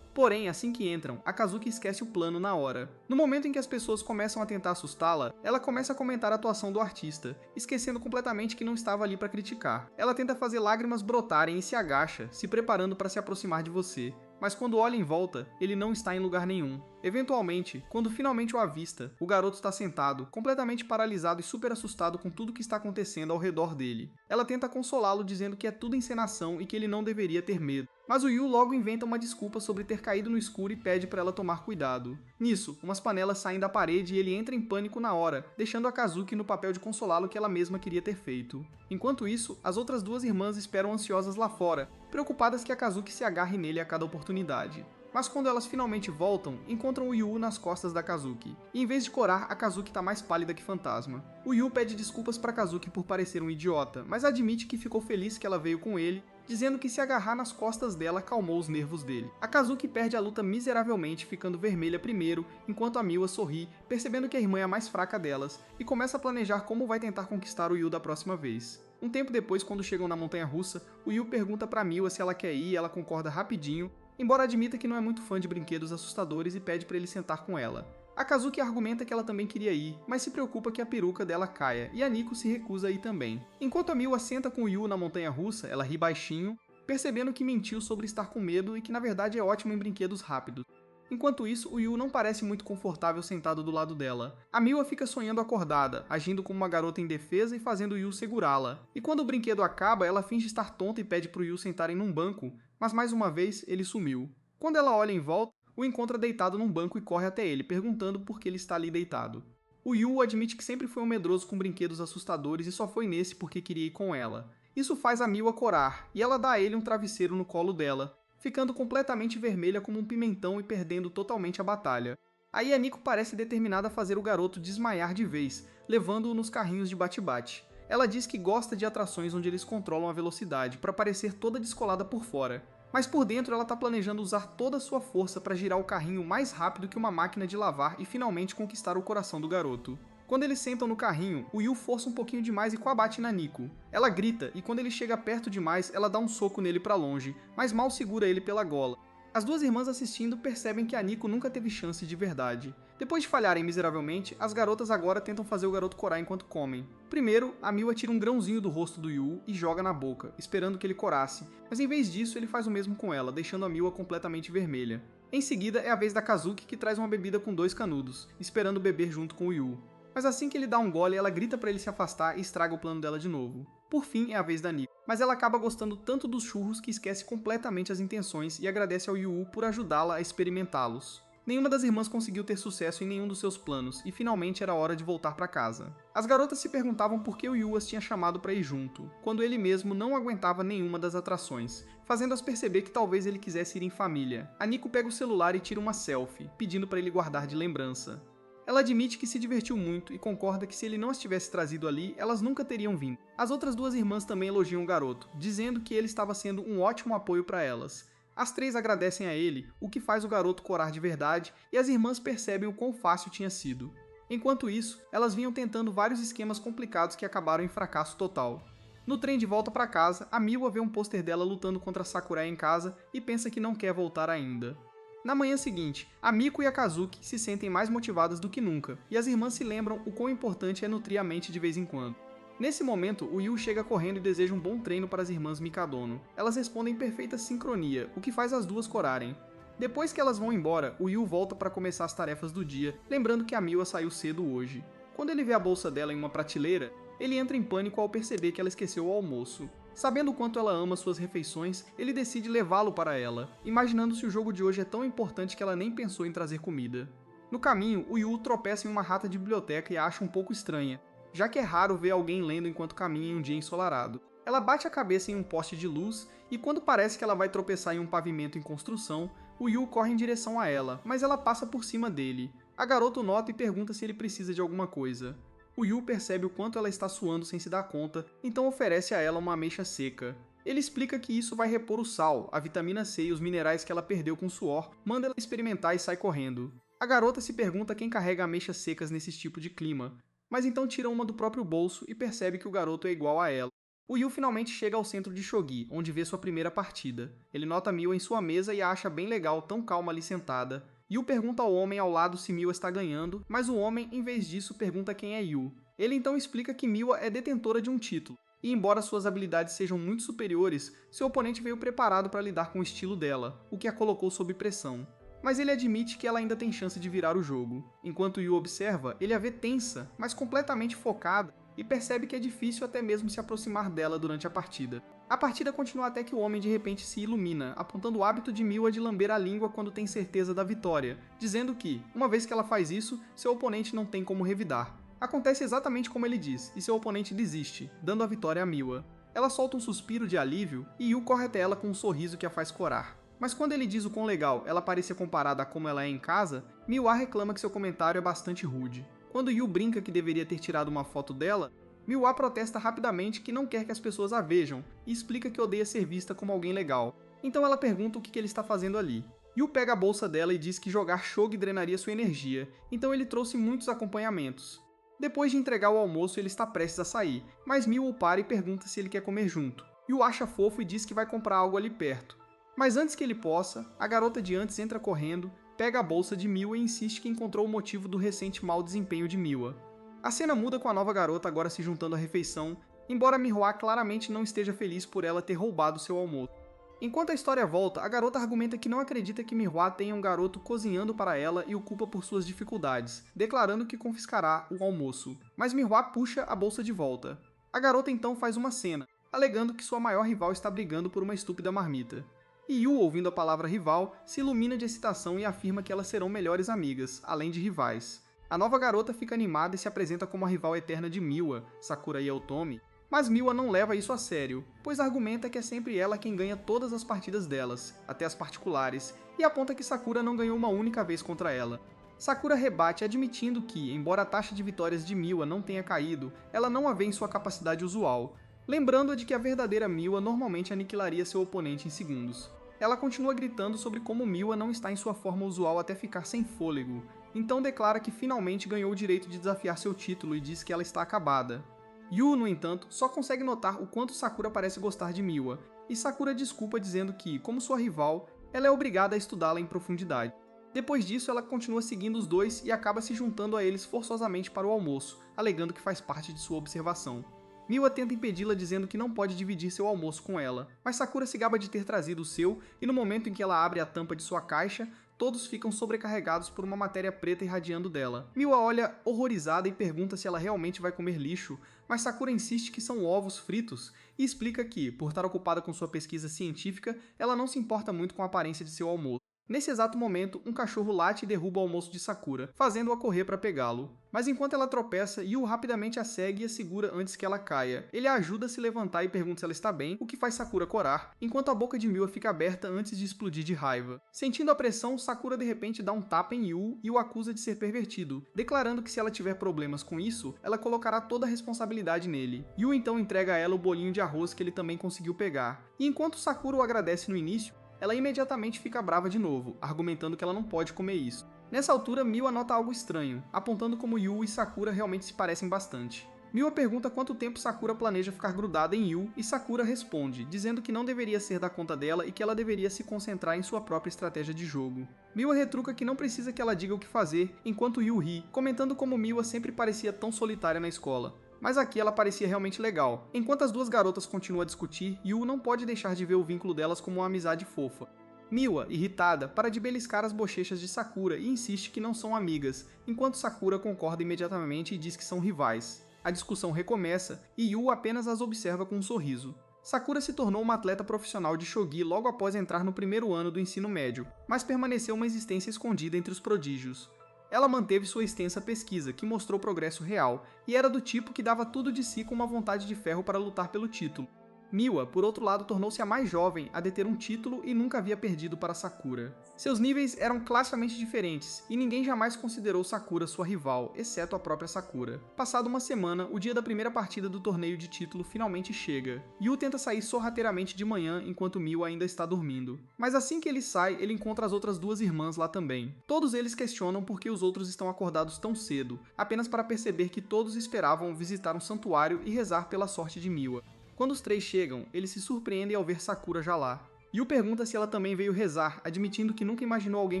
Porém, assim que entram, a Kazuki esquece o plano na hora. No momento em que as pessoas começam a tentar assustá-la, ela começa a comentar a atuação do artista, esquecendo completamente que não estava ali para criticar. Ela tenta fazer lágrimas brotarem e se agacha, se preparando para se aproximar de você. Mas quando olha em volta, ele não está em lugar nenhum. Eventualmente, quando finalmente o avista, o garoto está sentado, completamente paralisado e super assustado com tudo que está acontecendo ao redor dele. Ela tenta consolá-lo dizendo que é tudo encenação e que ele não deveria ter medo. Mas o Yu logo inventa uma desculpa sobre ter caído no escuro e pede para ela tomar cuidado. Nisso, umas panelas saem da parede e ele entra em pânico na hora, deixando a Kazuki no papel de consolá-lo que ela mesma queria ter feito. Enquanto isso, as outras duas irmãs esperam ansiosas lá fora, preocupadas que a Kazuki se agarre nele a cada oportunidade. Mas quando elas finalmente voltam, encontram o Yu nas costas da Kazuki. E em vez de corar, a Kazuki tá mais pálida que fantasma. O Yu pede desculpas pra Kazuki por parecer um idiota, mas admite que ficou feliz que ela veio com ele, dizendo que se agarrar nas costas dela acalmou os nervos dele. A Kazuki perde a luta miseravelmente, ficando vermelha primeiro, enquanto a Miwa sorri, percebendo que a irmã é a mais fraca delas, e começa a planejar como vai tentar conquistar o Yu da próxima vez. Um tempo depois, quando chegam na montanha-russa, o Yu pergunta pra Miwa se ela quer ir e ela concorda rapidinho, embora admita que não é muito fã de brinquedos assustadores e pede para ele sentar com ela. A Kazuki argumenta que ela também queria ir, mas se preocupa que a peruca dela caia, e a Nico se recusa a ir também. Enquanto a Miwa senta com o Yu na montanha-russa, ela ri baixinho, percebendo que mentiu sobre estar com medo e que na verdade é ótimo em brinquedos rápidos. Enquanto isso, o Yu não parece muito confortável sentado do lado dela. A Miwa fica sonhando acordada, agindo como uma garota indefesa e fazendo o Yu segurá-la. E quando o brinquedo acaba, ela finge estar tonta e pede pro Yu sentarem num banco, mas mais uma vez ele sumiu. Quando ela olha em volta, o encontra deitado num banco e corre até ele, perguntando por que ele está ali deitado. O Yu admite que sempre foi um medroso com brinquedos assustadores e só foi nesse porque queria ir com ela. Isso faz a Miwa corar, e ela dá a ele um travesseiro no colo dela, ficando completamente vermelha como um pimentão e perdendo totalmente a batalha. Aí a Nico parece determinada a fazer o garoto desmaiar de vez, levando-o nos carrinhos de bate-bate. Ela diz que gosta de atrações onde eles controlam a velocidade, para parecer toda descolada por fora. Mas por dentro ela está planejando usar toda a sua força para girar o carrinho mais rápido que uma máquina de lavar e finalmente conquistar o coração do garoto. Quando eles sentam no carrinho, o Yu força um pouquinho demais e coabate na Nico. Ela grita e quando ele chega perto demais, ela dá um soco nele para longe, mas mal segura ele pela gola. As duas irmãs assistindo percebem que a Nico nunca teve chance de verdade. Depois de falharem miseravelmente, as garotas agora tentam fazer o garoto corar enquanto comem. Primeiro, a Miwa tira um grãozinho do rosto do Yu e joga na boca, esperando que ele corasse, mas em vez disso ele faz o mesmo com ela, deixando a Miwa completamente vermelha. Em seguida, é a vez da Kazuki que traz uma bebida com 2 canudos, esperando beber junto com o Yu. Mas assim que ele dá um gole, ela grita para ele se afastar e estraga o plano dela de novo. Por fim, é a vez da Nico, mas ela acaba gostando tanto dos churros que esquece completamente as intenções e agradece ao Yu por ajudá-la a experimentá-los. Nenhuma das irmãs conseguiu ter sucesso em nenhum dos seus planos, e finalmente era hora de voltar para casa. As garotas se perguntavam por que o Yu as tinha chamado para ir junto, quando ele mesmo não aguentava nenhuma das atrações, fazendo-as perceber que talvez ele quisesse ir em família. A Nico pega o celular e tira uma selfie, pedindo para ele guardar de lembrança. Ela admite que se divertiu muito e concorda que se ele não as tivesse trazido ali, elas nunca teriam vindo. As outras duas irmãs também elogiam o garoto, dizendo que ele estava sendo um ótimo apoio para elas. As 3 agradecem a ele, o que faz o garoto corar de verdade, e as irmãs percebem o quão fácil tinha sido. Enquanto isso, elas vinham tentando vários esquemas complicados que acabaram em fracasso total. No trem de volta para casa, a Miwa vê um pôster dela lutando contra Sakurai em casa e pensa que não quer voltar ainda. Na manhã seguinte, a Miko e a Kazuki se sentem mais motivadas do que nunca, e as irmãs se lembram o quão importante é nutrir a mente de vez em quando. Nesse momento, o Yu chega correndo e deseja um bom treino para as irmãs Mikadono. Elas respondem em perfeita sincronia, o que faz as duas corarem. Depois que elas vão embora, o Yu volta para começar as tarefas do dia, lembrando que a Miwa saiu cedo hoje. Quando ele vê a bolsa dela em uma prateleira, ele entra em pânico ao perceber que ela esqueceu o almoço. Sabendo o quanto ela ama suas refeições, ele decide levá-lo para ela, imaginando se o jogo de hoje é tão importante que ela nem pensou em trazer comida. No caminho, o Yu tropeça em uma rata de biblioteca e a acha um pouco estranha, já que é raro ver alguém lendo enquanto caminha em um dia ensolarado. Ela bate a cabeça em um poste de luz e quando parece que ela vai tropeçar em um pavimento em construção, o Yu corre em direção a ela, mas ela passa por cima dele. A garota o nota e pergunta se ele precisa de alguma coisa. O Yu percebe o quanto ela está suando sem se dar conta, então oferece a ela uma ameixa seca. Ele explica que isso vai repor o sal, a vitamina C e os minerais que ela perdeu com o suor, manda ela experimentar e sai correndo. A garota se pergunta quem carrega ameixas secas nesse tipo de clima, mas então tira uma do próprio bolso e percebe que o garoto é igual a ela. O Yu finalmente chega ao centro de Shogi, onde vê sua primeira partida. Ele nota Miwa em sua mesa e a acha bem legal, tão calma ali sentada. Yu pergunta ao homem ao lado se Miwa está ganhando, mas o homem, em vez disso, pergunta quem é Yu. Ele então explica que Miwa é detentora de um título, e embora suas habilidades sejam muito superiores, seu oponente veio preparado para lidar com o estilo dela, o que a colocou sob pressão. Mas ele admite que ela ainda tem chance de virar o jogo. Enquanto Yu observa, ele a vê tensa, mas completamente focada, e percebe que é difícil até mesmo se aproximar dela durante a partida. A partida continua até que o homem de repente se ilumina, apontando o hábito de Miwa de lamber a língua quando tem certeza da vitória, dizendo que, uma vez que ela faz isso, seu oponente não tem como revidar. Acontece exatamente como ele diz, e seu oponente desiste, dando a vitória a Miwa. Ela solta um suspiro de alívio e Yu corre até ela com um sorriso que a faz corar. Mas quando ele diz o quão legal ela parecia comparada a como ela é em casa, Miwa reclama que seu comentário é bastante rude. Quando Yu brinca que deveria ter tirado uma foto dela, Miwa protesta rapidamente que não quer que as pessoas a vejam e explica que odeia ser vista como alguém legal. Então ela pergunta o que ele está fazendo ali. Yu pega a bolsa dela e diz que jogar shogi drenaria sua energia, então ele trouxe muitos acompanhamentos. Depois de entregar o almoço, ele está prestes a sair, mas Miwa o para e pergunta se ele quer comer junto. Yu acha fofo e diz que vai comprar algo ali perto. Mas antes que ele possa, a garota de antes entra correndo, pega a bolsa de Miwa e insiste que encontrou o motivo do recente mau desempenho de Miwa. A cena muda com a nova garota agora se juntando à refeição, embora Miwa claramente não esteja feliz por ela ter roubado seu almoço. Enquanto a história volta, a garota argumenta que não acredita que Miwa tenha um garoto cozinhando para ela e o culpa por suas dificuldades, declarando que confiscará o almoço. Mas Miwa puxa a bolsa de volta. A garota então faz uma cena, alegando que sua maior rival está brigando por uma estúpida marmita. E Yu, ouvindo a palavra rival, se ilumina de excitação e afirma que elas serão melhores amigas, além de rivais. A nova garota fica animada e se apresenta como a rival eterna de Miwa, Sakura e Otomi, mas Miwa não leva isso a sério, pois argumenta que é sempre ela quem ganha todas as partidas delas, até as particulares, e aponta que Sakura não ganhou uma única vez contra ela. Sakura rebate admitindo que, embora a taxa de vitórias de Miwa não tenha caído, ela não a vê em sua capacidade usual, lembrando-a de que a verdadeira Miwa normalmente aniquilaria seu oponente em segundos. Ela continua gritando sobre como Miwa não está em sua forma usual até ficar sem fôlego, então declara que finalmente ganhou o direito de desafiar seu título e diz que ela está acabada. Yu, no entanto, só consegue notar o quanto Sakura parece gostar de Miwa, e Sakura desculpa dizendo que, como sua rival, ela é obrigada a estudá-la em profundidade. Depois disso, ela continua seguindo os dois e acaba se juntando a eles forçosamente para o almoço, alegando que faz parte de sua observação. Miwa tenta impedi-la dizendo que não pode dividir seu almoço com ela, mas Sakura se gaba de ter trazido o seu, e no momento em que ela abre a tampa de sua caixa, todos ficam sobrecarregados por uma matéria preta irradiando dela. Miwa olha horrorizada e pergunta se ela realmente vai comer lixo, mas Sakura insiste que são ovos fritos e explica que, por estar ocupada com sua pesquisa científica, ela não se importa muito com a aparência de seu almoço. Nesse exato momento, um cachorro late e derruba o almoço de Sakura, fazendo-a correr para pegá-lo. Mas enquanto ela tropeça, Yu rapidamente a segue e a segura antes que ela caia. Ele a ajuda a se levantar e pergunta se ela está bem, o que faz Sakura corar, enquanto a boca de Miwa fica aberta antes de explodir de raiva. Sentindo a pressão, Sakura de repente dá um tapa em Yu e o acusa de ser pervertido, declarando que se ela tiver problemas com isso, ela colocará toda a responsabilidade nele. Yu então entrega a ela o bolinho de arroz que ele também conseguiu pegar. E enquanto Sakura o agradece no início, ela imediatamente fica brava de novo, argumentando que ela não pode comer isso. Nessa altura, Miwa nota algo estranho, apontando como Yu e Sakura realmente se parecem bastante. Miwa pergunta quanto tempo Sakura planeja ficar grudada em Yu e Sakura responde, dizendo que não deveria ser da conta dela e que ela deveria se concentrar em sua própria estratégia de jogo. Miwa retruca que não precisa que ela diga o que fazer, enquanto Yu ri, comentando como Miwa sempre parecia tão solitária na escola. Mas aqui ela parecia realmente legal. Enquanto as duas garotas continuam a discutir, Yu não pode deixar de ver o vínculo delas como uma amizade fofa. Miwa, irritada, para de beliscar as bochechas de Sakura e insiste que não são amigas, enquanto Sakura concorda imediatamente e diz que são rivais. A discussão recomeça e Yu apenas as observa com um sorriso. Sakura se tornou uma atleta profissional de shogi logo após entrar no primeiro ano do ensino médio, mas permaneceu uma existência escondida entre os prodígios. Ela manteve sua extensa pesquisa, que mostrou progresso real, e era do tipo que dava tudo de si com uma vontade de ferro para lutar pelo título. Miwa, por outro lado, tornou-se a mais jovem a deter um título e nunca havia perdido para Sakura. Seus níveis eram classicamente diferentes, e ninguém jamais considerou Sakura sua rival, exceto a própria Sakura. Passada uma semana, o dia da primeira partida do torneio de título finalmente chega. Yu tenta sair sorrateiramente de manhã enquanto Miwa ainda está dormindo. Mas assim que ele sai, ele encontra as outras duas irmãs lá também. Todos eles questionam por que os outros estão acordados tão cedo, apenas para perceber que todos esperavam visitar um santuário e rezar pela sorte de Miwa. Quando os três chegam, eles se surpreendem ao ver Sakura já lá. Yu pergunta se ela também veio rezar, admitindo que nunca imaginou alguém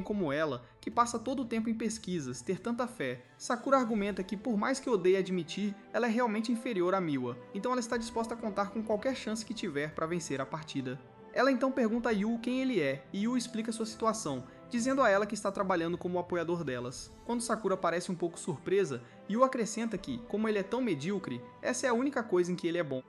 como ela, que passa todo o tempo em pesquisas, ter tanta fé. Sakura argumenta que, por mais que odeie admitir, ela é realmente inferior a Miwa, então ela está disposta a contar com qualquer chance que tiver para vencer a partida. Ela então pergunta a Yu quem ele é, e Yu explica sua situação, dizendo a ela que está trabalhando como apoiador delas. Quando Sakura parece um pouco surpresa, Yu acrescenta que, como ele é tão medíocre, essa é a única coisa em que ele é bom.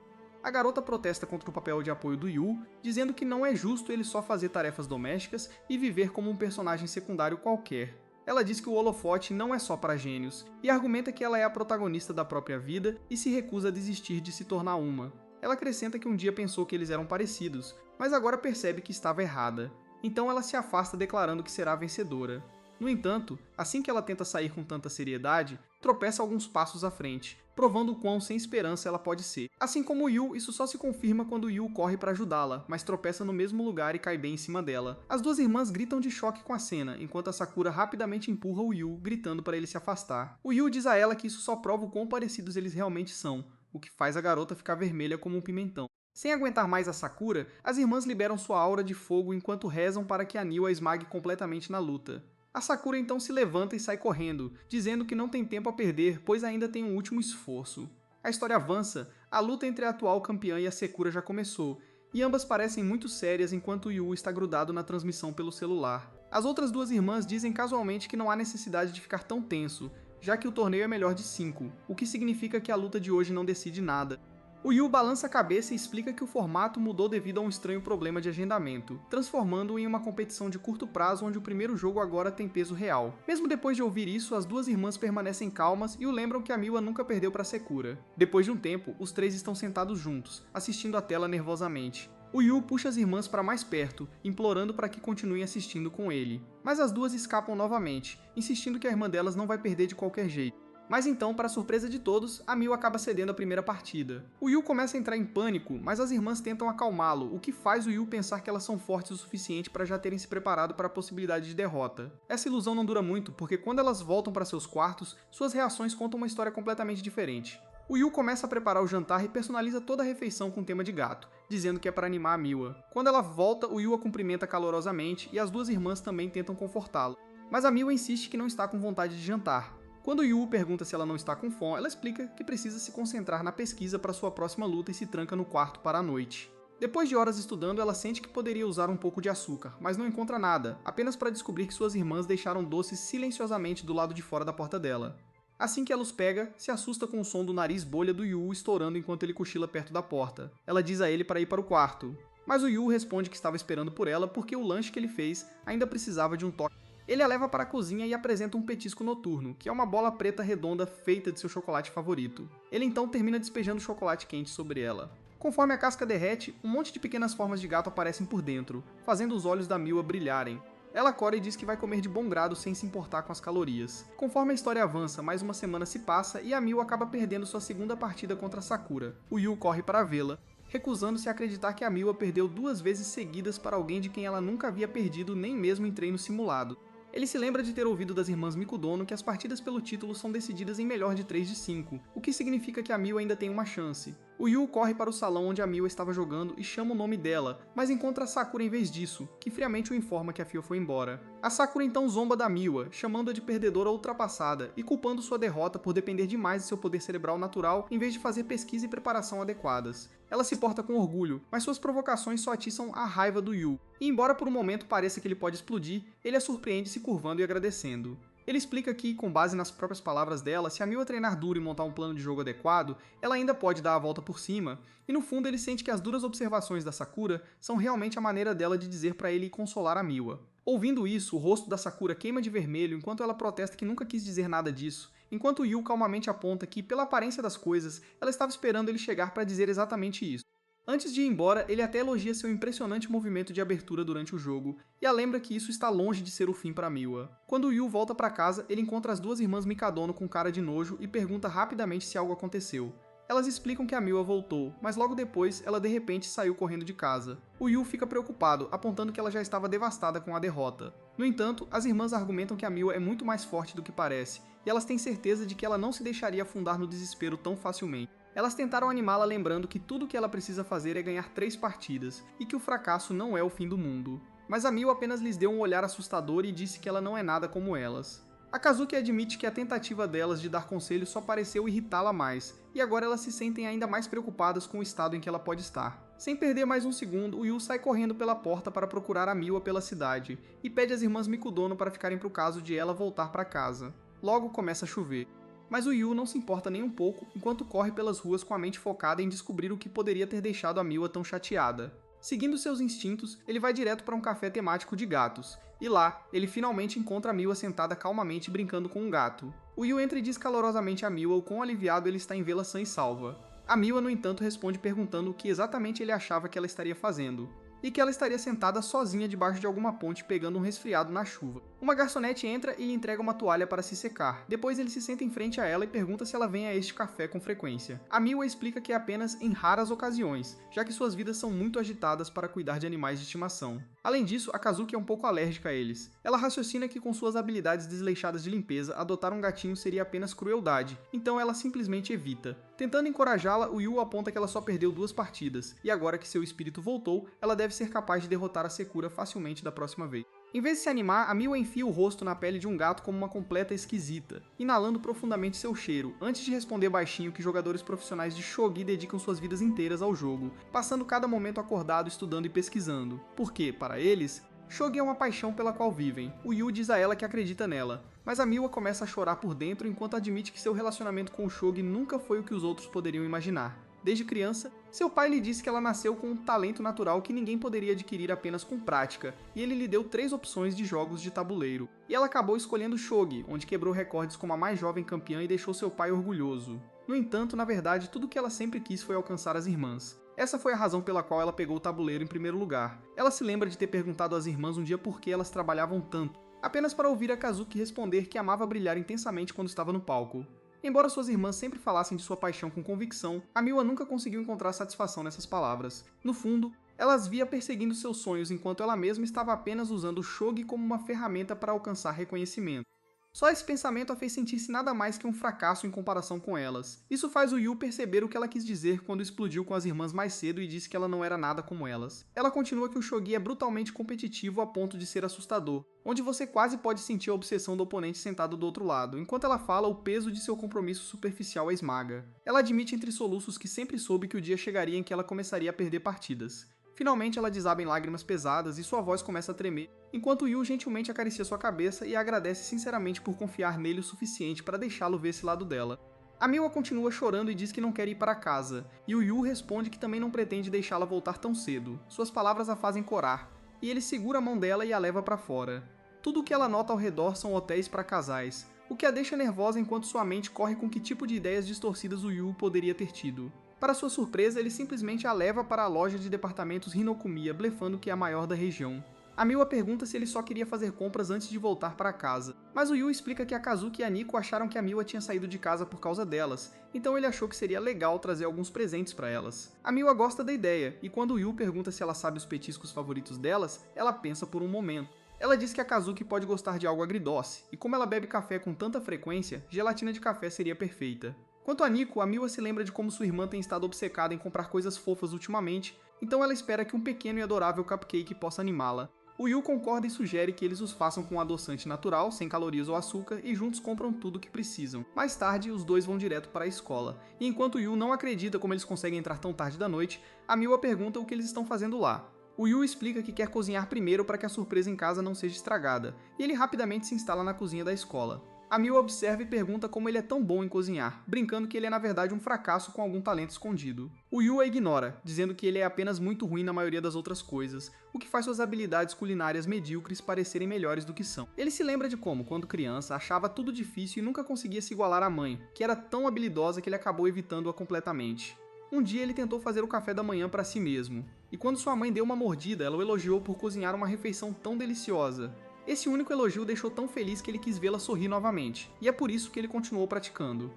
A garota protesta contra o papel de apoio do Yu, dizendo que não é justo ele só fazer tarefas domésticas e viver como um personagem secundário qualquer. Ela diz que o holofote não é só para gênios, e argumenta que ela é a protagonista da própria vida e se recusa a desistir de se tornar uma. Ela acrescenta que um dia pensou que eles eram parecidos, mas agora percebe que estava errada. Então ela se afasta declarando que será vencedora. No entanto, assim que ela tenta sair com tanta seriedade, tropeça alguns passos à frente, provando o quão sem esperança ela pode ser. Assim como Yu, isso só se confirma quando Yu corre para ajudá-la, mas tropeça no mesmo lugar e cai bem em cima dela. As duas irmãs gritam de choque com a cena, enquanto a Sakura rapidamente empurra o Yu, gritando para ele se afastar. O Yu diz a ela que isso só prova o quão parecidos eles realmente são, o que faz a garota ficar vermelha como um pimentão. Sem aguentar mais a Sakura, as irmãs liberam sua aura de fogo enquanto rezam para que a Nil a esmague completamente na luta. A Sakura então se levanta e sai correndo, dizendo que não tem tempo a perder, pois ainda tem um último esforço. A história avança, a luta entre a atual campeã e a Sakura já começou, e ambas parecem muito sérias enquanto Yu está grudado na transmissão pelo celular. As outras duas irmãs dizem casualmente que não há necessidade de ficar tão tenso, já que o torneio é melhor de 5, o que significa que a luta de hoje não decide nada. O Yu balança a cabeça e explica que o formato mudou devido a um estranho problema de agendamento, transformando-o em uma competição de curto prazo onde o primeiro jogo agora tem peso real. Mesmo depois de ouvir isso, as duas irmãs permanecem calmas e o lembram que a Miwa nunca perdeu para Sakura. Depois de um tempo, os três estão sentados juntos, assistindo a tela nervosamente. O Yu puxa as irmãs para mais perto, implorando para que continuem assistindo com ele. Mas as duas escapam novamente, insistindo que a irmã delas não vai perder de qualquer jeito. Mas então, para surpresa de todos, a Miwa acaba cedendo a primeira partida. O Yu começa a entrar em pânico, mas as irmãs tentam acalmá-lo, o que faz o Yu pensar que elas são fortes o suficiente para já terem se preparado para a possibilidade de derrota. Essa ilusão não dura muito, porque quando elas voltam para seus quartos, suas reações contam uma história completamente diferente. O Yu começa a preparar o jantar e personaliza toda a refeição com tema de gato, dizendo que é para animar a Miwa. Quando ela volta, o Yu a cumprimenta calorosamente e as duas irmãs também tentam confortá-lo. Mas a Miwa insiste que não está com vontade de jantar. Quando Yu pergunta se ela não está com fome, ela explica que precisa se concentrar na pesquisa para sua próxima luta e se tranca no quarto para a noite. Depois de horas estudando, ela sente que poderia usar um pouco de açúcar, mas não encontra nada, apenas para descobrir que suas irmãs deixaram doces silenciosamente do lado de fora da porta dela. Assim que ela os pega, se assusta com o som do nariz bolha do Yu estourando enquanto ele cochila perto da porta. Ela diz a ele para ir para o quarto, mas o Yu responde que estava esperando por ela porque o lanche que ele fez ainda precisava de um toque. Ele a leva para a cozinha e apresenta um petisco noturno, que é uma bola preta redonda feita de seu chocolate favorito. Ele então termina despejando chocolate quente sobre ela. Conforme a casca derrete, um monte de pequenas formas de gato aparecem por dentro, fazendo os olhos da Miwa brilharem. Ela cora e diz que vai comer de bom grado sem se importar com as calorias. Conforme a história avança, mais uma semana se passa e a Miwa acaba perdendo sua segunda partida contra Sakura. O Yu corre para vê-la, recusando-se a acreditar que a Miwa perdeu 2 vezes seguidas para alguém de quem ela nunca havia perdido nem mesmo em treino simulado. Ele se lembra de ter ouvido das irmãs Mikudono que as partidas pelo título são decididas em melhor de 3 de 5, o que significa que a Miwa ainda tem uma chance. O Yu corre para o salão onde a Miwa estava jogando e chama o nome dela, mas encontra a Sakura em vez disso, que friamente o informa que a Fio foi embora. A Sakura então zomba da Miwa, chamando-a de perdedora ultrapassada e culpando sua derrota por depender demais de seu poder cerebral natural em vez de fazer pesquisa e preparação adequadas. Ela se porta com orgulho, mas suas provocações só atiçam a raiva do Yu, e embora por um momento pareça que ele pode explodir, ele a surpreende se curvando e agradecendo. Ele explica que, com base nas próprias palavras dela, se a Miwa treinar duro e montar um plano de jogo adequado, ela ainda pode dar a volta por cima, e no fundo ele sente que as duras observações da Sakura são realmente a maneira dela de dizer para ele consolar a Miwa. Ouvindo isso, o rosto da Sakura queima de vermelho enquanto ela protesta que nunca quis dizer nada disso, enquanto Yu calmamente aponta que, pela aparência das coisas, ela estava esperando ele chegar para dizer exatamente isso. Antes de ir embora, ele até elogia seu impressionante movimento de abertura durante o jogo, e a lembra que isso está longe de ser o fim para Miwa. Quando Yu volta para casa, ele encontra as duas irmãs Mikadono com cara de nojo e pergunta rapidamente se algo aconteceu. Elas explicam que a Miwa voltou, mas logo depois ela de repente saiu correndo de casa. O Yu fica preocupado, apontando que ela já estava devastada com a derrota. No entanto, as irmãs argumentam que a Miwa é muito mais forte do que parece, e elas têm certeza de que ela não se deixaria afundar no desespero tão facilmente. Elas tentaram animá-la lembrando que tudo o que ela precisa fazer é ganhar 3 partidas, e que o fracasso não é o fim do mundo. Mas a Miwa apenas lhes deu um olhar assustador e disse que ela não é nada como elas. A Kazuki admite que a tentativa delas de dar conselhos só pareceu irritá-la mais, e agora elas se sentem ainda mais preocupadas com o estado em que ela pode estar. Sem perder mais um segundo, o Yu sai correndo pela porta para procurar a Miwa pela cidade, e pede às irmãs Mikudono para ficarem pro caso de ela voltar para casa. Logo começa a chover. Mas o Yu não se importa nem um pouco enquanto corre pelas ruas com a mente focada em descobrir o que poderia ter deixado a Miwa tão chateada. Seguindo seus instintos, ele vai direto para um café temático de gatos, e lá, ele finalmente encontra a Miwa sentada calmamente brincando com um gato. O Yu entra e diz calorosamente a Miwa o quão aliviado ele está em vê-la sã e salva. A Miwa, no entanto, responde perguntando o que exatamente ele achava que ela estaria fazendo, e que ela estaria sentada sozinha debaixo de alguma ponte pegando um resfriado na chuva. Uma garçonete entra e lhe entrega uma toalha para se secar. Depois ele se senta em frente a ela e pergunta se ela vem a este café com frequência. A Miwa explica que é apenas em raras ocasiões, já que suas vidas são muito agitadas para cuidar de animais de estimação. Além disso, a Kazuki é um pouco alérgica a eles. Ela raciocina que com suas habilidades desleixadas de limpeza, adotar um gatinho seria apenas crueldade, então ela simplesmente evita. Tentando encorajá-la, o Yu aponta que ela só perdeu 2 partidas, e agora que seu espírito voltou, ela deve ser capaz de derrotar a Sakura facilmente da próxima vez. Em vez de se animar, a Miwa enfia o rosto na pele de um gato como uma completa esquisita, inalando profundamente seu cheiro, antes de responder baixinho que jogadores profissionais de shogi dedicam suas vidas inteiras ao jogo, passando cada momento acordado estudando e pesquisando. Porque, para eles, shogi é uma paixão pela qual vivem. O Yu diz a ela que acredita nela, mas a Miwa começa a chorar por dentro enquanto admite que seu relacionamento com o shogi nunca foi o que os outros poderiam imaginar. Desde criança, seu pai lhe disse que ela nasceu com um talento natural que ninguém poderia adquirir apenas com prática, e ele lhe deu 3 opções de jogos de tabuleiro. E ela acabou escolhendo Shogi, onde quebrou recordes como a mais jovem campeã e deixou seu pai orgulhoso. No entanto, na verdade, tudo o que ela sempre quis foi alcançar as irmãs. Essa foi a razão pela qual ela pegou o tabuleiro em primeiro lugar. Ela se lembra de ter perguntado às irmãs um dia por que elas trabalhavam tanto, apenas para ouvir a Kazuki responder que amava brilhar intensamente quando estava no palco. Embora suas irmãs sempre falassem de sua paixão com convicção, a Miwa nunca conseguiu encontrar satisfação nessas palavras. No fundo, ela as via perseguindo seus sonhos enquanto ela mesma estava apenas usando o Shogi como uma ferramenta para alcançar reconhecimento. Só esse pensamento a fez sentir-se nada mais que um fracasso em comparação com elas. Isso faz o Yu perceber o que ela quis dizer quando explodiu com as irmãs mais cedo e disse que ela não era nada como elas. Ela continua que o Shogi é brutalmente competitivo a ponto de ser assustador, onde você quase pode sentir a obsessão do oponente sentado do outro lado. Enquanto ela fala, o peso de seu compromisso superficial a esmaga. Ela admite entre soluços que sempre soube que o dia chegaria em que ela começaria a perder partidas. Finalmente ela desaba em lágrimas pesadas e sua voz começa a tremer, enquanto Yu gentilmente acaricia sua cabeça e a agradece sinceramente por confiar nele o suficiente para deixá-lo ver esse lado dela. A Miwa continua chorando e diz que não quer ir para casa, e o Yu responde que também não pretende deixá-la voltar tão cedo. Suas palavras a fazem corar, e ele segura a mão dela e a leva para fora. Tudo o que ela nota ao redor são hotéis para casais, o que a deixa nervosa enquanto sua mente corre com que tipo de ideias distorcidas o Yu poderia ter tido. Para sua surpresa, ele simplesmente a leva para a loja de departamentos Hinokumiya, blefando que é a maior da região. A Miwa pergunta se ele só queria fazer compras antes de voltar para casa, mas o Yu explica que a Kazuki e a Nico acharam que a Miwa tinha saído de casa por causa delas, então ele achou que seria legal trazer alguns presentes para elas. A Miwa gosta da ideia, e quando o Yu pergunta se ela sabe os petiscos favoritos delas, ela pensa por um momento. Ela diz que a Kazuki pode gostar de algo agridoce, e como ela bebe café com tanta frequência, gelatina de café seria perfeita. Quanto a Nico, a Miwa se lembra de como sua irmã tem estado obcecada em comprar coisas fofas ultimamente, então ela espera que um pequeno e adorável cupcake possa animá-la. O Yu concorda e sugere que eles os façam com um adoçante natural, sem calorias ou açúcar, e juntos compram tudo o que precisam. Mais tarde, os dois vão direto para a escola, e enquanto o Yu não acredita como eles conseguem entrar tão tarde da noite, a Miwa pergunta o que eles estão fazendo lá. O Yu explica que quer cozinhar primeiro para que a surpresa em casa não seja estragada, e ele rapidamente se instala na cozinha da escola. A Miwa observa e pergunta como ele é tão bom em cozinhar, brincando que ele é na verdade um fracasso com algum talento escondido. O Yu a ignora, dizendo que ele é apenas muito ruim na maioria das outras coisas, o que faz suas habilidades culinárias medíocres parecerem melhores do que são. Ele se lembra de como, quando criança, achava tudo difícil e nunca conseguia se igualar à mãe, que era tão habilidosa que ele acabou evitando-a completamente. Um dia ele tentou fazer o café da manhã para si mesmo, e quando sua mãe deu uma mordida, ela o elogiou por cozinhar uma refeição tão deliciosa. Esse único elogio o deixou tão feliz que ele quis vê-la sorrir novamente, e é por isso que ele continuou praticando.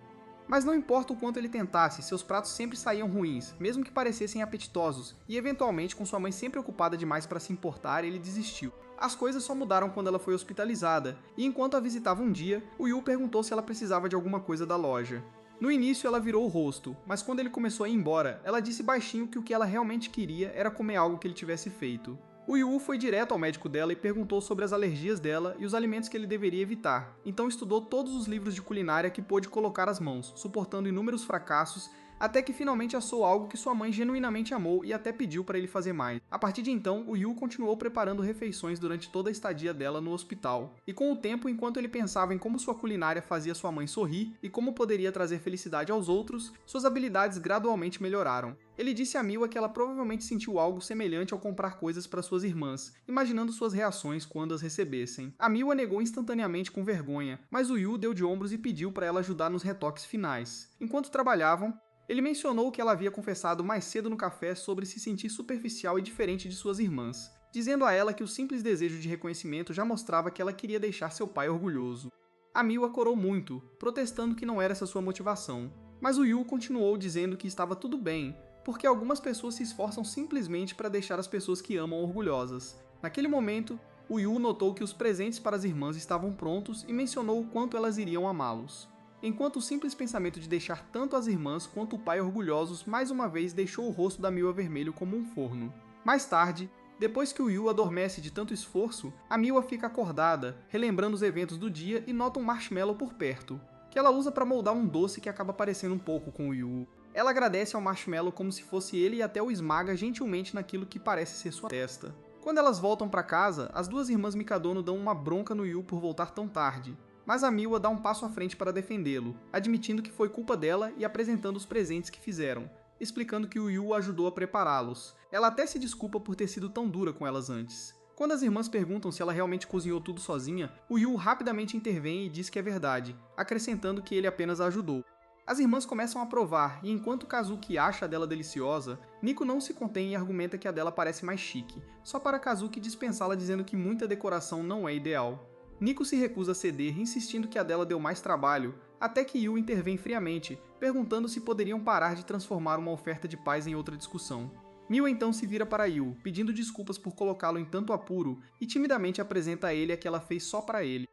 Mas não importa o quanto ele tentasse, seus pratos sempre saíam ruins, mesmo que parecessem apetitosos, e eventualmente, com sua mãe sempre ocupada demais para se importar, ele desistiu. As coisas só mudaram quando ela foi hospitalizada, e enquanto a visitava um dia, o Yu perguntou se ela precisava de alguma coisa da loja. No início ela virou o rosto, mas quando ele começou a ir embora, ela disse baixinho que o que ela realmente queria era comer algo que ele tivesse feito. O Yu foi direto ao médico dela e perguntou sobre as alergias dela e os alimentos que ele deveria evitar, então estudou todos os livros de culinária que pôde colocar as mãos, suportando inúmeros fracassos, até que finalmente assou algo que sua mãe genuinamente amou e até pediu para ele fazer mais. A partir de então, o Yu continuou preparando refeições durante toda a estadia dela no hospital, e com o tempo, enquanto ele pensava em como sua culinária fazia sua mãe sorrir e como poderia trazer felicidade aos outros, suas habilidades gradualmente melhoraram. Ele disse a Miwa que ela provavelmente sentiu algo semelhante ao comprar coisas para suas irmãs, imaginando suas reações quando as recebessem. A Miwa negou instantaneamente com vergonha, mas o Yu deu de ombros e pediu para ela ajudar nos retoques finais. Enquanto trabalhavam, ele mencionou que ela havia confessado mais cedo no café sobre se sentir superficial e diferente de suas irmãs, dizendo a ela que o simples desejo de reconhecimento já mostrava que ela queria deixar seu pai orgulhoso. A Miwa corou muito, protestando que não era essa sua motivação, mas o Yu continuou dizendo que estava tudo bem, porque algumas pessoas se esforçam simplesmente para deixar as pessoas que amam orgulhosas. Naquele momento, o Yu notou que os presentes para as irmãs estavam prontos e mencionou o quanto elas iriam amá-los. Enquanto o simples pensamento de deixar tanto as irmãs quanto o pai orgulhosos mais uma vez deixou o rosto da Miwa vermelho como um forno. Mais tarde, depois que o Yu adormece de tanto esforço, a Miwa fica acordada, relembrando os eventos do dia e nota um marshmallow por perto, que ela usa para moldar um doce que acaba parecendo um pouco com o Yu. Ela agradece ao marshmallow como se fosse ele e até o esmaga gentilmente naquilo que parece ser sua testa. Quando elas voltam para casa, as duas irmãs Mikadono dão uma bronca no Yu por voltar tão tarde, mas a Miwa dá um passo à frente para defendê-lo, admitindo que foi culpa dela e apresentando os presentes que fizeram. explicando que o Yu ajudou a prepará-los. Ela até se desculpa por ter sido tão dura com elas antes. Quando as irmãs perguntam se ela realmente cozinhou tudo sozinha, o Yu rapidamente intervém e diz que é verdade, acrescentando que ele apenas a ajudou. As irmãs começam a provar, e enquanto Kazuki acha a dela deliciosa, Nico não se contém e argumenta que a dela parece mais chique, só para Kazuki dispensá-la dizendo que muita decoração não é ideal. Nico se recusa a ceder, insistindo que a dela deu mais trabalho, até que Yu intervém friamente, perguntando se poderiam parar de transformar uma oferta de paz em outra discussão. Miwa então se vira para Yu, pedindo desculpas por colocá-lo em tanto apuro, e timidamente apresenta a ele a que ela fez só para ele.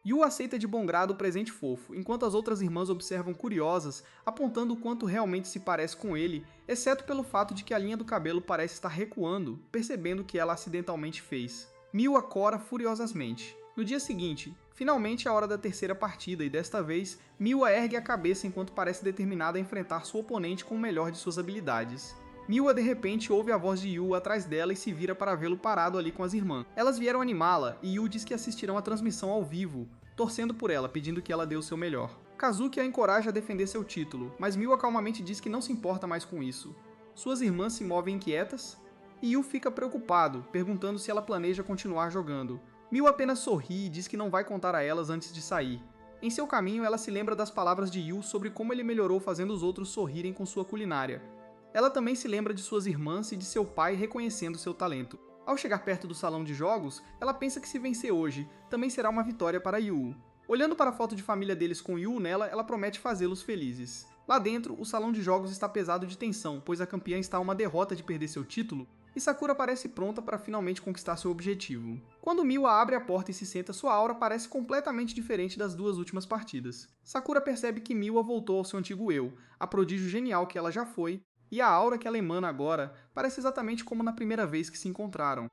Yu aceita de bom grado o presente fofo, enquanto as outras irmãs observam curiosas, apontando o quanto realmente se parece com ele, exceto pelo fato de que a linha do cabelo parece estar recuando, percebendo que ela acidentalmente fez. Miwa cora furiosamente. No dia seguinte, finalmente é a hora da terceira partida e desta vez, Miwa ergue a cabeça enquanto parece determinada a enfrentar sua oponente com o melhor de suas habilidades. Miwa de repente ouve a voz de Yu atrás dela e se vira para vê-lo parado ali com as irmãs. Elas vieram animá-la e Yu diz que assistirão a transmissão ao vivo, torcendo por ela, pedindo que ela dê o seu melhor. Kazuki a encoraja a defender seu título, mas Miwa calmamente diz que não se importa mais com isso. Suas irmãs se movem inquietas e Yu fica preocupado, perguntando se ela planeja continuar jogando. Miwa apenas sorri e diz que não vai contar a elas antes de sair. Em seu caminho, ela se lembra das palavras de Yu sobre como ele melhorou fazendo os outros sorrirem com sua culinária. Ela também se lembra de suas irmãs e de seu pai reconhecendo seu talento. Ao chegar perto do salão de jogos, ela pensa que se vencer hoje, também será uma vitória para Yu. Olhando para a foto de família deles com Yu nela, ela promete fazê-los felizes. Lá dentro, o salão de jogos está pesado de tensão, pois a campeã está a uma derrota de perder seu título, e Sakura parece pronta para finalmente conquistar seu objetivo. Quando Miwa abre a porta e se senta, sua aura parece completamente diferente das duas últimas partidas. Sakura percebe que Miwa voltou ao seu antigo eu, a prodígio genial que ela já foi, e a aura que ela emana agora parece exatamente como na primeira vez que se encontraram.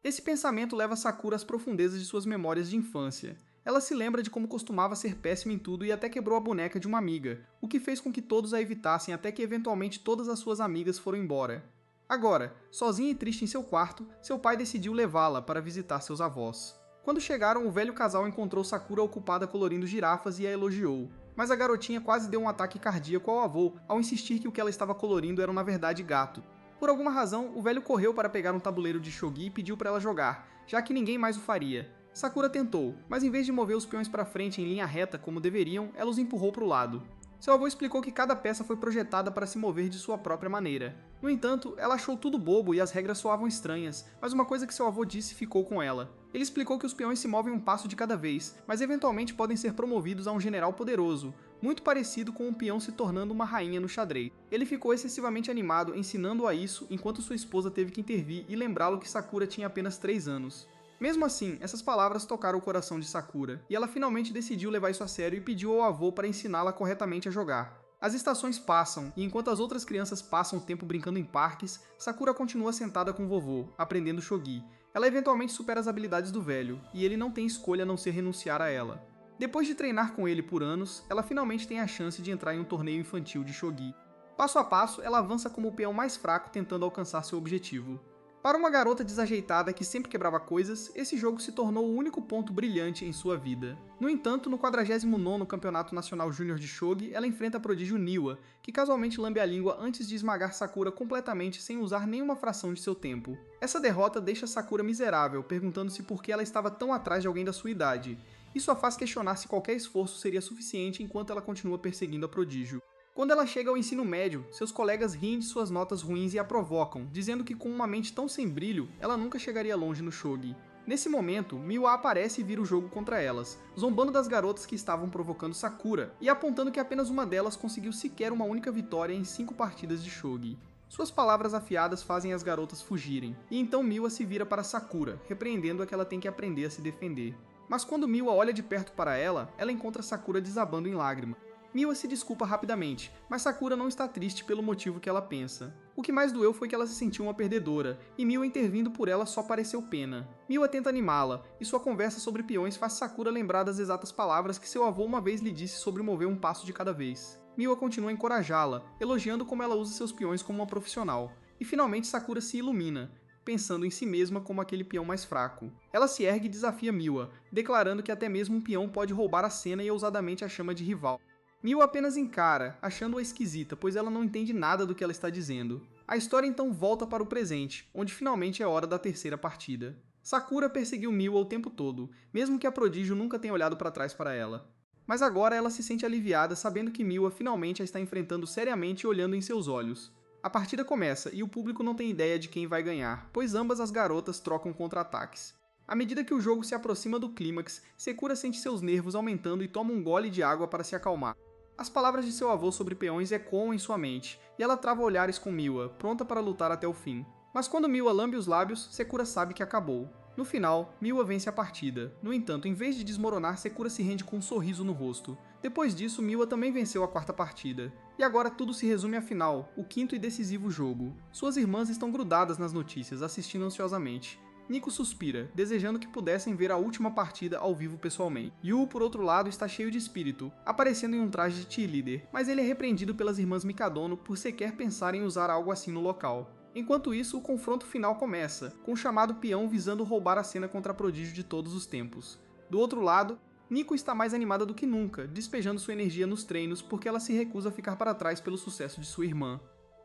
Esse pensamento leva Sakura às profundezas de suas memórias de infância. Ela se lembra de como costumava ser péssima em tudo e até quebrou a boneca de uma amiga, o que fez com que todos a evitassem até que eventualmente todas as suas amigas foram embora. Agora, sozinha e triste em seu quarto, seu pai decidiu levá-la para visitar seus avós. Quando chegaram, o velho casal encontrou Sakura ocupada colorindo girafas e a elogiou. Mas a garotinha quase deu um ataque cardíaco ao avô ao insistir que o que ela estava colorindo eram na verdade gato. Por alguma razão, o velho correu para pegar um tabuleiro de shogi e pediu para ela jogar, já que ninguém mais o faria. Sakura tentou, mas em vez de mover os peões para frente em linha reta como deveriam, ela os empurrou para o lado. Seu avô explicou que cada peça foi projetada para se mover de sua própria maneira. No entanto, ela achou tudo bobo e as regras soavam estranhas, mas uma coisa que seu avô disse ficou com ela. Ele explicou que os peões se movem um passo de cada vez, mas eventualmente podem ser promovidos a um general poderoso, muito parecido com um peão se tornando uma rainha no xadrez. Ele ficou excessivamente animado ensinando-a isso enquanto sua esposa teve que intervir e lembrá-lo que Sakura tinha apenas 3 anos. Mesmo assim, essas palavras tocaram o coração de Sakura, e ela finalmente decidiu levar isso a sério e pediu ao avô para ensiná-la corretamente a jogar. As estações passam, e enquanto as outras crianças passam o tempo brincando em parques, Sakura continua sentada com o vovô, aprendendo shogi. Ela eventualmente supera as habilidades do velho, e ele não tem escolha a não ser renunciar a ela. Depois de treinar com ele por anos, ela finalmente tem a chance de entrar em um torneio infantil de shogi. Passo a passo, ela avança como o peão mais fraco tentando alcançar seu objetivo. Para uma garota desajeitada que sempre quebrava coisas, esse jogo se tornou o único ponto brilhante em sua vida. No entanto, no 49º Campeonato Nacional Júnior de Shogi, ela enfrenta a prodígio Niwa, que casualmente lambe a língua antes de esmagar Sakura completamente sem usar nenhuma fração de seu tempo. Essa derrota deixa Sakura miserável, perguntando-se por que ela estava tão atrás de alguém da sua idade. Isso a faz questionar se qualquer esforço seria suficiente enquanto ela continua perseguindo a prodígio. Quando ela chega ao ensino médio, seus colegas riem de suas notas ruins e a provocam, dizendo que com uma mente tão sem brilho, ela nunca chegaria longe no shogi. Nesse momento, Miwa aparece e vira o jogo contra elas, zombando das garotas que estavam provocando Sakura, e apontando que apenas uma delas conseguiu sequer uma única vitória em 5 partidas de shogi. Suas palavras afiadas fazem as garotas fugirem, e então Miwa se vira para Sakura, repreendendo-a que ela tem que aprender a se defender. Mas quando Miwa olha de perto para ela encontra Sakura desabando em lágrimas. Miwa se desculpa rapidamente, mas Sakura não está triste pelo motivo que ela pensa. O que mais doeu foi que ela se sentiu uma perdedora, e Miwa intervindo por ela só pareceu pena. Miwa tenta animá-la, e sua conversa sobre peões faz Sakura lembrar das exatas palavras que seu avô uma vez lhe disse sobre mover um passo de cada vez. Miwa continua a encorajá-la, elogiando como ela usa seus peões como uma profissional. E finalmente Sakura se ilumina, pensando em si mesma como aquele peão mais fraco. Ela se ergue e desafia Miwa, declarando que até mesmo um peão pode roubar a cena e ousadamente a chama de rival. Miwa apenas encara, achando-a esquisita, pois ela não entende nada do que ela está dizendo. A história então volta para o presente, onde finalmente é hora da terceira partida. Sakura perseguiu Miwa o tempo todo, mesmo que a prodígio nunca tenha olhado para trás para ela. Mas agora ela se sente aliviada sabendo que Miwa finalmente a está enfrentando seriamente e olhando em seus olhos. A partida começa e o público não tem ideia de quem vai ganhar, pois ambas as garotas trocam contra-ataques. À medida que o jogo se aproxima do clímax, Sakura sente seus nervos aumentando e toma um gole de água para se acalmar. As palavras de seu avô sobre peões ecoam em sua mente, e ela trava olhares com Miwa, pronta para lutar até o fim. Mas quando Miwa lambe os lábios, Sakura sabe que acabou. No final, Miwa vence a partida. No entanto, em vez de desmoronar, Sakura se rende com um sorriso no rosto. Depois disso, Miwa também venceu a quarta partida. E agora tudo se resume à final, o quinto e decisivo jogo. Suas irmãs estão grudadas nas notícias, assistindo ansiosamente. Nico suspira, desejando que pudessem ver a última partida ao vivo pessoalmente. Yu, por outro lado, está cheio de espírito, aparecendo em um traje de cheerleader, mas ele é repreendido pelas irmãs Mikadono por sequer pensar em usar algo assim no local. Enquanto isso, o confronto final começa, com o chamado peão visando roubar a cena contra a prodígio de todos os tempos. Do outro lado, Nico está mais animada do que nunca, despejando sua energia nos treinos porque ela se recusa a ficar para trás pelo sucesso de sua irmã.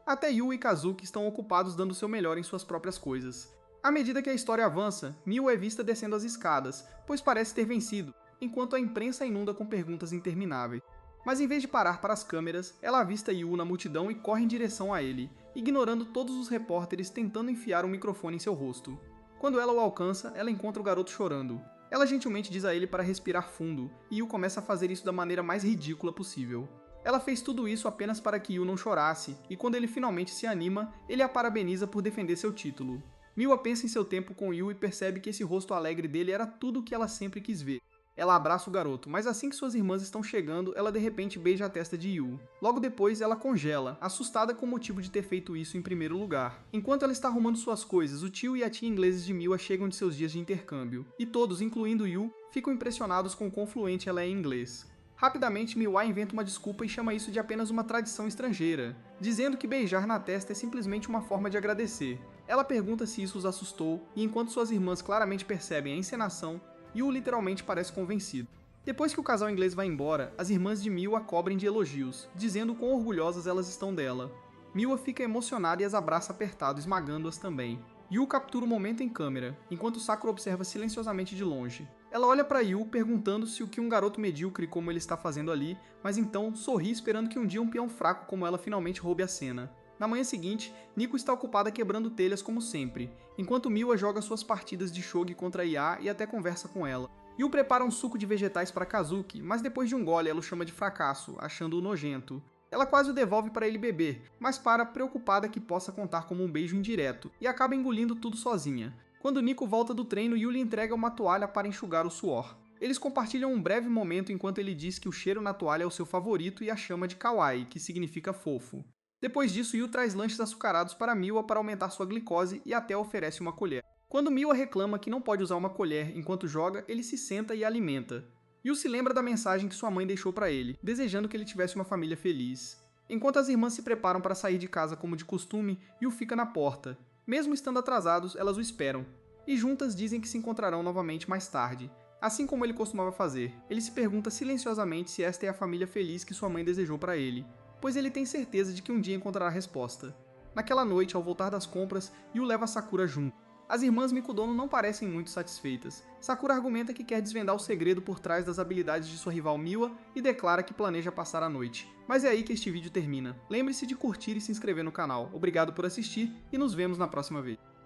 Até Yu e Kazuki estão ocupados dando seu melhor em suas próprias coisas. À medida que a história avança, Miwa é vista descendo as escadas, pois parece ter vencido, enquanto a imprensa inunda com perguntas intermináveis. Mas em vez de parar para as câmeras, ela avista Yu na multidão e corre em direção a ele, ignorando todos os repórteres tentando enfiar um microfone em seu rosto. Quando ela o alcança, ela encontra o garoto chorando. Ela gentilmente diz a ele para respirar fundo, e Yu começa a fazer isso da maneira mais ridícula possível. Ela fez tudo isso apenas para que Yu não chorasse, e quando ele finalmente se anima, ele a parabeniza por defender seu título. Miwa pensa em seu tempo com Yu e percebe que esse rosto alegre dele era tudo o que ela sempre quis ver. Ela abraça o garoto, mas assim que suas irmãs estão chegando, ela de repente beija a testa de Yu. Logo depois, ela congela, assustada com o motivo de ter feito isso em primeiro lugar. Enquanto ela está arrumando suas coisas, o tio e a tia ingleses de Miwa chegam de seus dias de intercâmbio, e todos, incluindo Yu, ficam impressionados com o quão fluente ela é em inglês. Rapidamente, Miwa inventa uma desculpa e chama isso de apenas uma tradição estrangeira, dizendo que beijar na testa é simplesmente uma forma de agradecer. Ela pergunta se isso os assustou, e enquanto suas irmãs claramente percebem a encenação, Yu literalmente parece convencido. Depois que o casal inglês vai embora, as irmãs de Miwa a cobrem de elogios, dizendo quão orgulhosas elas estão dela. Miwa fica emocionada e as abraça apertado, esmagando-as também. Yu captura o momento em câmera, enquanto Sakura observa silenciosamente de longe. Ela olha para Yu perguntando se o que um garoto medíocre como ele está fazendo ali, mas então sorri esperando que um dia um peão fraco como ela finalmente roube a cena. Na manhã seguinte, Nico está ocupada quebrando telhas como sempre, enquanto Miwa joga suas partidas de shogi contra Ia e até conversa com ela. Yu prepara um suco de vegetais para Kazuki, mas depois de um gole ela o chama de fracasso, achando-o nojento. Ela quase o devolve para ele beber, mas para preocupada que possa contar como um beijo indireto, e acaba engolindo tudo sozinha. Quando Nico volta do treino, Yu lhe entrega uma toalha para enxugar o suor. Eles compartilham um breve momento enquanto ele diz que o cheiro na toalha é o seu favorito e a chama de kawaii, que significa fofo. Depois disso, Yu traz lanches açucarados para Miwa para aumentar sua glicose e até oferece uma colher. Quando Miwa reclama que não pode usar uma colher enquanto joga, ele se senta e a alimenta. Yu se lembra da mensagem que sua mãe deixou para ele, desejando que ele tivesse uma família feliz. Enquanto as irmãs se preparam para sair de casa como de costume, Yu fica na porta. Mesmo estando atrasados, elas o esperam. E juntas dizem que se encontrarão novamente mais tarde. Assim como ele costumava fazer, ele se pergunta silenciosamente se esta é a família feliz que sua mãe desejou para ele, pois ele tem certeza de que um dia encontrará a resposta. Naquela noite, ao voltar das compras, Yu leva Sakura junto. As irmãs Mikudono não parecem muito satisfeitas. Sakura argumenta que quer desvendar o segredo por trás das habilidades de sua rival Miwa e declara que planeja passar a noite. Mas é aí que este vídeo termina. Lembre-se de curtir e se inscrever no canal. Obrigado por assistir e nos vemos na próxima vez.